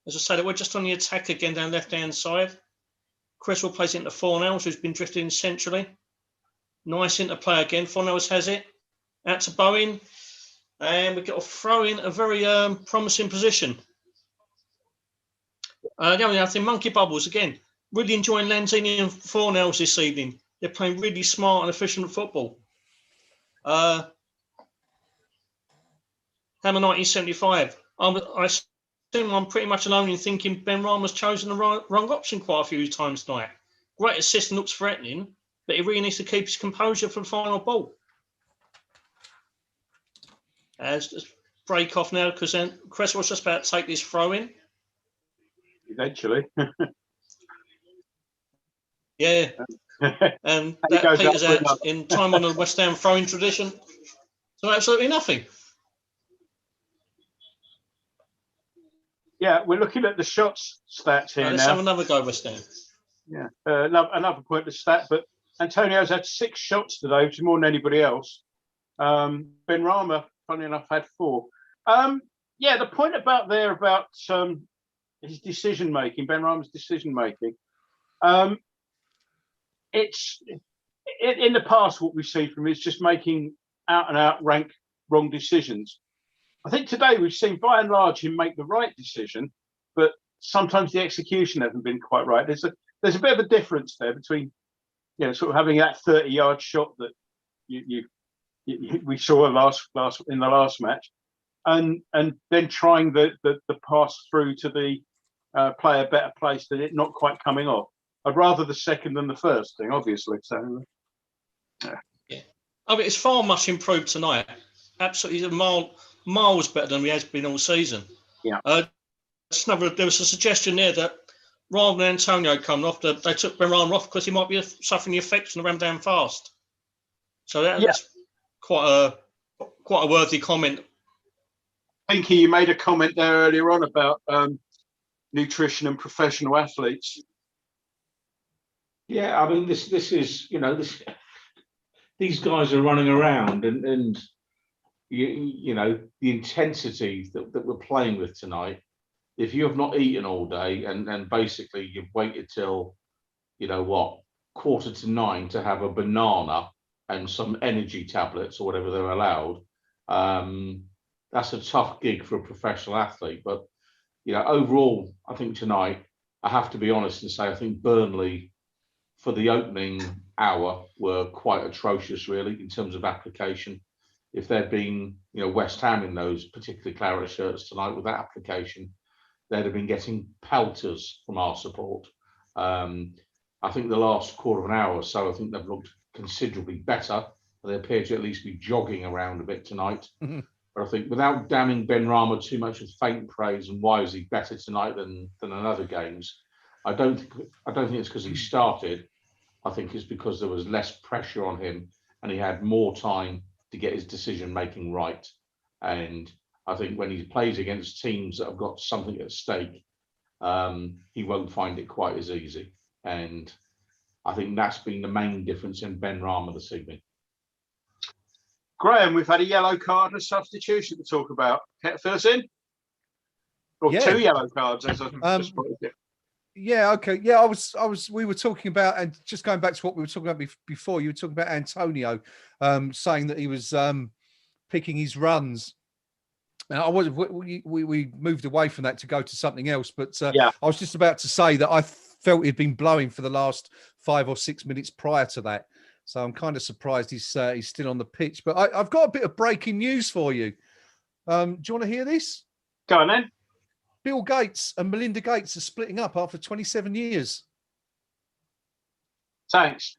I said, we're just on the attack again down left-hand side. Cresswell plays into Fornals, who's been drifting centrally. Nice interplay again. Fornals has it. Out to Bowen. And we got a throw in a very promising position. I think Monkey Bubbles, again, really enjoying Lanzini and Fornals this evening. They're playing really smart and efficient football. Hammer 1975. I'm pretty much alone in thinking Ben Rama's chosen the wrong option quite a few times tonight. Great assist and looks threatening, but he really needs to keep his composure for the final ball. As break off now because Cresswell's just about to take this throw in.
Eventually.
Yeah. And that peters out in time on the West Ham throwing tradition. So absolutely nothing.
Yeah, we're looking at the shots stats here
let's
now.
have another go, West Ham.
Yeah, another pointless stat, but Antonio's had 6 shots today, which is more than anybody else. Ben Rama, funny enough, had 4. The point about his decision making, Ben Rama's decision making. It's in the past what we've seen from him is just making out and out rank wrong decisions. I think today we've seen by and large him make the right decision, but sometimes the execution hasn't been quite right. There's a bit of a difference there between, you know, sort of having that 30-yard shot that we saw in the last match, and then trying the pass through to the play a better place than it not quite coming off. I'd rather the second than the first thing, obviously. So,
yeah. I mean, it's far much improved tonight. Absolutely, miles better than he has been all season.
Yeah.
There was a suggestion there that rather than Antonio coming off, they took Benrahma off because he might be suffering the effects from the ram down fast. So that's quite a worthy comment.
Pinky, you made a comment there earlier on about nutrition and professional athletes.
Yeah, I mean, this is, you know, these guys are running around, and you know, the intensity that we're playing with tonight. If you have not eaten all day and basically you've waited till, you know what, 8:45 to have a banana and some energy tablets or whatever they're allowed, that's a tough gig for a professional athlete. But, you know, overall, I think tonight, I have to be honest and say, I think Burnley, for the opening hour, were quite atrocious, really, in terms of application. If there'd been, you know, West Ham in those particularly claret shirts tonight with that application, they'd have been getting pelters from our support. I think the last quarter of an hour or so, I think they've looked considerably better. They appear to at least be jogging around a bit tonight. Mm-hmm. But I think without damning Benrahma too much with faint praise and why is he better tonight than in other games, I don't think it's because he started. I think it's because there was less pressure on him and he had more time to get his decision making right. And I think when he plays against teams that have got something at stake, he won't find it quite as easy. And I think that's been the main difference in Benrahma this evening.
Graham, we've had a yellow card and a substitution to talk about. Fill us in? Or two yellow cards, as I just put it.
Yeah, okay. Yeah, we were talking about, and just going back to what we were talking about before, you were talking about Antonio saying that he was picking his runs. And we moved away from that to go to something else, but I was just about to say that I felt he'd been blowing for the last 5 or 6 minutes prior to that. So I'm kind of surprised he's still on the pitch. But I've got a bit of breaking news for you. Do you want to hear this?
Go on then.
Bill Gates and Melinda Gates are splitting up after 27 years.
Thanks.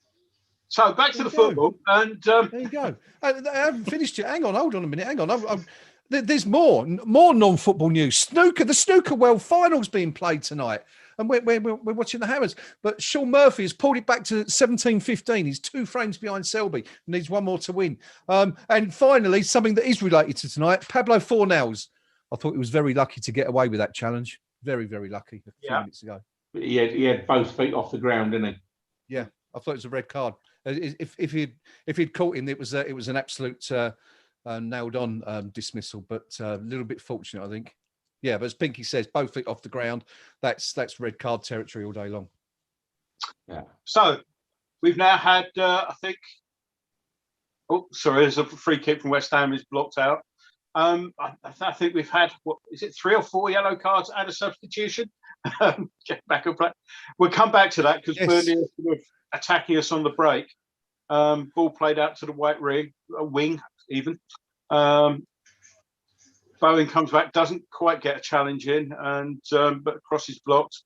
So back to the football. And
there you go. I haven't finished yet. Hang on, hold on a minute. Hang on. There's more non-football news. The snooker world final's being played tonight. And we're watching the hammers. But Sean Murphy has pulled it back to 17-15. He's 2 frames behind Selby. Needs 1 more to win. And finally, something that is related to tonight, Pablo Fornals. I thought he was very lucky to get away with that challenge. Very, very lucky a few minutes ago.
He had both feet off the ground, didn't he?
Yeah, I thought it was a red card. If he'd caught him, it was an absolute nailed-on dismissal, but a little bit fortunate, I think. Yeah, but as Pinky says, both feet off the ground. That's red card territory all day long.
Yeah. So we've now had, I think. Oh, sorry, there's a free kick from West Ham is blocked out. I think we've had, what is it, 3 or 4 yellow cards and a substitution. Get back and play. We'll come back to that because Burnley is sort of attacking us on the break. Ball played out to the white wing even. Bowen comes back, doesn't quite get a challenge in, and but cross is blocked.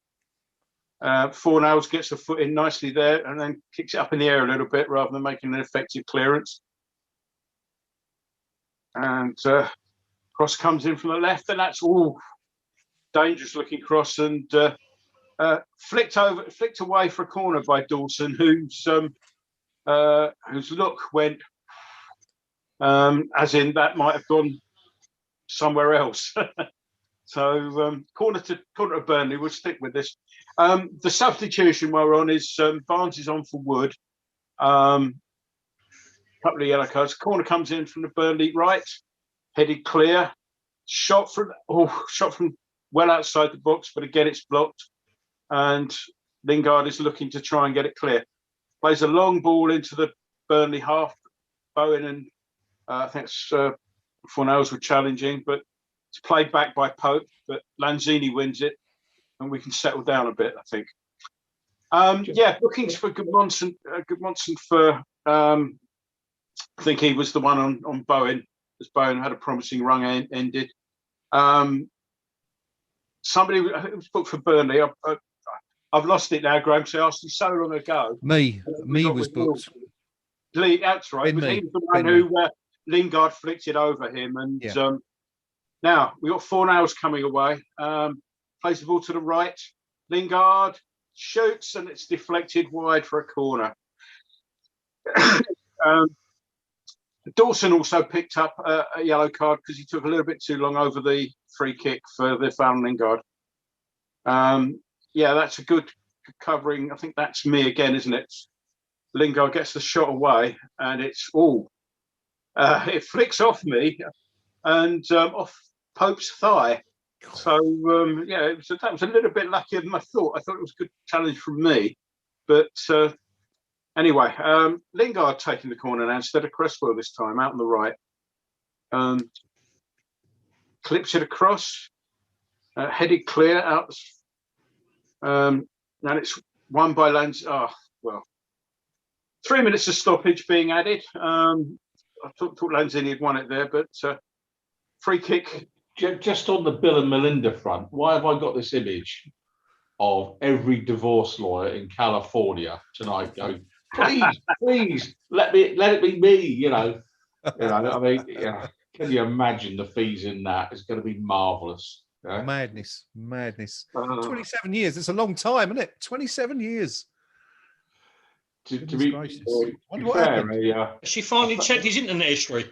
Fornals gets a foot in nicely there and then kicks it up in the air a little bit rather than making an effective clearance. And cross comes in from the left, and that's all dangerous looking cross, and flicked away for a corner by Dawson, whose look went as in that might have gone somewhere else. So corner to Burnley. We'll stick with this. The substitution while we're on is Barnes is on for Wood. Couple of yellow cards. Corner comes in from the Burnley right, headed clear. Shot from well outside the box, but again it's blocked. And Lingard is looking to try and get it clear. Plays a long ball into the Burnley half. Bowen and I think it's Fornells were challenging, but it's played back by Pope, but Lanzini wins it, and we can settle down a bit, I think. Yeah, bookings for Gudmundsson for, I think he was the one on Bowen, as Bowen had a promising run ended. Somebody, I think it was booked for Burnley. I've lost it now, Graham, so I asked you so long ago.
Me was booked.
Lee, that's right. He was the one who Lingard flicked it over him. And now we've got Fornells coming away. Plays the ball to the right. Lingard shoots, and it's deflected wide for a corner. Dawson also picked up a yellow card because he took a little bit too long over the free kick for the foul Lingard. Yeah, that's a good covering. I think that's me again, isn't it? Lingard gets the shot away, and it's it flicks off me and off Pope's thigh. So yeah, that was a little bit luckier than I thought. I thought it was a good challenge from me, but anyway, Lingard taking the corner now instead of Cresswell this time, out on the right. Clips it across, headed clear out. And it's won by Lanz. Oh, well, 3 minutes of stoppage being added. I thought Lanzini had won it there, but free kick.
Just on the Bill and Melinda front, why have I got this image of every divorce lawyer in California tonight going, please, let it be me, you know. I mean, can you imagine the fees in that? It's going to be marvellous. Yeah?
Madness. 27 years. It's a long time, isn't it? 27 years.
To be fair,
she finally checked his internet history.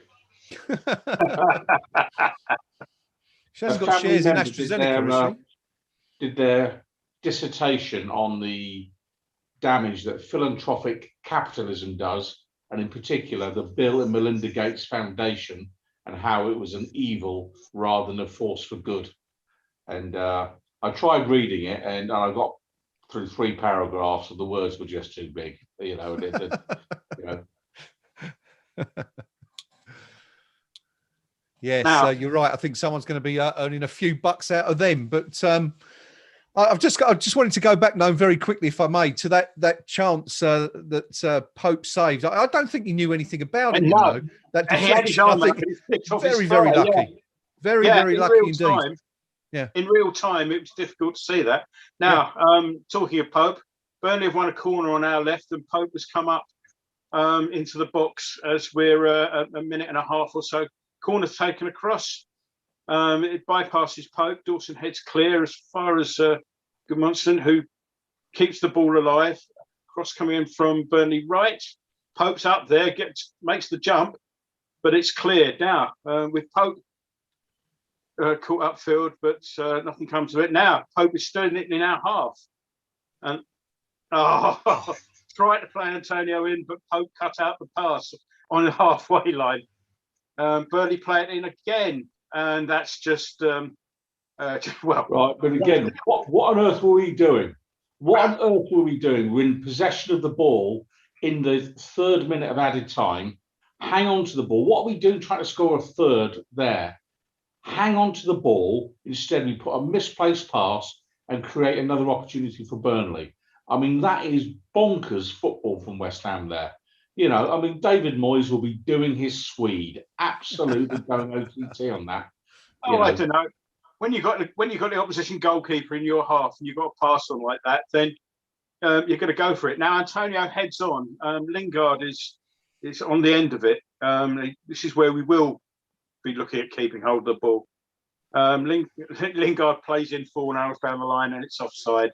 She hasn't got shares in AstraZeneca,
did their dissertation on the damage that philanthropic capitalism does, and in particular the Bill and Melinda Gates Foundation, and how it was an evil rather than a force for good. And I tried reading it, and I got through 3 paragraphs, and the words were just too big. You know.
Yes, now, you're right. I think someone's going to be earning a few bucks out of them. But I just wanted to go back, Gnome, very quickly, if I may, to that chance that Pope saved. I don't think he knew anything about it.
No.
You know? That deflection, I think, very lucky. Yeah. Very lucky indeed.
Time, in real time, it was difficult to see that. Now, talking of Pope, Burnley have won a corner on our left, and Pope has come up into the box as we're a minute and a half or so. Corner taken across. It bypasses Pope. Dawson heads clear as far as Gudmundsson, who keeps the ball alive. Cross coming in from Burnley right. Pope's up there, makes the jump, but it's cleared now with Pope caught upfield, but nothing comes of it. Now Pope is stood in our half, and tried to play Antonio in, but Pope cut out the pass on the halfway line. Burnley play it in again, and that's just well.
Right, but again, what on earth were we doing? What on earth were we doing? We're in possession of the ball in the 3rd minute of added time. Hang on to the ball. What are we doing trying to score a third there? Hang on to the ball. Instead, we put a misplaced pass and create another opportunity for Burnley. I mean, that is bonkers football from West Ham there. You know, I mean, David Moyes will be doing his Swede, absolutely going OTT on that.
I don't know. When you got the opposition goalkeeper in your half and you've got a pass on like that, then you're going to go for it. Now Antonio heads on. Lingard is on the end of it. This is where we will be looking at keeping hold of the ball. Lingard plays in 4 hours down the line, and it's offside.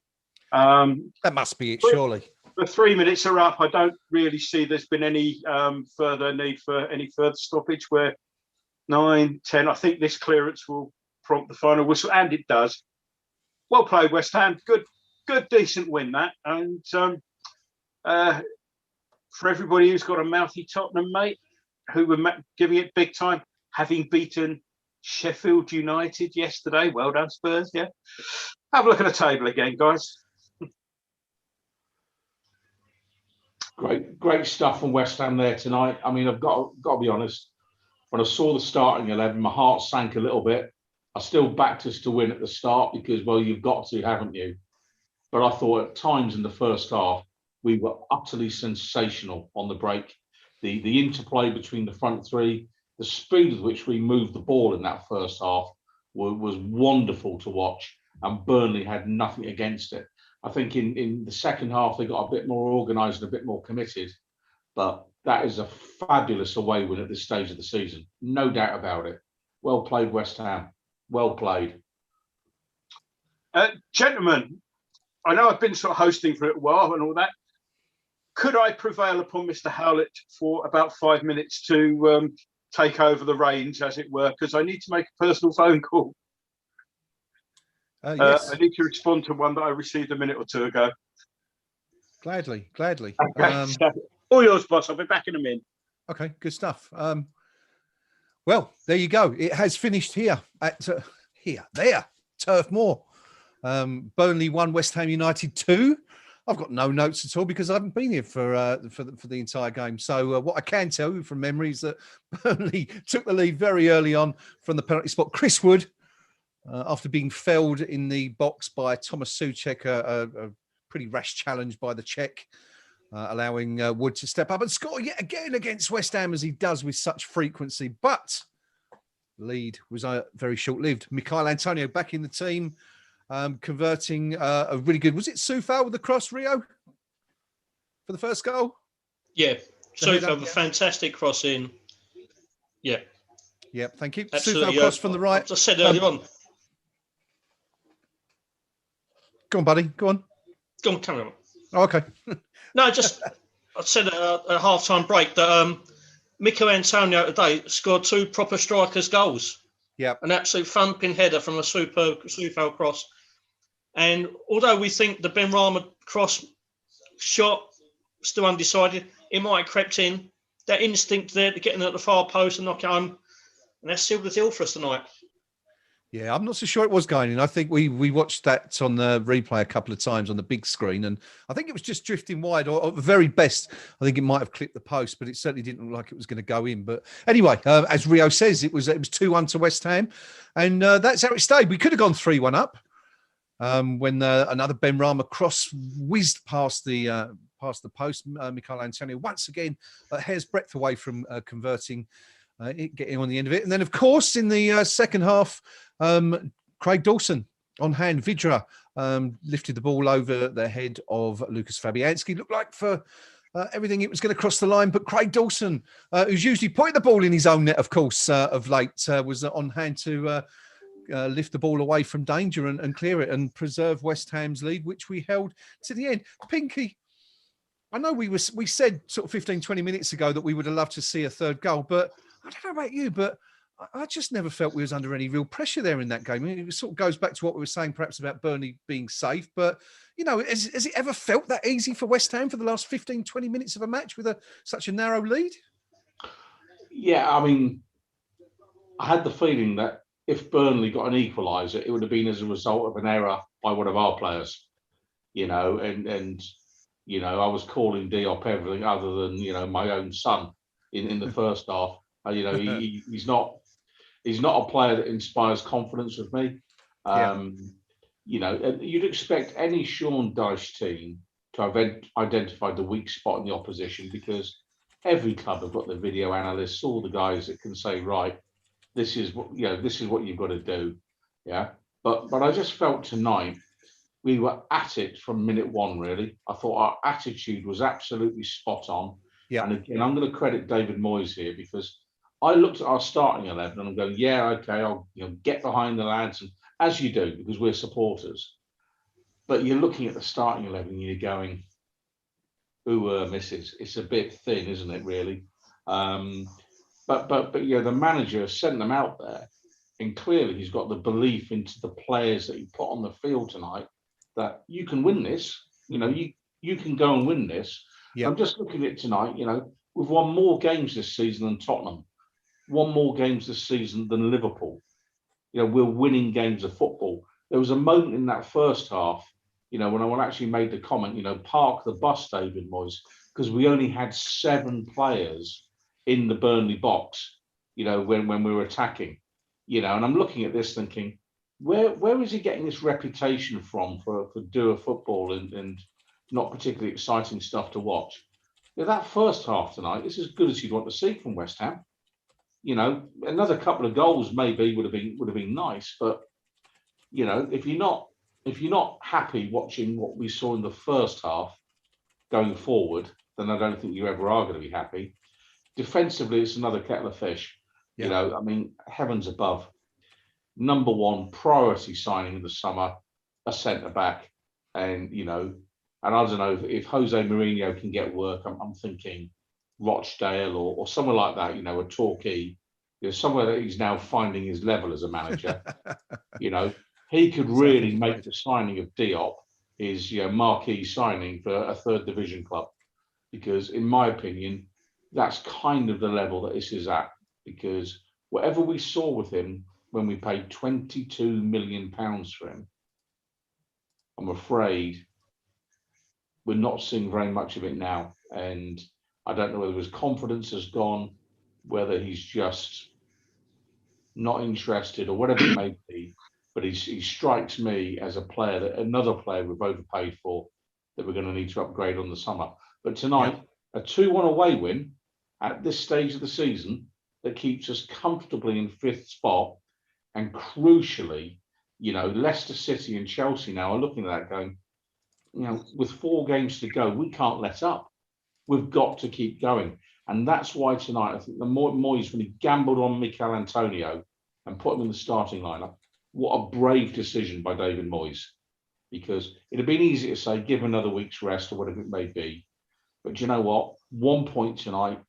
That must be it, surely.
The 3 minutes are up. I don't really see there's been any further need for any further stoppage. Where 9, 10, I think this clearance will prompt the final whistle, and it does. Well played, West Ham. Good, decent win that. And for everybody who's got a mouthy Tottenham mate, who were giving it big time, having beaten Sheffield United yesterday. Well done, Spurs. Yeah, have a look at the table again, guys.
Great stuff from West Ham there tonight. I mean, I've got to be honest. when I saw the starting 11, my heart sank a little bit. I still backed us to win at the start because, well, you've got to, haven't you? But I thought at times in the first half, we were utterly sensational on the break. The interplay between the front three, the speed with which we moved the ball in that first half was wonderful to watch. And Burnley had nothing against it. I think in the second half, they got a bit more organised and a bit more committed. But that is a fabulous away win at this stage of the season. No doubt about it. Well played, West Ham. Well played.
Gentlemen, I know I've been sort of hosting for a while and all that. Could I prevail upon Mr. Howlett for about 5 minutes to take over the reins, as it were, because I need to make a personal phone call.
Yes.
I need to respond to one that I received a minute or two ago.
Gladly.
Okay, so, all yours, boss. I'll be back in a minute.
Okay, good stuff. Well, there you go. It has finished here at Turf Moor. Burnley 1, West Ham United 2. I've got no notes at all because I haven't been here for the entire game. So what I can tell you from memory is that Burnley took the lead very early on from the penalty spot. Chris Wood, after being felled in the box by Thomas Souček, a pretty rash challenge by the Czech, allowing Wood to step up and score yet again against West Ham, as he does with such frequency. But the lead was very short-lived. Michail Antonio back in the team, converting a really good, was it Soufal with the cross, Rio, for the first goal?
Yeah, Soufal with a fantastic cross in. Yeah.
Yeah, thank you.
Absolutely.
Soufal cross from the right.
As I said earlier on.
Go on, buddy. Go on.
Go on, carry on.
Oh, okay.
No, just I said at half-time break that Mikel Antonio today scored 2 proper strikers' goals.
Yeah,
an absolute thumping header from a Soufal cross. And although we think the Benrahma cross shot still undecided, it might have crept in. That instinct there to get in at the far post and knock it home, and that's sealed the deal for us tonight.
Yeah, I'm not so sure it was going in. I think we watched that on the replay a couple of times on the big screen, and I think it was just drifting wide, or at the very best, I think it might have clipped the post, but it certainly didn't look like it was going to go in. But anyway, as Rio says, it was 2-1 to West Ham, and that's how it stayed. We could have gone 3-1 up when another Benrahma cross whizzed past the post. Michail Antonio once again a hair's breadth away from converting. Getting on the end of it. And then, of course, in the second half, Craig Dawson on hand. Vidra lifted the ball over the head of Lucas Fabianski. Looked like for everything it was going to cross the line, but Craig Dawson, who's usually putting the ball in his own net, of course, of late, was on hand to lift the ball away from danger and clear it and preserve West Ham's lead, which we held to the end. Pinky, I know we said sort of 15, 20 minutes ago that we would have loved to see a third goal, but I don't know about you, but I just never felt we was under any real pressure there in that game. I mean, it sort of goes back to what we were saying perhaps about Burnley being safe, but, you know, has it ever felt that easy for West Ham for the last 15, 20 minutes of a match with such a narrow lead?
Yeah, I mean, I had the feeling that if Burnley got an equaliser, it would have been as a result of an error by one of our players, you know, and you know, I was calling Diop everything other than, you know, my own son in the first half. You know, he's not a player that inspires confidence with me. You know, you'd expect any Sean Dyche team to have identified the weak spot in the opposition, because every club have got the video analysts, all the guys that can say, right, this is what you've got to do. Yeah, but I just felt tonight we were at it from minute one. Really, I thought our attitude was absolutely spot on. Yeah, and again, I'm going to credit David Moyes here, because I looked at our starting 11 and I'm going, yeah, okay, I'll get behind the lads, and as you do, because we're supporters. But you're looking at the starting 11 and you're going, ooh, misses. It's a bit thin, isn't it, really? But you know, the manager sent them out there, and clearly he's got the belief into the players that he put on the field tonight that you can win this. You know, you can go and win this. Yep. I'm just looking at it tonight. You know, we've won more games this season than Tottenham, won more games this season than Liverpool. You know, we're winning games of football. There was a moment in that first half, you know, when I actually made the comment, you know, park the bus, David Moyes, because we only had 7 players in the Burnley box. you know, when we were attacking, you know, and I'm looking at this thinking, where is he getting this reputation from for doer football and not particularly exciting stuff to watch? Yeah, that first half tonight is as good as you'd want to see from West Ham. You know, another couple of goals maybe would have been nice, but you know, if you're not happy watching what we saw in the first half going forward, then I don't think you ever are going to be happy. Defensively, it's another kettle of fish.
Yeah.
You know, I mean, heavens above. Number one priority signing in the summer, a centre back, and you know, and I don't know if Jose Mourinho can get work. I'm thinking Rochdale or somewhere like that. You know, a Torquay, you know, somewhere that he's now finding his level as a manager. You know, he could really make the signing of Diop his, you know, marquee signing for a third division club, because in my opinion, that's kind of the level that this is at. Because whatever we saw with him when we paid £22 million for him, I'm afraid we're not seeing very much of it now. And I don't know whether his confidence has gone, whether he's just not interested or whatever it may be. But he strikes me as a player, that another player we've overpaid for, that we're going to need to upgrade on the summer. But tonight, a 2-1 away win at this stage of the season that keeps us comfortably in 5th spot. And crucially, you know, Leicester City and Chelsea now are looking at that going, you know, with 4 games to go, we can't let up. We've got to keep going. And that's why tonight, I think the Moyes, when he gambled on Mikel Antonio and put him in the starting lineup, what a brave decision by David Moyes. Because it'd have been easy to say, give another week's rest or whatever it may be. But you know what? 1 point tonight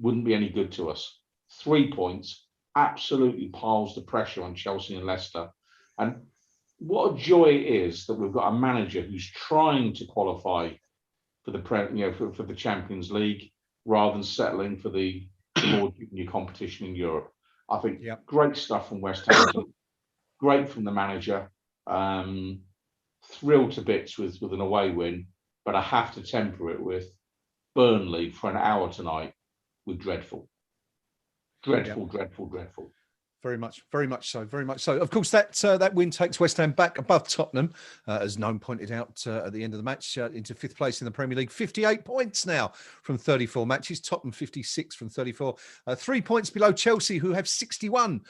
wouldn't be any good to us. 3 points absolutely piles the pressure on Chelsea and Leicester. And what a joy it is that we've got a manager who's trying to qualify for the for the Champions League rather than settling for the more junior competition in Europe. I think great stuff from West Ham, great from the manager. Thrilled to bits with an away win, but I have to temper it with Burnley for an hour tonight with dreadful. Dreadful.
Very much so, very much so. Of course, that win takes West Ham back above Tottenham, as Gnome pointed out at the end of the match, into 5th place in the Premier League. 58 points now from 34 matches. Tottenham 56 from 34. 3 points below Chelsea, who have 61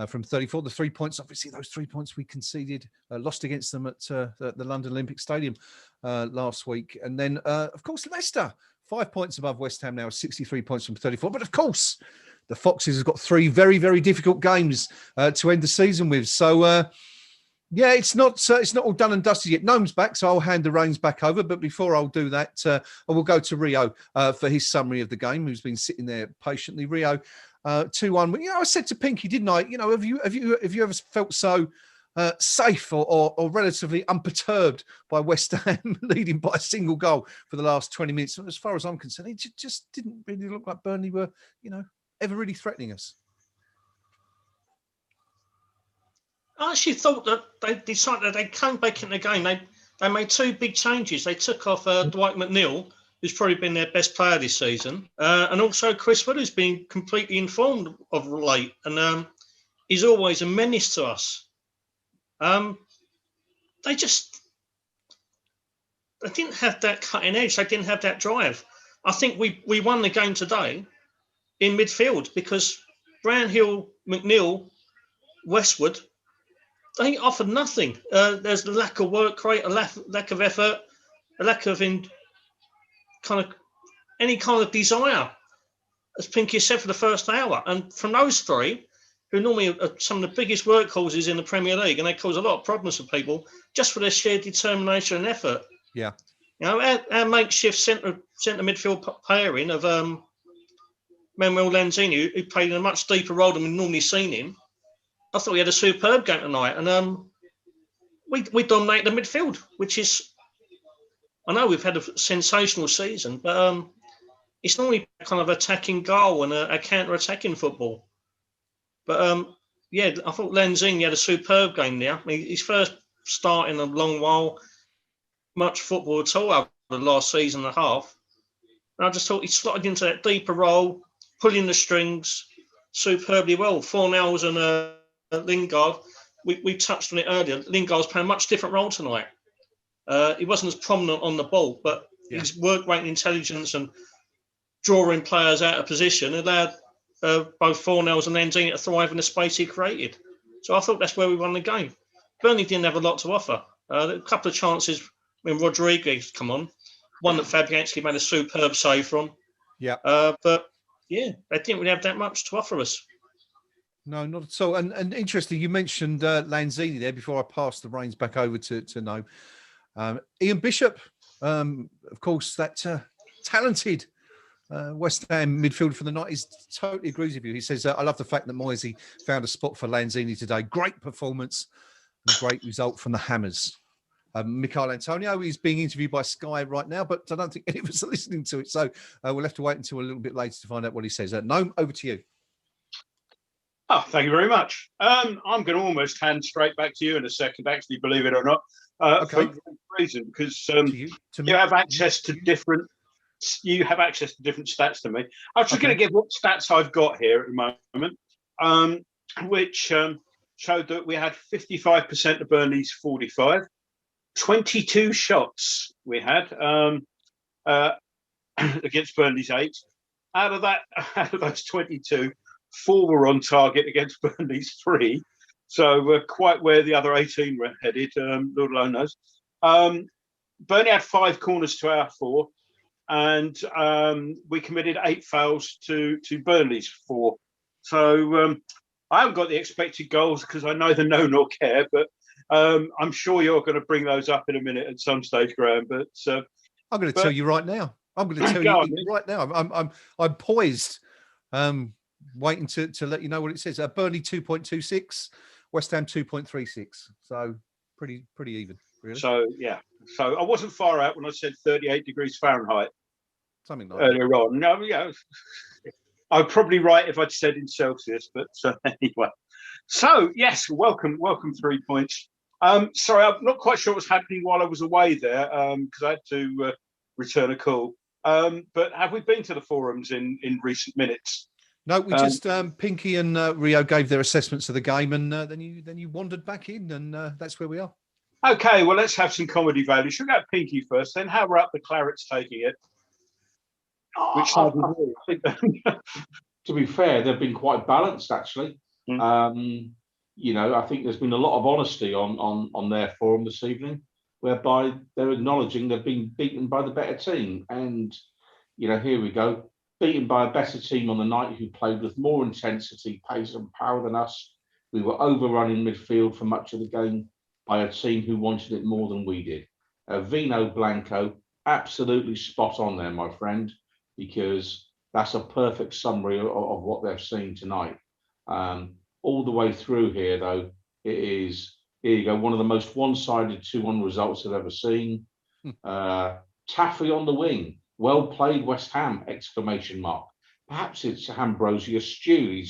from 34. The 3 points, obviously, those 3 points we conceded, lost against them at the London Olympic Stadium last week. And then, of course, Leicester, 5 points above West Ham now, 63 points from 34. But of course, the Foxes have got 3 very, very difficult games to end the season with. So, it's not all done and dusted yet. Gnome's back, so I'll hand the reins back over. But before I'll do that, I will go to Rio for his summary of the game, who's been sitting there patiently. Rio, 2-1. You know, I said to Pinky, didn't I? You know, have you ever felt so safe or relatively unperturbed by West Ham leading by a single goal for the last 20 minutes? As far as I'm concerned, it just didn't really look like Burnley were, you know, ever really threatening us.
I actually thought that they decided that they came back in the game. They made 2 big changes. They took off Dwight McNeil, who's probably been their best player this season, and also Chris Wood, who's been completely informed of late, and he's always a menace to us. They didn't have that cutting edge. They didn't have that drive. I think we won the game today in midfield because Brownhill, McNeil, Westwood, they offered nothing. There's a lack of work rate, a lack of effort, a lack of any kind of desire, as Pinky said, for the first hour. And from those 3, who normally are some of the biggest workhorses in the Premier League, and they cause a lot of problems for people just for their sheer determination and effort.
Yeah.
You know, our makeshift centre midfield pairing of Manuel Lanzini, who played in a much deeper role than we've normally seen him. I thought he had a superb game tonight, and we dominated the midfield, which is, I know we've had a sensational season, but it's normally kind of attacking goal and a counter-attacking football. But I thought Lanzini had a superb game there. I mean, his first start in a long while, much football at all over the last season and a half. And I just thought he slotted into that deeper role, pulling the strings, superbly well. Fornells and Lingard, we touched on it earlier. Lingard's playing a much different role tonight. He wasn't as prominent on the ball, but his work rate and intelligence and drawing players out of position allowed both Fornells and Lanzini to thrive in the space he created. So I thought that's where we won the game. Burnley didn't have a lot to offer. A couple of chances when Rodriguez come on. One that Fabianski made a superb save from.
Yeah.
But yeah, they didn't really have that much to offer us.
No, not at all. And interesting, you mentioned Lanzini there before I passed the reins back over to Gnome. Ian Bishop, of course, that talented West Ham midfielder for the night, is totally agrees with you. He says, I love the fact that Moisey found a spot for Lanzini today. Great performance and a great result from the Hammers. Michael Antonio is being interviewed by Sky right now, but I don't think any of us are listening to it. So we'll have to wait until a little bit later to find out what he says. Gnome, over to you.
Oh, thank you very much. I'm going to almost hand straight back to you in a second, actually, believe it or not.
Okay.
For a reason, because
To me.
you have access to different stats to me. I was just going to give what stats I've got here at the moment, which showed that we had 55% of Burnley's 45, 22 shots we had against Burnley's 8. Out of those 22, 4 were on target against Burnley's 3. So quite where the other 18 were headed, Lord alone knows. Burnley had 5 corners to our 4, and we committed 8 fouls to Burnley's 4. So I haven't got the expected goals because I neither know nor care, but I'm sure you're going to bring those up in a minute at some stage, Graham. But
I'm going to tell you right now. I'm going to tell you right now. I'm poised, waiting to let you know what it says. Burnley 2.26, West Ham 2.36. So pretty even, really.
So yeah. So I wasn't far out when I said 38 degrees Fahrenheit.
Something like
earlier
that.
on. No, yeah. I'm probably right if I'd said in Celsius, but anyway. So yes, welcome 3 points. Sorry, I'm not quite sure what's happening while I was away there, because I had to return a call. But have we been to the forums in recent minutes?
No, we just Pinky and Rio gave their assessments of the game, and then you wandered back in, and that's where we are.
Okay, well, let's have some comedy value. Should we go at Pinky first, then how up the Clarets taking it? Which side
I think, to be fair, they've been quite balanced, actually. You know, I think there's been a lot of honesty on their forum this evening, whereby they're acknowledging they've been beaten by the better team. And, you know, here we go, beaten by a better team on the night who played with more intensity, pace and power than us. We were overrun in midfield for much of the game by a team who wanted it more than we did. Vino Blanco, absolutely spot on there, my friend, because that's a perfect summary of what they've seen tonight. All the way through here, though, it is, here you go, one of the most one-sided 2-1 results I've ever seen. Taffy on the wing, well played West Ham, exclamation mark. Perhaps it's Ambrosius Stew.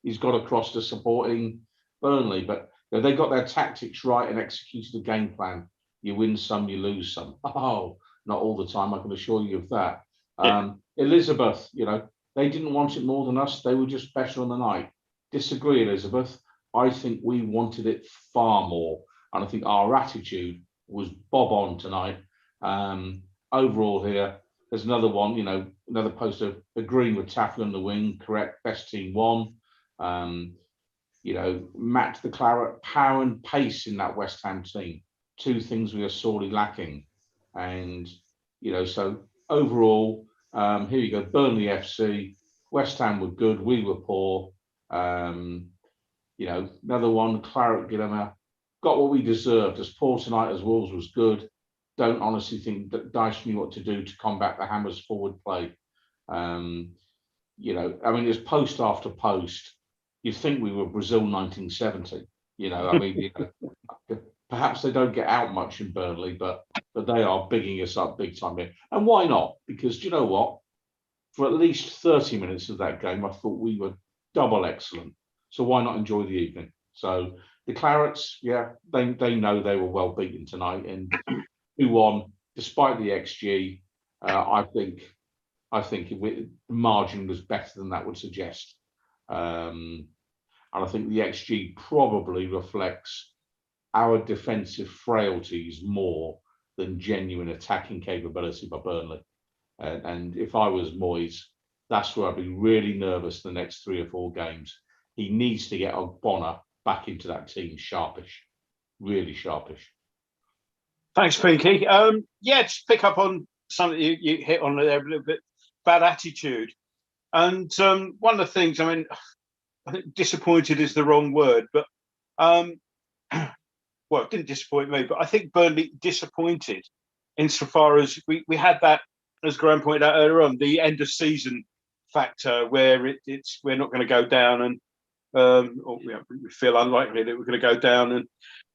He's got across to supporting Burnley, but you know, they got their tactics right and executed the game plan. You win some, you lose some. Oh, not all the time, I can assure you of that. Elizabeth, you know, they didn't want it more than us. They were just better on the night. Disagree, Elizabeth. I think we wanted it far more. And I think our attitude was bob on tonight. Overall here, there's another one, you know, another poster agreeing with Taffy on the wing, correct, best team won. You know, Matt the Claret, power and pace in that West Ham team. 2 things we are sorely lacking. And, you know, so overall, here you go, Burnley FC, West Ham were good, we were poor. You know, another one, Claret Guillemot, got what we deserved. As poor tonight as Wolves was good. Don't honestly think that Dyche knew what to do to combat the Hammers' forward play. You know, I mean, it's post after post. You'd think we were Brazil 1970. You know, I mean, you know, perhaps they don't get out much in Burnley, but they are bigging us up big time here. And why not? Because do you know what? For at least 30 minutes of that game, I thought we were double excellent. So why not enjoy the evening? So the Clarets, yeah, they know they were well beaten tonight, and 2-1, despite the XG. I think the margin was better than that would suggest. And I think the XG probably reflects our defensive frailties more than genuine attacking capability by Burnley. And if I was Moyes, that's where I'd be really nervous the next 3 or 4 games. He needs to get Bonner back into that team sharpish, really sharpish.
Thanks, Pinky. Yeah, just pick up on something you hit on there a little bit. Bad attitude. And one of the things, I mean, I think disappointed is the wrong word, but well, it didn't disappoint me, but I think Burnley disappointed insofar as we had that, as Graham pointed out earlier on, the end of season factor where it's we're not going to go down and or we feel unlikely that we're going to go down. And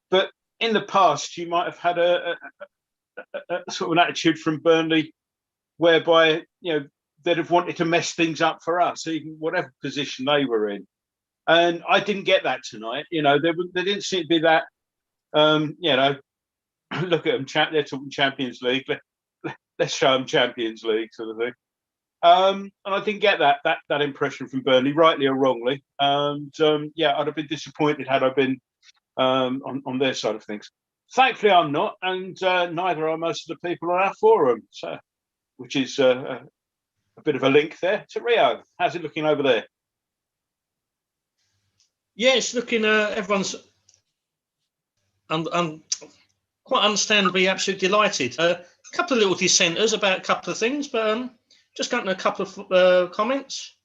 but in the past, you might have had a sort of an attitude from Burnley whereby they'd have wanted to mess things up for us, even whatever position they were in. And I didn't get that tonight. They didn't seem to be that. Look at them, they're talking Champions League. Let's show them Champions League sort of thing. And I didn't get that impression from Burnley, rightly or wrongly. And I'd have been disappointed had I been on their side of things. Thankfully, I'm not, and neither are most of the people on our forum. So, which is a bit of a link there to Rio. How's it looking over there?
Yeah, it's looking. Everyone's quite understandably absolutely delighted. A couple of little dissenters about a couple of things, but just going to a couple of comments.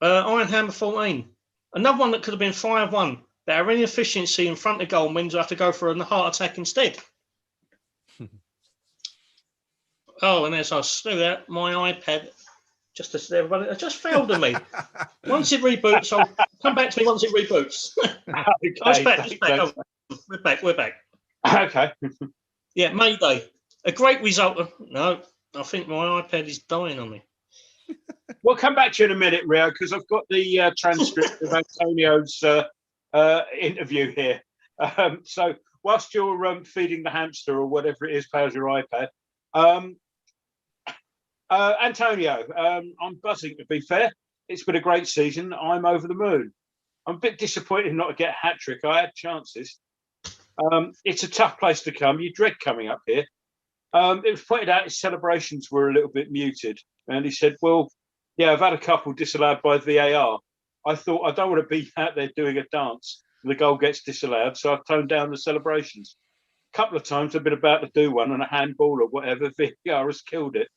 Iron Hammer 14. Another one that could have been 5-1. But our inefficiency in front of goal means we have to go for a heart attack instead. Oh, and as I slew that, my iPad, just as everybody, it just failed on me. Once it reboots, I'll come back to me once it reboots.
Okay,
it's back. Oh, we're back.
Okay.
Yeah, Mayday. A great result. No, I think my iPad is dying on me.
We'll come back to you in a minute, Rio, because I've got the transcript of Antonio's interview here. So whilst you're feeding the hamster or whatever it is, powers your iPad, Antonio, I'm buzzing, to be fair. It's been a great season. I'm over the moon. I'm a bit disappointed not to get a hat-trick. I had chances. It's a tough place to come. You dread coming up here. It was pointed out his celebrations were a little bit muted. And he said, well, yeah, I've had a couple disallowed by VAR. I thought, I don't want to be out there doing a dance and the goal gets disallowed, so I've toned down the celebrations. A couple of times I've been about to do one and a handball or whatever, VAR has killed it.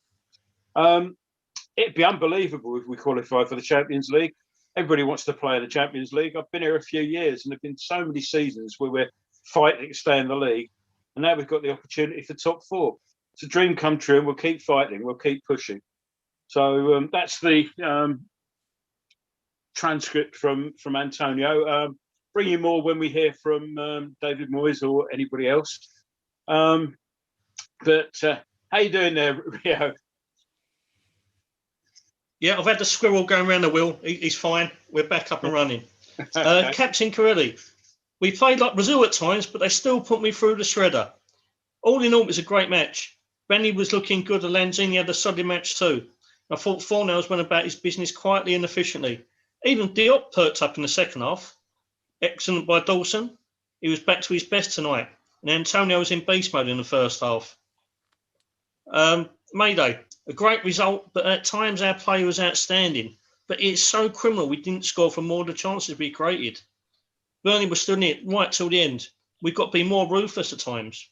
It'd be unbelievable if we qualify for the Champions League. Everybody wants to play in the Champions League. I've been here a few years and there have been so many seasons where we're fighting to stay in the league. And now we've got the opportunity for top 4. It's a dream come true and we'll keep fighting. We'll keep pushing. So that's the transcript from Antonio. Bring you more when we hear from David Moyes or anybody else. But how you doing there, Rio?
Yeah, I've had the squirrel going around the wheel. He's fine. We're back up and running.
Okay.
Captain Corelli. We played like Brazil at times, but they still put me through the shredder. All in all, it was a great match. Benny was looking good, and Lanzini had a solid match too. I thought Fornells went about his business quietly and efficiently. Even Diop perked up in the second half. Excellent by Dawson. He was back to his best tonight. And Antonio was in beast mode in the first half. Mayday. A great result, but at times our play was outstanding. But it's so criminal we didn't score for more of the chances we created. Burnley was still in it right till the end. We've got to be more ruthless at times.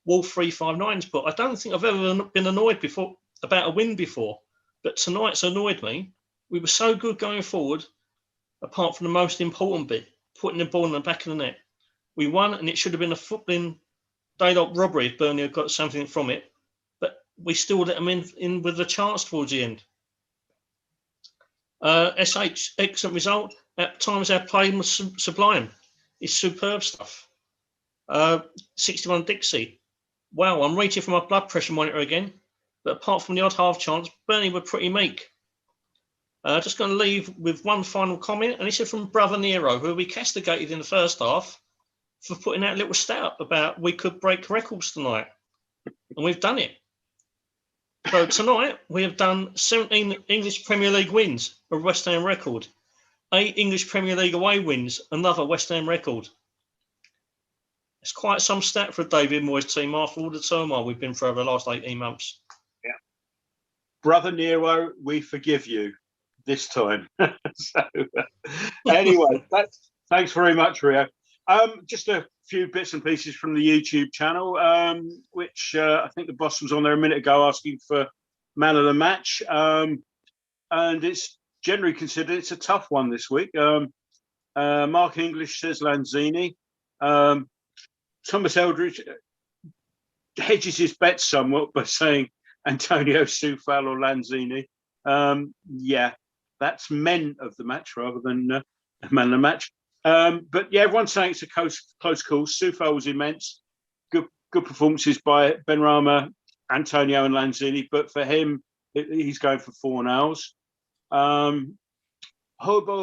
Wolf 359's put, I don't think I've ever been annoyed before about a win before, but tonight's annoyed me. We were so good going forward, apart from the most important bit, putting the ball in the back of the net. We won, and it should have been a footballing daylight robbery if Burnley had got something from it, but we still let them in with a chance towards the end. SH, excellent result. At times our play was sublime. It's superb stuff. 61 Dixie. Wow, I'm reaching for my blood pressure monitor again. But apart from the odd half chance, Burnley were pretty meek. Just going to leave with one final comment, and this is from Brother Nero, who we castigated in the first half for putting that little stat up about we could break records tonight. And we've done it. So tonight we have done 17 English Premier League wins, a West Ham record. 8 English Premier League away wins, another West Ham record. It's quite some stat for a David Moyes team after all the turmoil we've been through over the last 18 months.
Yeah. Brother Nero, we forgive you this time. So, anyway, thanks very much, Rio. Just a few bits and pieces from the YouTube channel, which I think the boss was on there a minute ago asking for man of the match. And it's generally considered it's a tough one this week. Mark English says Lanzini. Thomas Eldridge hedges his bets somewhat by saying Antonio Soufal or Lanzini. Yeah, that's men of the match rather than man of the match. But yeah, everyone's saying it's a close call. Soufal was immense. Good performances by Benrahma, Antonio and Lanzini. But for him, he's going for 4 nows. Hobo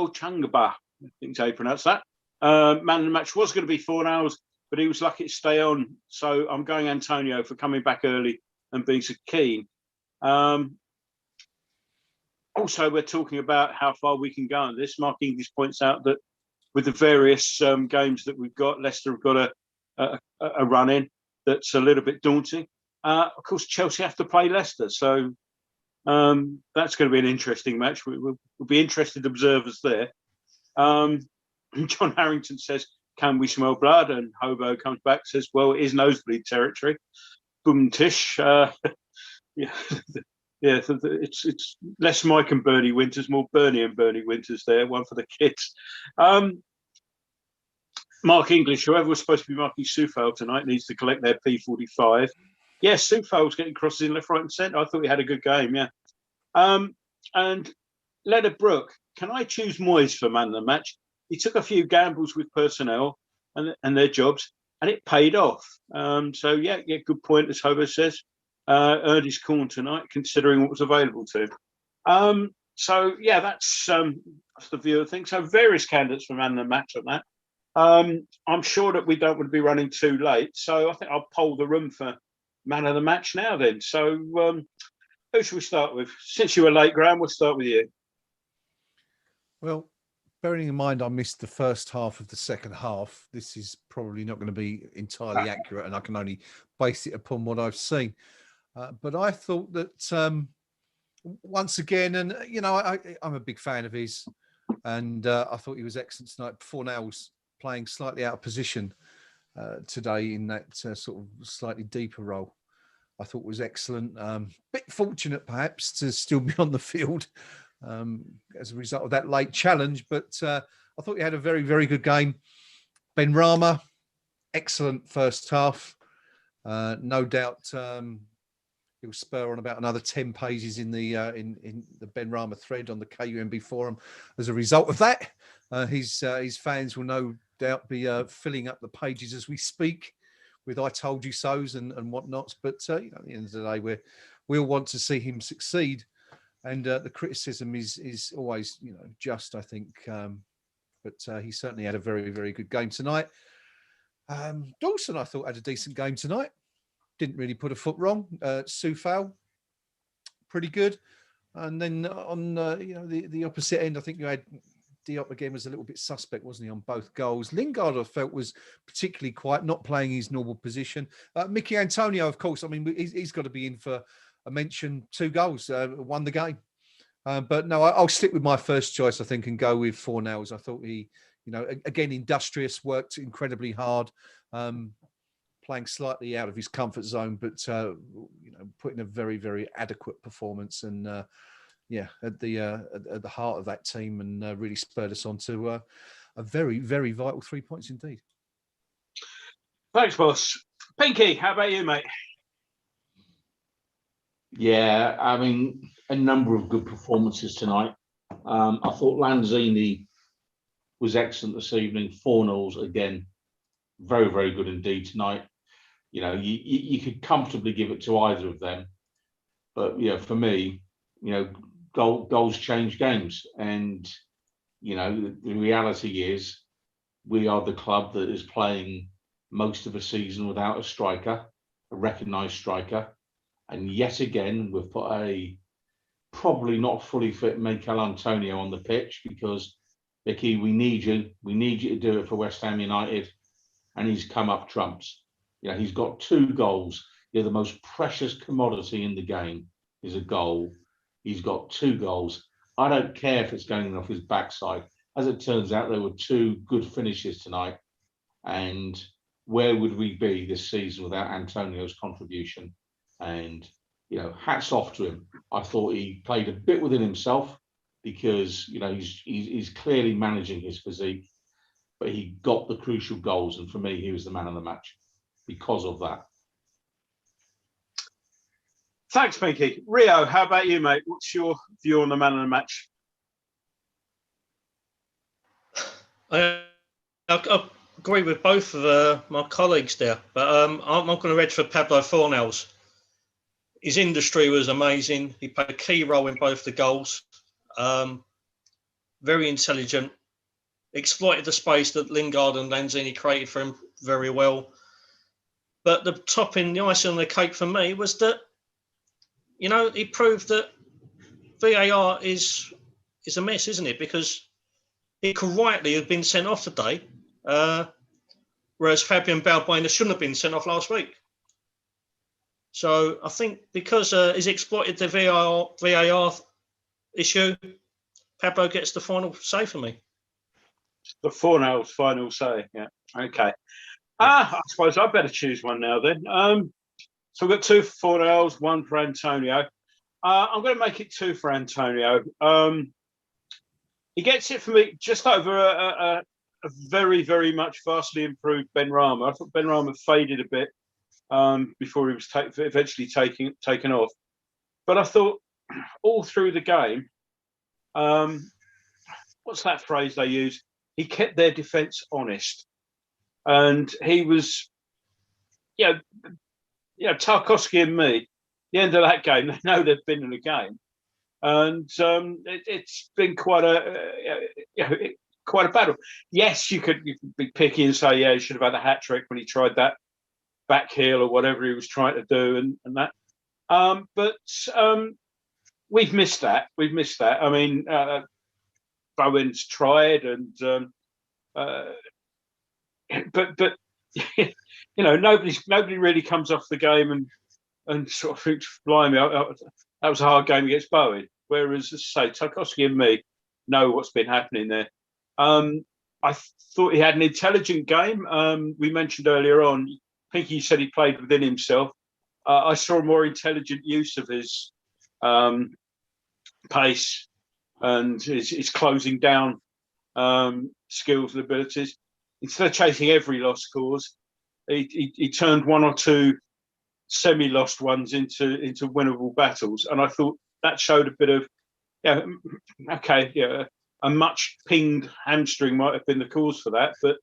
Changaba, I think how you pronounce that. Man of the match was going to be 4 nows, but he was lucky to stay on. So I'm going Antonio for coming back early and being so keen. Also, we're talking about how far we can go on this. Mark English points out that with the various games that we've got, Leicester have got a run in that's a little bit daunting. Of course, Chelsea have to play Leicester, so that's going to be an interesting match. We'll be interested observers there. John Harrington says, "Can we smell blood?" And Hobo comes back, says, "Well, it is nosebleed territory." Boom tish. Yeah. Yeah, it's less Mike and Bernie Winters, more Bernie and Bernie Winters there, one for the kids. Mark English, whoever was supposed to be marking Soufal tonight, needs to collect their P45. Yes, Soufal's getting crosses in left, right and centre. I thought he had a good game, yeah. And Leonard Brook, can I choose Moyes for man of the match? He took a few gambles with personnel and their jobs, and it paid off. So, yeah, good point, as Hobo says. Earned his corn tonight, considering what was available to him. So yeah, that's the view of things. So various candidates for man of the match on that. I'm sure that we don't want to be running too late, so I think I'll poll the room for man of the match now. Then, so who should we start with? Since you were late, Graham, we'll start with you.
Well, bearing in mind I missed the first half of the second half, this is probably not going to be entirely accurate, and I can only base it upon what I've seen. But I thought that once again, and you know, I'm a big fan of his, and I thought he was excellent tonight. Before now, was playing slightly out of position today in that sort of slightly deeper role. I thought was excellent. Bit fortunate perhaps to still be on the field as a result of that late challenge, but I thought he had a very, very good game. Benrahma, excellent first half. No doubt. He'll spur on about another 10 pages in the Benrahma thread on the KUMB forum. As a result of that, his fans will no doubt be filling up the pages as we speak with "I told you so's" and whatnots. But you know, at the end of the day, we'll want to see him succeed, and the criticism is always, you know, just, I think. But he certainly had a very, very good game tonight. Dawson, I thought, had a decent game tonight. Didn't really put a foot wrong. Soufal, pretty good. And then on you know, the opposite end, I think you had Diop again, was a little bit suspect, wasn't he, on both goals. Lingard, I felt, was particularly quiet, not playing his normal position. Mickey Antonio, of course, I mean, he's got to be in for a mention. 2 goals, won the game. But no, I'll stick with my first choice, I think, and go with 4 nows. I thought he, you know, again, industrious, worked incredibly hard. Playing slightly out of his comfort zone, but you know, putting a very, very adequate performance, and yeah, at the heart of that team, and really spurred us on to a very, very vital 3 points indeed.
Thanks, boss. Pinky, how about you, mate?
Yeah, I mean, a number of good performances tonight. I thought Lanzini was excellent this evening. 4 nows again, very, very good indeed tonight. You know, you could comfortably give it to either of them, but yeah, for me, you know, goals change games, and you know, the reality is we are the club that is playing most of a season without a striker, a recognised striker, and yet again we've put a probably not fully fit Mikel Antonio on the pitch because Vicky, we need you. We need you to do it for West Ham United. And he's come up trumps. He's got 2 goals. The most precious commodity in the game is a goal. He's got 2 goals. I don't care if it's going off his backside. As it turns out, there were 2 good finishes tonight. And where would we be this season without Antonio's contribution? And, hats off to him. I thought he played a bit within himself because, he's clearly managing his physique, but he got the crucial goals. And for me, he was the man of the match because of that.
Thanks, Pinky. Rio, how about you, mate? What's your view on the man of the match?
I agree with both of my colleagues there, but I'm not going to read for Pablo Fornals. His industry was amazing. He played a key role in both the goals. Very intelligent. Exploited the space that Lingard and Lanzini created for him very well. But the topping, the icing on the cake for me was that, he proved that VAR is a mess, isn't it? Because he could rightly have been sent off today, whereas Fabian Balbuena shouldn't have been sent off last week. So I think because he's exploited the VAR issue, Pablo gets the final say for me.
The Fornals final say, yeah. Okay. I suppose I better choose one now then. So we've got 2 for Fornals, 1 for Antonio. I'm going to make it 2 for Antonio. He gets it for me just over a very, very much vastly improved Benrahma. I thought Benrahma faded a bit before he was eventually taken off. But I thought all through the game, what's that phrase they use? He kept their defence honest. And he was, Tarkowski and me, the end of that game, they know they've been in a game. And it's been quite a battle. Yes, you could be picky and say, he should have had a hat trick when he tried that back heel or whatever he was trying to do and that. But we've missed that. I mean, Bowen's tried and but nobody really comes off the game and sort of thinks, blimey, that was a hard game against Bowen. Whereas, as I say, Tarkowski and me know what's been happening there. I thought he had an intelligent game. We mentioned earlier on, Pinky said he played within himself. I saw a more intelligent use of his pace and his closing down skills and abilities. Instead of chasing every lost cause, he turned 1 or 2 semi-lost ones into winnable battles, and I thought that showed a bit of a much pinged hamstring might have been the cause for that, but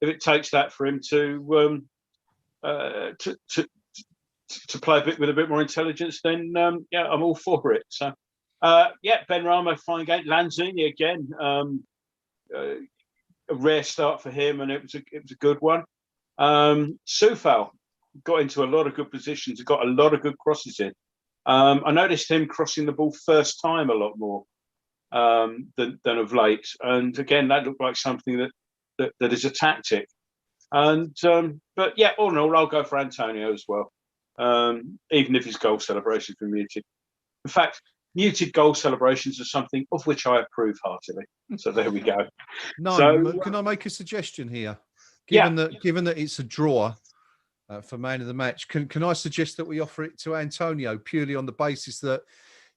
if it takes that for him to play with a bit more intelligence, then I'm all for it. So Benrahma, fine game. Lanzini again, a rare start for him, and it was a good one. Soufal got into a lot of good positions, got a lot of good crosses in. I noticed him crossing the ball first time a lot more than of late, and again that looked like something that is a tactic. And but all in all, I'll go for Antonio as well, even if his goal celebrations were muted. In fact, muted goal celebrations are something of which I approve heartily. So there we go.
Can I make a suggestion here? Given that it's a draw for man of the match, can I suggest that we offer it to Antonio purely on the basis that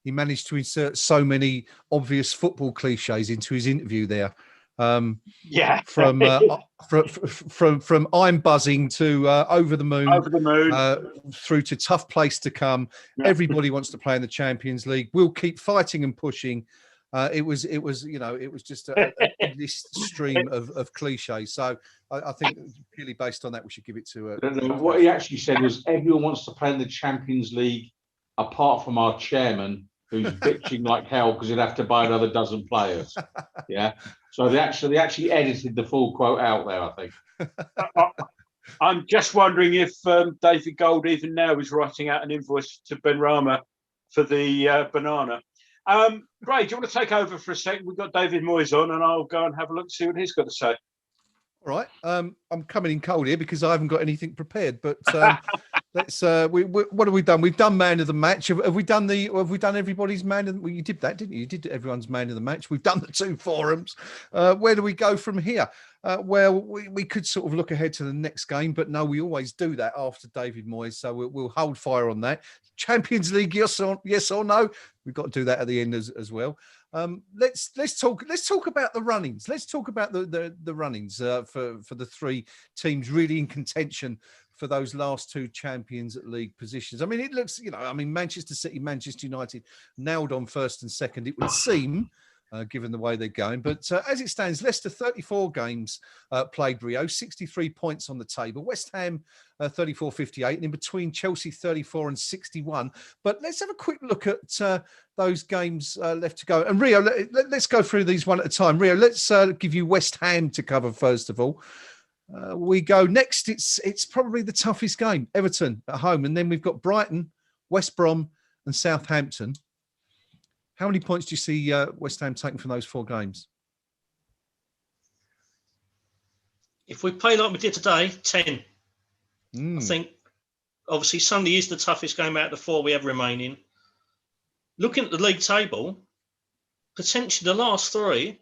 he managed to insert so many obvious football cliches into his interview there? From I'm buzzing to over the moon, through to tough place to come. Yeah. Everybody wants to play in the Champions League. We'll keep fighting and pushing. It was just a list stream of cliches. So I think purely based on that, we should give it to.
What he actually said was everyone wants to play in the Champions League, apart from our chairman, who's bitching like hell because he'd have to buy another dozen players. Yeah. So they actually edited the full quote out there, I think.
I'm just wondering if David Gold even now is writing out an invoice to Benrahma for the banana. Ray, do you want to take over for a second? We've got David Moyes on, and I'll go and have a look, see what he's got to say.
All right. I'm coming in cold here because I haven't got anything prepared. But let's. What have we done? We've done man of the match. Have we done everybody's man of? Well, you did that, didn't you? You did everyone's man of the match. We've done the 2 forums. Where do we go from here? Well, we could sort of look ahead to the next game, but no, we always do that after David Moyes. So we'll hold fire on that. Champions League, yes or no? We've got to do that at the end as well. Let's talk about the runnings. Let's talk about the runnings for the 3 teams really in contention for those last 2 Champions League positions. I mean, it looks, Manchester City, Manchester United nailed on first and second, it would seem, given the way they're going. But as it stands, Leicester 34 games played, Rio, 63 points on the table. West Ham 34-58, and in between Chelsea 34 and 61. But let's have a quick look at those games left to go. And Rio, let's go through these one at a time. Rio, let's give you West Ham to cover first of all. We go next. It's probably the toughest game, Everton at home, and then we've got Brighton, West Brom, and Southampton. How many points do you see West Ham taking from those 4 games?
If we play like we did today, 10. I think, obviously, Sunday is the toughest game out of the 4 we have remaining. Looking at the league table, potentially the last 3,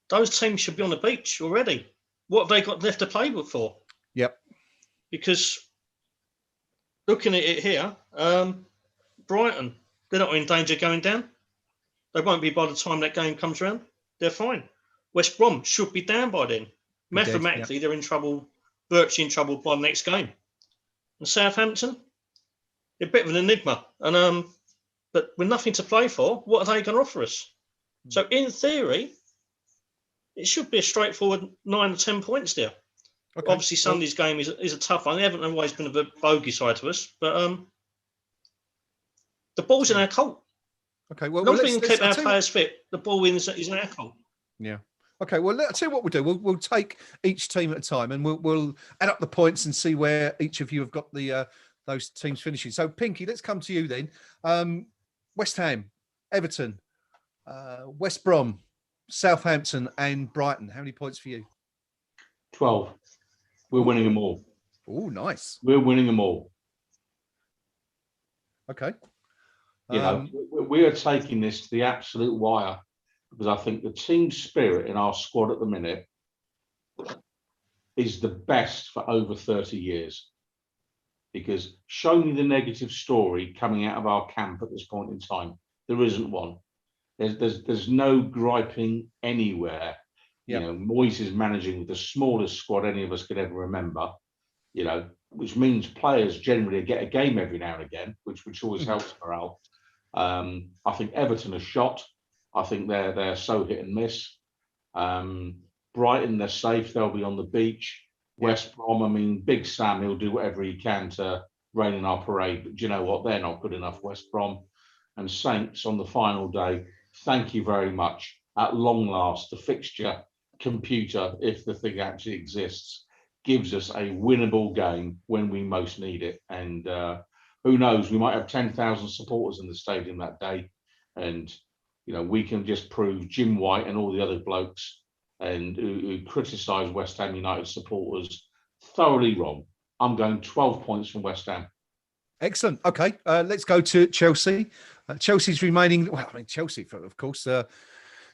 those teams should be on the beach already. What have they got left to play for?
Yep.
Because looking at it here, Brighton, they're not in danger of going down. They won't be by the time that game comes around. They're fine. West Brom should be down by then. Mathematically, they're in trouble, virtually in trouble by the next game. And Southampton, they're a bit of an enigma. And but with nothing to play for, what are they going to offer us? So in theory, it should be a straightforward 9 or 10 points there. Okay. Obviously, Sunday's game is a tough one. They haven't always been a bogey side to us, but the ball's in our court.
Okay, well,
long as we can keep our players fit, the ball is in our court.
Yeah. Okay, well, I'll tell you what we'll do. We'll take each team at a time, and we'll add up the points and see where each of you have got the those teams finishing. So, Pinky, let's come to you then. West Ham, Everton, West Brom, Southampton, and Brighton. How many points for you?
12. We're winning them all.
Oh, nice.
We're winning them all.
Okay.
We are taking this to the absolute wire because I think the team spirit in our squad at the minute is the best for over 30 years. Because show me the negative story coming out of our camp at this point in time. There isn't one. There's no griping anywhere.
Yep.
You know, Moyes is managing with the smallest squad any of us could ever remember. You know, which means players generally get a game every now and again, which always helps morale. I think Everton are shot. I think they're so hit and miss. Brighton, they're safe. They'll be on the beach. West Brom, I mean, Big Sam, he'll do whatever he can to rain in our parade. But do you know what? They're not good enough, West Brom. And Saints on the final day, thank you very much. At long last, the fixture computer, if the thing actually exists, gives us a winnable game when we most need it. And who knows, we might have 10,000 supporters in the stadium that day. And, you know, we can just prove Jim White and all the other blokes and who criticise West Ham United supporters thoroughly wrong. I'm going 12 points from West Ham.
Excellent. Okay, let's go to Chelsea. Chelsea's remaining. Well, I mean, Chelsea, of course,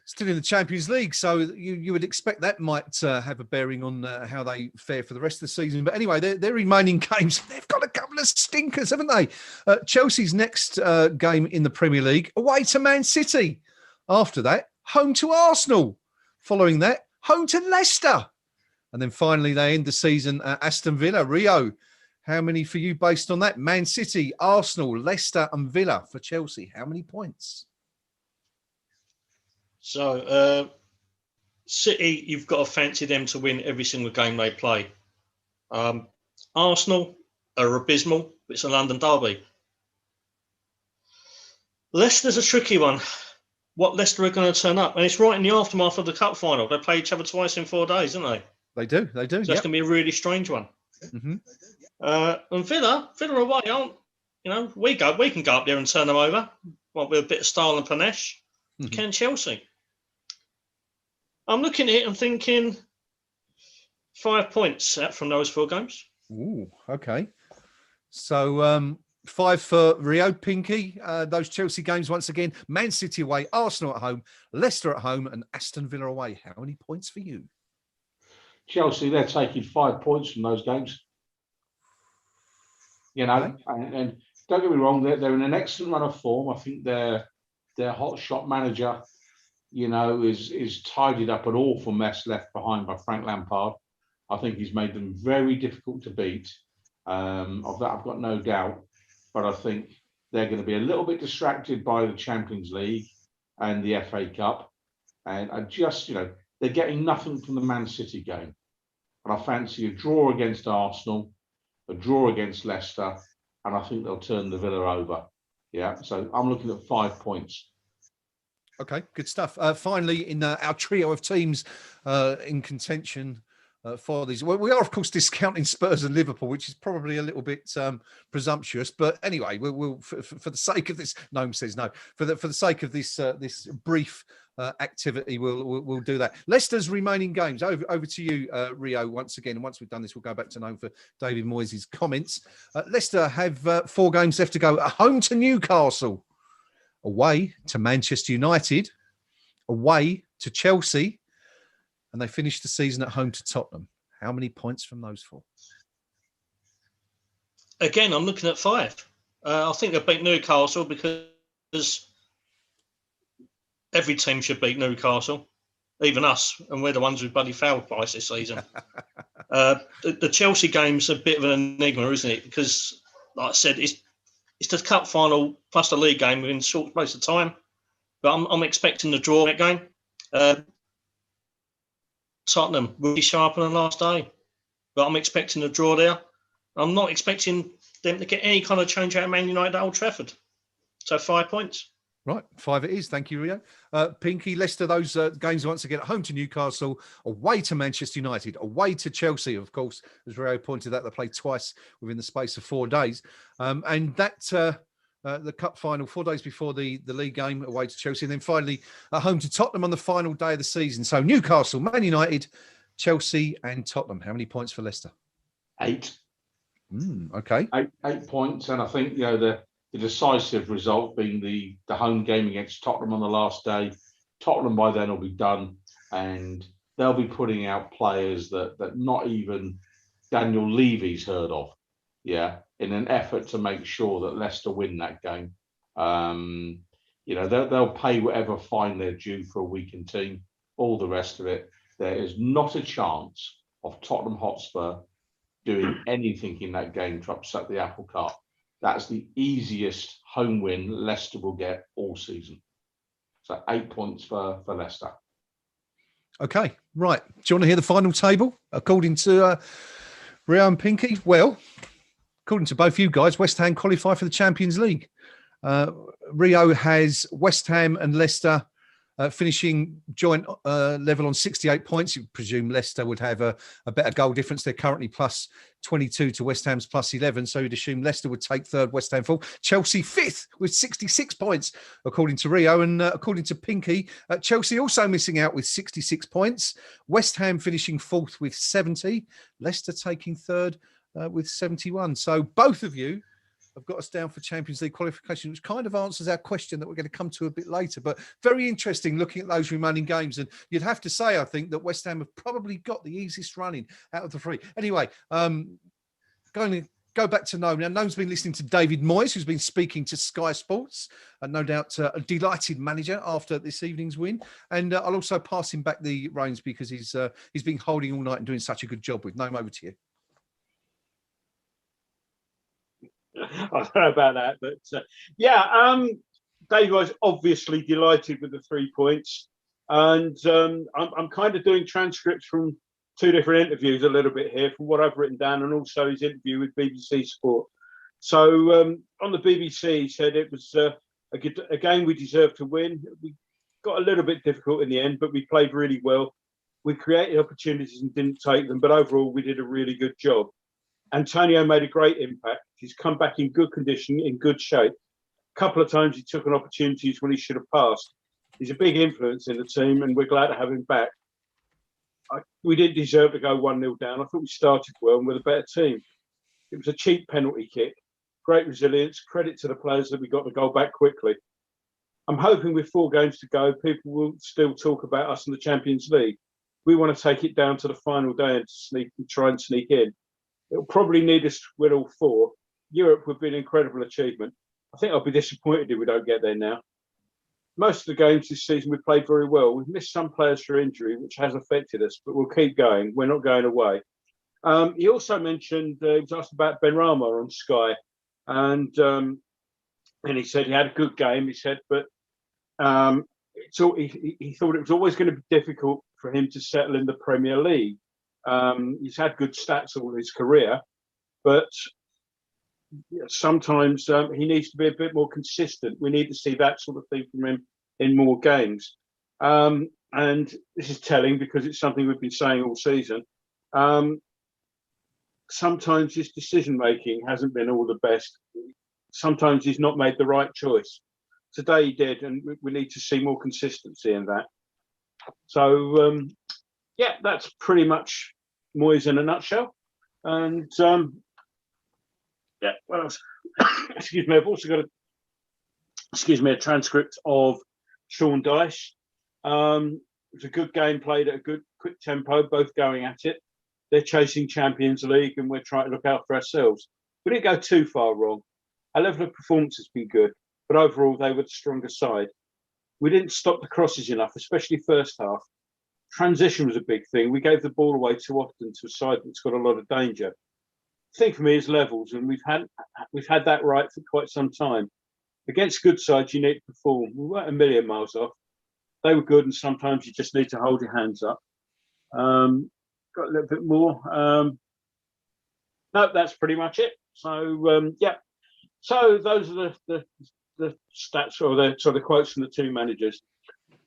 still in the Champions League, so you would expect that might have a bearing on how they fare for the rest of the season. But anyway, their remaining games, they've got a couple of stinkers, haven't they? Chelsea's next game in the Premier League, away to Man City. After that, home to Arsenal. Following that, home to Leicester. And then finally, they end the season at Aston Villa. Rio, how many for you based on that? Man City, Arsenal, Leicester and Villa for Chelsea. How many points?
So, City, you've got to fancy them to win every single game they play. Arsenal are abysmal. It's a London derby. Leicester's a tricky one. What Leicester are going to turn up? And it's right in the aftermath of the cup final. They play each other twice in 4 days, don't they?
They do.
So it's going to be a really strange one.
Mm-hmm.
And Villa away, aren't, you know, we can go up there and turn them over. with a bit of style and panache, can Chelsea. I'm looking at it and thinking 5 points out from those 4 games.
Ooh, okay. So 5 for Rio. Pinky, those Chelsea games once again: Man City away, Arsenal at home, Leicester at home, and Aston Villa away. How many points for you?
Chelsea, they're taking 5 points from those games. You know,
Okay.
and don't get me wrong, they're in an excellent run of form. I think their hot shot manager, you know, is tidied up an awful mess left behind by Frank Lampard. I think he's made them very difficult to beat. Of that, I've got no doubt. But I think they're going to be a little bit distracted by the Champions League and the FA Cup. And I just, you know, they're getting nothing from the Man City game. And I fancy a draw against Arsenal, a draw against Leicester, and I think they'll turn the Villa over. Yeah, so I'm looking at 5 points.
Okay, good stuff. Finally, in our trio of teams in contention for these, well, we are, of course, discounting Spurs and Liverpool, which is probably a little bit presumptuous. But anyway, we'll for the sake of this, Gnome says no. For the sake of this this brief activity, we'll do that. Leicester's remaining games. Over to you, Rio, once again. And once we've done this, we'll go back to Gnome for David Moyes' comments. Leicester have 4 games left to go. At home to Newcastle, away to Manchester United, away to Chelsea, and they finished the season at home to Tottenham. How many points from those 4?
Again, I'm looking at 5. I think they beat Newcastle because every team should beat Newcastle, even us, and we're the ones who bloody failed twice this season. The Chelsea game's a bit of an enigma, isn't it? Because, like I said, it's the cup final plus the league game within a short space of time. But I'm expecting the draw that game. Tottenham will be sharper than last day, but I'm expecting a draw there. I'm not expecting them to get any kind of change out of Man United at Old Trafford. So 5 points.
Right, 5 it is. Thank you, Rio. Pinky, Leicester, those games once again at home to Newcastle, away to Manchester United, away to Chelsea, of course, as Rio pointed out, they played twice within the space of 4 days. And that the cup final 4 days before the league game, away to Chelsea, and then finally at home to Tottenham on the final day of the season. So Newcastle, Man United, Chelsea, and Tottenham. How many points for Leicester?
8.
Okay.
8 points, and I think, you know, the decisive result being the home game against Tottenham on the last day. Tottenham by then will be done, and they'll be putting out players that not even Daniel Levy's heard of. Yeah, in an effort to make sure that Leicester win that game. You know, they'll pay whatever fine they're due for a weakened team. All the rest of it, there is not a chance of Tottenham Hotspur doing anything in that game to upset the apple cart. That's the easiest home win Leicester will get all season. So 8 points for Leicester.
Okay, right. Do you want to hear the final table? According to Rio and Pinky, well, according to both you guys, West Ham qualify for the Champions League. Rio has West Ham and Leicester finishing joint level on 68 points. You presume Leicester would have a better goal difference. They're currently plus 22 to West Ham's plus 11. So you'd assume Leicester would take third, West Ham fourth. Chelsea fifth with 66 points, according to Rio. And according to Pinky, Chelsea also missing out with 66 points. West Ham finishing fourth with 70. Leicester taking third with 71. So both of you have got us down for Champions League qualification, which kind of answers our question that we're going to come to a bit later. But very interesting looking at those remaining games. And you'd have to say, I think, that West Ham have probably got the easiest running out of the 3. Anyway, going to go back to Gnome. Now, Gnome's been listening to David Moyes, who's been speaking to Sky Sports, and no doubt a delighted manager after this evening's win. And I'll also pass him back the reins because he's been holding all night and doing such a good job with. Gnome, over to you.
I don't know about that, but Dave was obviously delighted with the 3 points, and I'm kind of doing transcripts from 2 different interviews a little bit here from what I've written down, and also his interview with BBC Sport. So on the BBC, he said it was a game we deserved to win. We got a little bit difficult in the end, but we played really well. We created opportunities and didn't take them, but overall we did a really good job. Antonio made a great impact. He's come back in good condition, in good shape. couple of times he took an opportunities when he should have passed. He's a big influence in the team, and we're glad to have him back. We didn't deserve to go 1-0 down. I thought we started well and with a better team. It was a cheap penalty kick. Great resilience. Credit to the players that we got the goal back quickly. I'm hoping with 4 games to go, people will still talk about us in the Champions League. We want to take it down to the final day and try and sneak in. It'll probably need us to win all 4. Europe would be an incredible achievement. I think I'll be disappointed if we don't get there now. Most of the games this season we played very well. We've missed some players for injury, which has affected us, but we'll keep going. We're not going away. He also mentioned, he was asked about Benrahma on Sky, and he said he had a good game. He said, but he thought it was always going to be difficult for him to settle in the Premier League. He's had good stats all his career, but sometimes he needs to be a bit more consistent. We need to see that sort of thing from him in more games. And this is telling because it's something we've been saying all season. Sometimes his decision-making hasn't been all the best. Sometimes he's not made the right choice. Today he did, and we need to see more consistency in that. So, yeah, that's pretty much Moyes in a nutshell. And, yeah, what else? Excuse me, I've also got a transcript of Sean Dyche. It was a good game played at a good, quick tempo, both going at it. They're chasing Champions League, and we're trying to look out for ourselves. We didn't go too far wrong. Our level of performance has been good, but overall they were the stronger side. We didn't stop the crosses enough, especially first half. Transition was a big thing. We gave the ball away too often to a side that's got a lot of danger. The thing for me is levels, and we've had that right for quite some time. Against good sides, you need to perform. We weren't a million miles off. They were good, and sometimes you just need to hold your hands up. Got a little bit more. No, that's pretty much it. So yeah. So those are the stats or the sort of quotes from the 2 managers.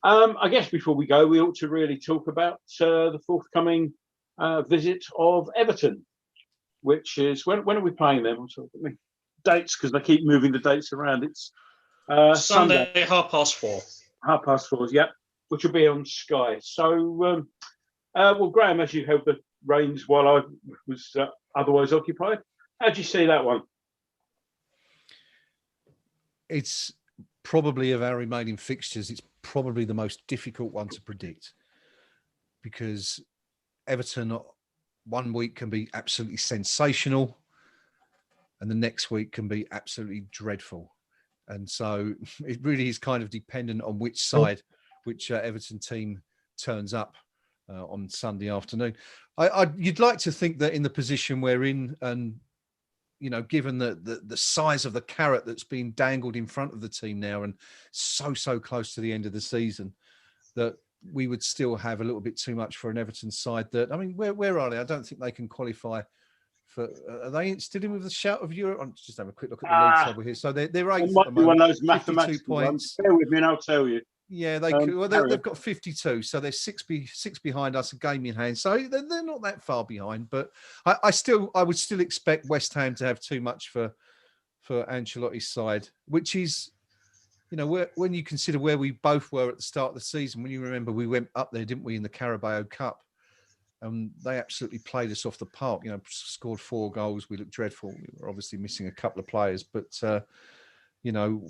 I guess before we go, we ought to really talk about the forthcoming visit of Everton, which is when are we playing them? I'm sorry, dates because they keep moving the dates around. It's
Sunday, 4:30.
4:30, yeah, which will be on Sky. So, well, Graham, as you held the reins while I was otherwise occupied, how do you see that one?
It's probably of our remaining fixtures, it's probably the most difficult one to predict because Everton 1 week can be absolutely sensational and the next week can be absolutely dreadful. And so it really is kind of dependent on which side, which Everton team turns up on Sunday afternoon. You'd like to think that in the position we're in and you know, given the size of the carrot that's been dangled in front of the team now and so close to the end of the season, that we would still have a little bit too much for an Everton side that, I mean, where are they? I don't think they can qualify for, are they still in with the shout of Europe? I'm just having a quick look at the league table here. So they're 8th at the moment,
one of those
52
mathematical
points.
ones. Bear with me and I'll tell you.
Yeah, they've got 52, so they're six behind us, a game in hand. So they're not that far behind. But I would still expect West Ham to have too much for Ancelotti's side, which is, you know, when you consider where we both were at the start of the season. When you remember, we went up there, didn't we, in the Carabao Cup, and they absolutely played us off the park. You know, scored 4 goals. We looked dreadful. We were obviously missing a couple of players, but you know,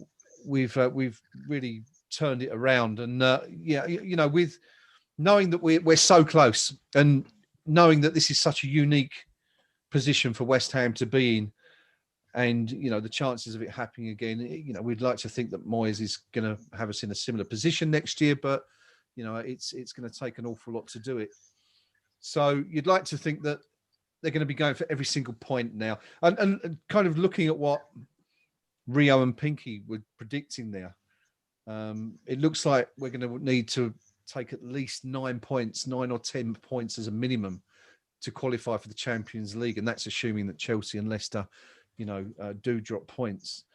we've really turned it around. And yeah, you know, with knowing that we're so close and knowing that this is such a unique position for West Ham to be in, and you know, the chances of it happening again, you know, we'd like to think that Moyes is going to have us in a similar position next year, but you know, it's going to take an awful lot to do it. So you'd like to think that they're going to be going for every single point now, and kind of looking at what Rio and Pinky were predicting there. It looks like we're going to need to take at least 9 or 10 points as a minimum to qualify for the Champions League. And that's assuming that Chelsea and Leicester, you know, do drop points.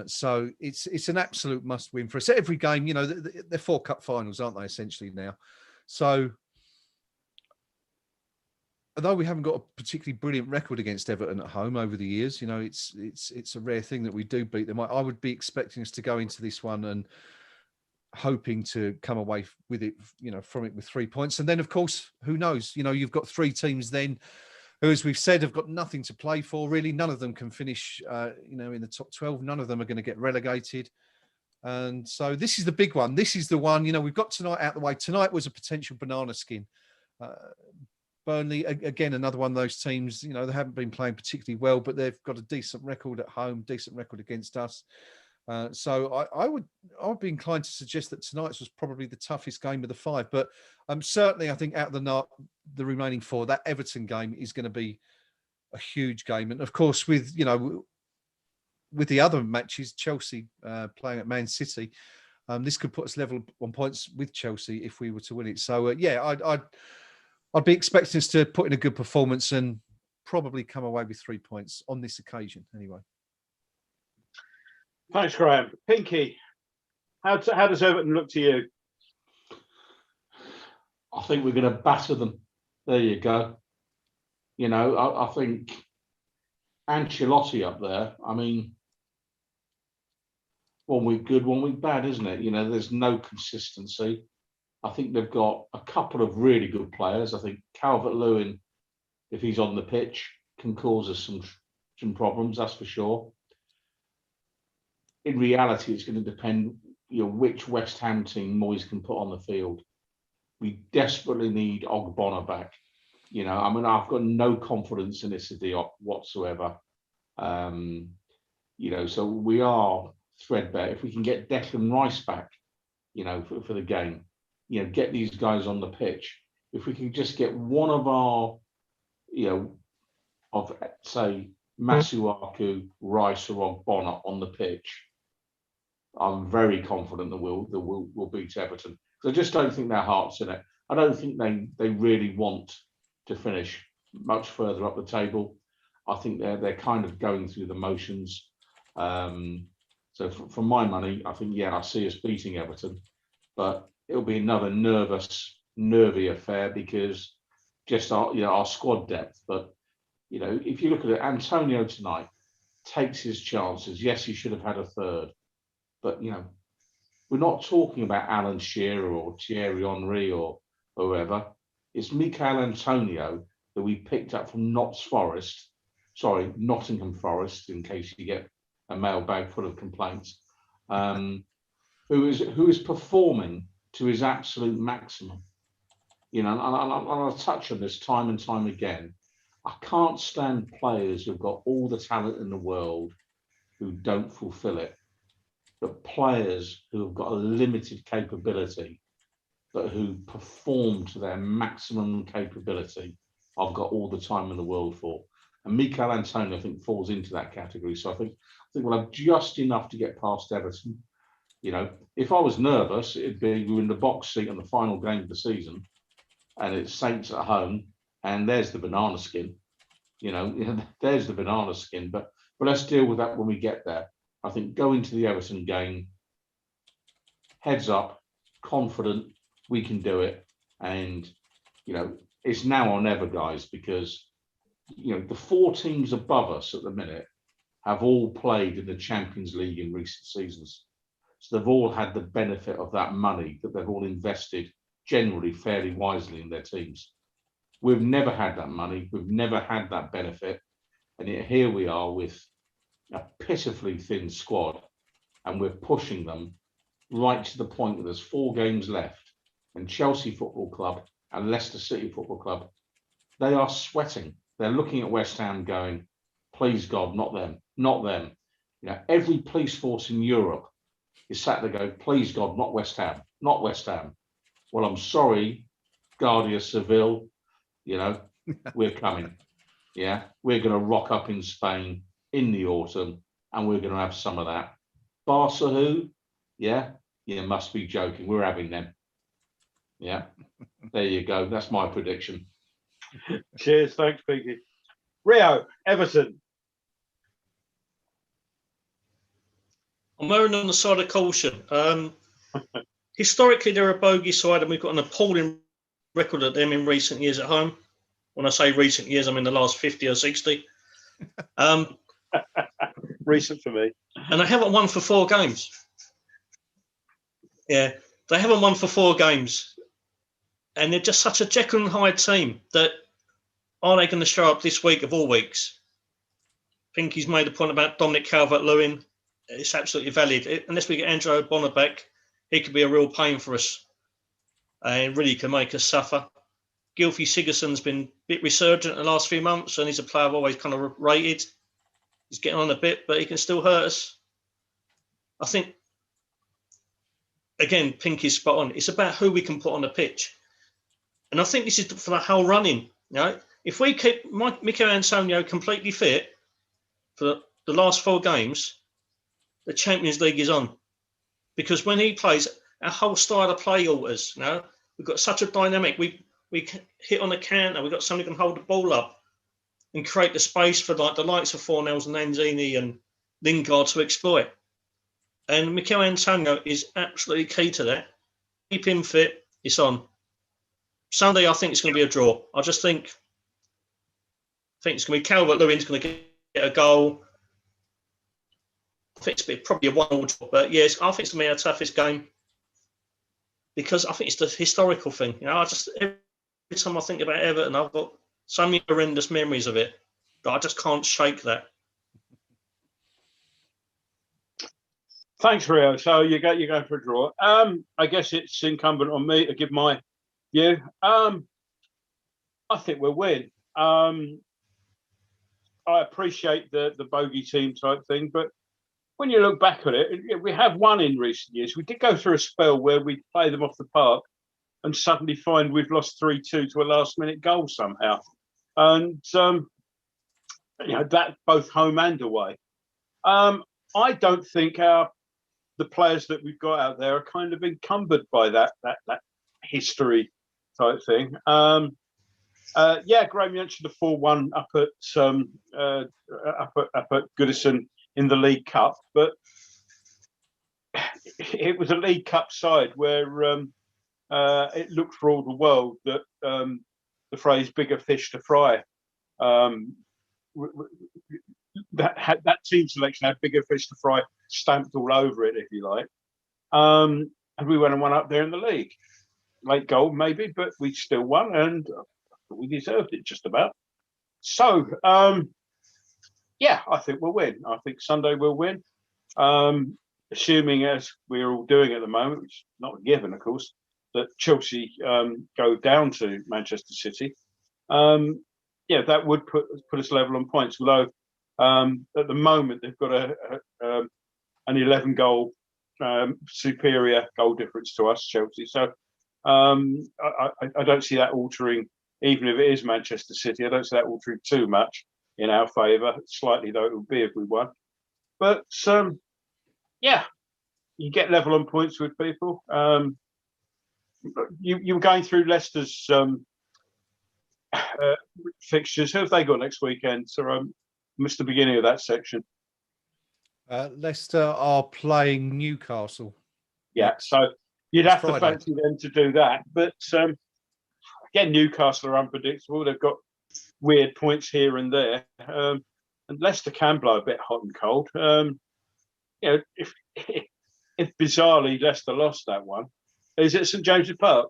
So it's an absolute must win for us. Every game, you know, they're 4 cup finals, aren't they, essentially now? So although we haven't got a particularly brilliant record against Everton at home over the years, you know, it's a rare thing that we do beat them. I would be expecting us to go into this one and hoping to come away with it, you know, from it with 3 points. And then, of course, who knows? You know, you've got three teams then who, as we've said, have got nothing to play for, really. None of them can finish, you know, in the top 12. None of them are going to get relegated. And so this is the big one. This is the one, you know, we've got tonight out the way. Tonight was a potential banana skin. Burnley, again, another one of those teams, you know, they haven't been playing particularly well, but they've got a decent record at home, decent record against us. So I would be inclined to suggest that tonight's was probably the toughest game of the five. But certainly, I think out of the remaining four, that Everton game is going to be a huge game. And of course, with, you know, with the other matches, Chelsea playing at Man City, this could put us level on points with Chelsea if we were to win it. So yeah, I'd be expecting us to put in a good performance and probably come away with 3 points on this occasion, anyway.
Thanks, Graham. Pinky, how does Everton look to you?
I think we're going to batter them. There you go. You know, I think Ancelotti up there, I mean, 1 week good, 1 week bad, isn't it? You know, there's no consistency. I think they've got a couple of really good players. I think Calvert-Lewin, if he's on the pitch, can cause us some problems, that's for sure. In reality, it's going to depend, you know, which West Ham team Moyes can put on the field. We desperately need Ogbonna back. You know, I mean, I've got no confidence in Issa Diop whatsoever. You know, so we are threadbare. If we can get Declan Rice back, you know, for the game, you know, get these guys on the pitch. If we can just get one of our, you know, of say Masuaku, Rice, or Ogbonna on the pitch, I'm very confident that we'll beat Everton. So I just don't think their heart's in it. I don't think they really want to finish much further up the table. I think they're kind of going through the motions. So for my money, I think, yeah, I see us beating Everton, but it'll be another nervy affair because just our squad depth. But you know, if you look at it, Antonio tonight takes his chances. Yes, he should have had a third, but you know, we're not talking about Alan Shearer or Thierry Henry or whoever. It's Michael Antonio that we picked up from Nottingham Forest, in case you get a mailbag full of complaints, who is performing to his absolute maximum. You know, and I'll touch on this time and time again. I can't stand players who've got all the talent in the world who don't fulfill it, but players who have got a limited capability, but who perform to their maximum capability, I've got all the time in the world for. And Michael Antonio, I think, falls into that category. So I think we'll have just enough to get past Everton. You know, if I was nervous, it'd be we're in the box seat on the final game of the season, and it's Saints at home, and there's the banana skin. You know, there's the banana skin. But let's deal with that when we get there. I think go into the Everton game, heads up, confident, we can do it. And, you know, it's now or never, guys, because, you know, the four teams above us at the minute have all played in the Champions League in recent seasons. So they've all had the benefit of that money that they've all invested generally fairly wisely in their teams. We've never had that money. We've never had that benefit. And yet here we are with a pitifully thin squad, and we're pushing them right to the point that there's 4 games left, and Chelsea Football Club and Leicester City Football Club, they are sweating. They're looking at West Ham going, please God, not them, not them. You know, every police force in Europe is sat there going, please God, not West Ham, not West Ham. Well, I'm sorry, Guardia Civil, you know, we're coming. Yeah, we're going to rock up in Spain in the autumn, and we're going to have some of that. Barca who? Yeah, you must be joking. We're having them. Yeah, there you go. That's my prediction.
Cheers, thanks, Pinky. Rio, Everton.
I'm erring on the side of caution. Historically, they're a bogey side, and we've got an appalling record at them in recent years at home. When I say recent years, I mean the last 50 or 60.
Recent for me.
And they haven't won for 4 games. Yeah, they haven't won for 4 games. And they're just such a Jekyll and Hyde team that are they going to show up this week of all weeks? Pinky's made a point about Dominic Calvert-Lewin. It's absolutely valid. Unless we get Andrew O'Connor back, he could be a real pain for us and really can make us suffer. Gylfi Sigurdsson's been a bit resurgent in the last few months, and he's a player I've always kind of rated. He's getting on a bit, but he can still hurt us. I think, again, Pinky's spot on. It's about who we can put on the pitch. And I think this is for the whole running. You know, if we keep Mikel Antonio completely fit for the last 4 games, the Champions League is on. Because when he plays, our whole style of play alters. You know, we've got such a dynamic. We hit on the counter. We've got somebody who can hold the ball up and create the space for like the likes of Fornells and Lanzini and Lingard to exploit. And Mikel Antonio is absolutely key to that. Keep him fit. It's on. Sunday, I think it's going to be a draw. I think it's going to be Calvert-Lewin's going to get a goal. I think it's probably a 1-1 draw. But yes, I think it's going to be our toughest game because I think it's the historical thing. You know, every time I think about Everton, I've got so many horrendous memories of it that I just can't shake that.
Thanks, Rio. So you're going for a draw. I guess it's incumbent on me to give my view. I think we'll win. I appreciate the bogey team type thing, but when you look back at it, we have won in recent years. We did go through a spell where we play them off the park and suddenly find we've lost 3-2 to a last-minute goal somehow. And, that both home and away. I don't think the players that we've got out there are kind of encumbered by that history type thing. Graham mentioned the 4-1 up at Goodison in the League Cup, but it was a League Cup side where it looked for all the world that the phrase "bigger fish to fry." That team selection had "bigger fish to fry" stamped all over it, if you like. And we went and won up there in the league. Late goal, maybe, but we still won, and we deserved it just about. So, I think we'll win. I think Sunday we'll win. Assuming, as we're all doing at the moment, which is not a given, of course, that Chelsea go down to Manchester City. That would put us level on points. Although at the moment they've got an 11-goal superior goal difference to us, Chelsea. So I don't see that altering, even if it is Manchester City. I don't see that altering too much in our favour. Slightly though it would be if we won. But you get level on points with people. You were going through Leicester's fixtures. Who have they got next weekend? So I missed the beginning of that section.
Leicester are playing Newcastle.
Yeah, so you'd have to fancy them to do that. But again, Newcastle are unpredictable. They've got weird points here and there. And Leicester can blow a bit hot and cold. If bizarrely Leicester lost that one, is it St James's Park?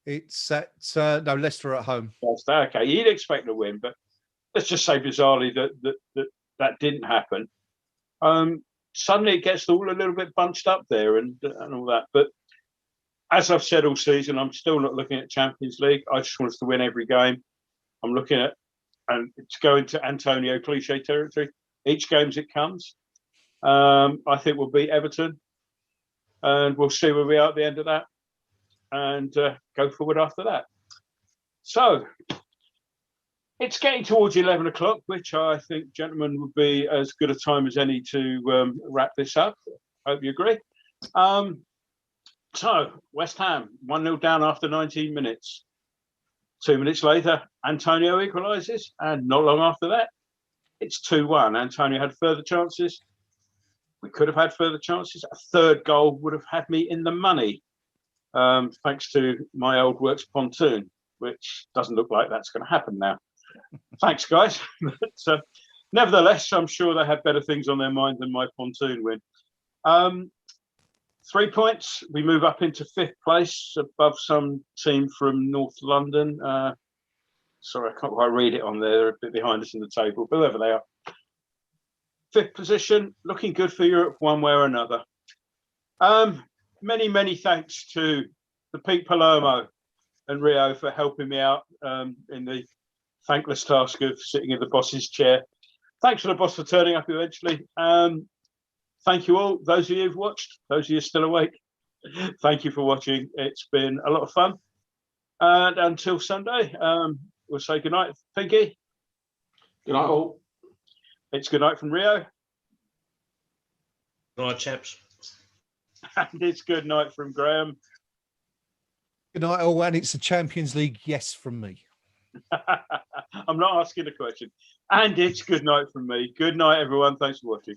It's at Leicester at home.
Okay, you'd expect to win, but let's just say bizarrely that didn't happen. Suddenly it gets all a little bit bunched up there and all that. But as I've said all season, I'm still not looking at Champions League. I just want us to win every game. I'm looking at, and it's going to Antonio cliche territory, each game as it comes. I think we'll beat Everton, and we'll see where we are at the end of that, and go forward after that. So it's getting towards 11 o'clock, which I think, gentlemen, would be as good a time as any to wrap this up. Hope you agree. So West Ham 1-0 down after 19 minutes. 2 minutes later, Antonio equalises, and not long after that, it's 2-1. Antonio had further chances. We could have had further chances. A third goal would have had me in the money, thanks to my old works pontoon, which doesn't look like that's going to happen now. Thanks, guys. But, nevertheless, I'm sure they have better things on their mind than my pontoon win. 3 points. We move up into 5th place above some team from North London. Sorry, I can't quite read it on there. They're a bit behind us in the table, but whoever they are. 5th position, looking good for Europe one way or another. Many, many thanks to the Pink Palermo and Rio for helping me out in the thankless task of sitting in the boss's chair. Thanks for the boss for turning up eventually. Thank you all, those of you who've watched, those of you still awake. Thank you for watching. It's been a lot of fun. And until Sunday, we'll say goodnight, Pinky.
Good night, all.
It's good night from Rio.
Good night, chaps.
And it's good night from Graham.
Good night, all, and it's a Champions League yes from me.
I'm not asking a question. And it's good night from me. Good night, everyone. Thanks for watching.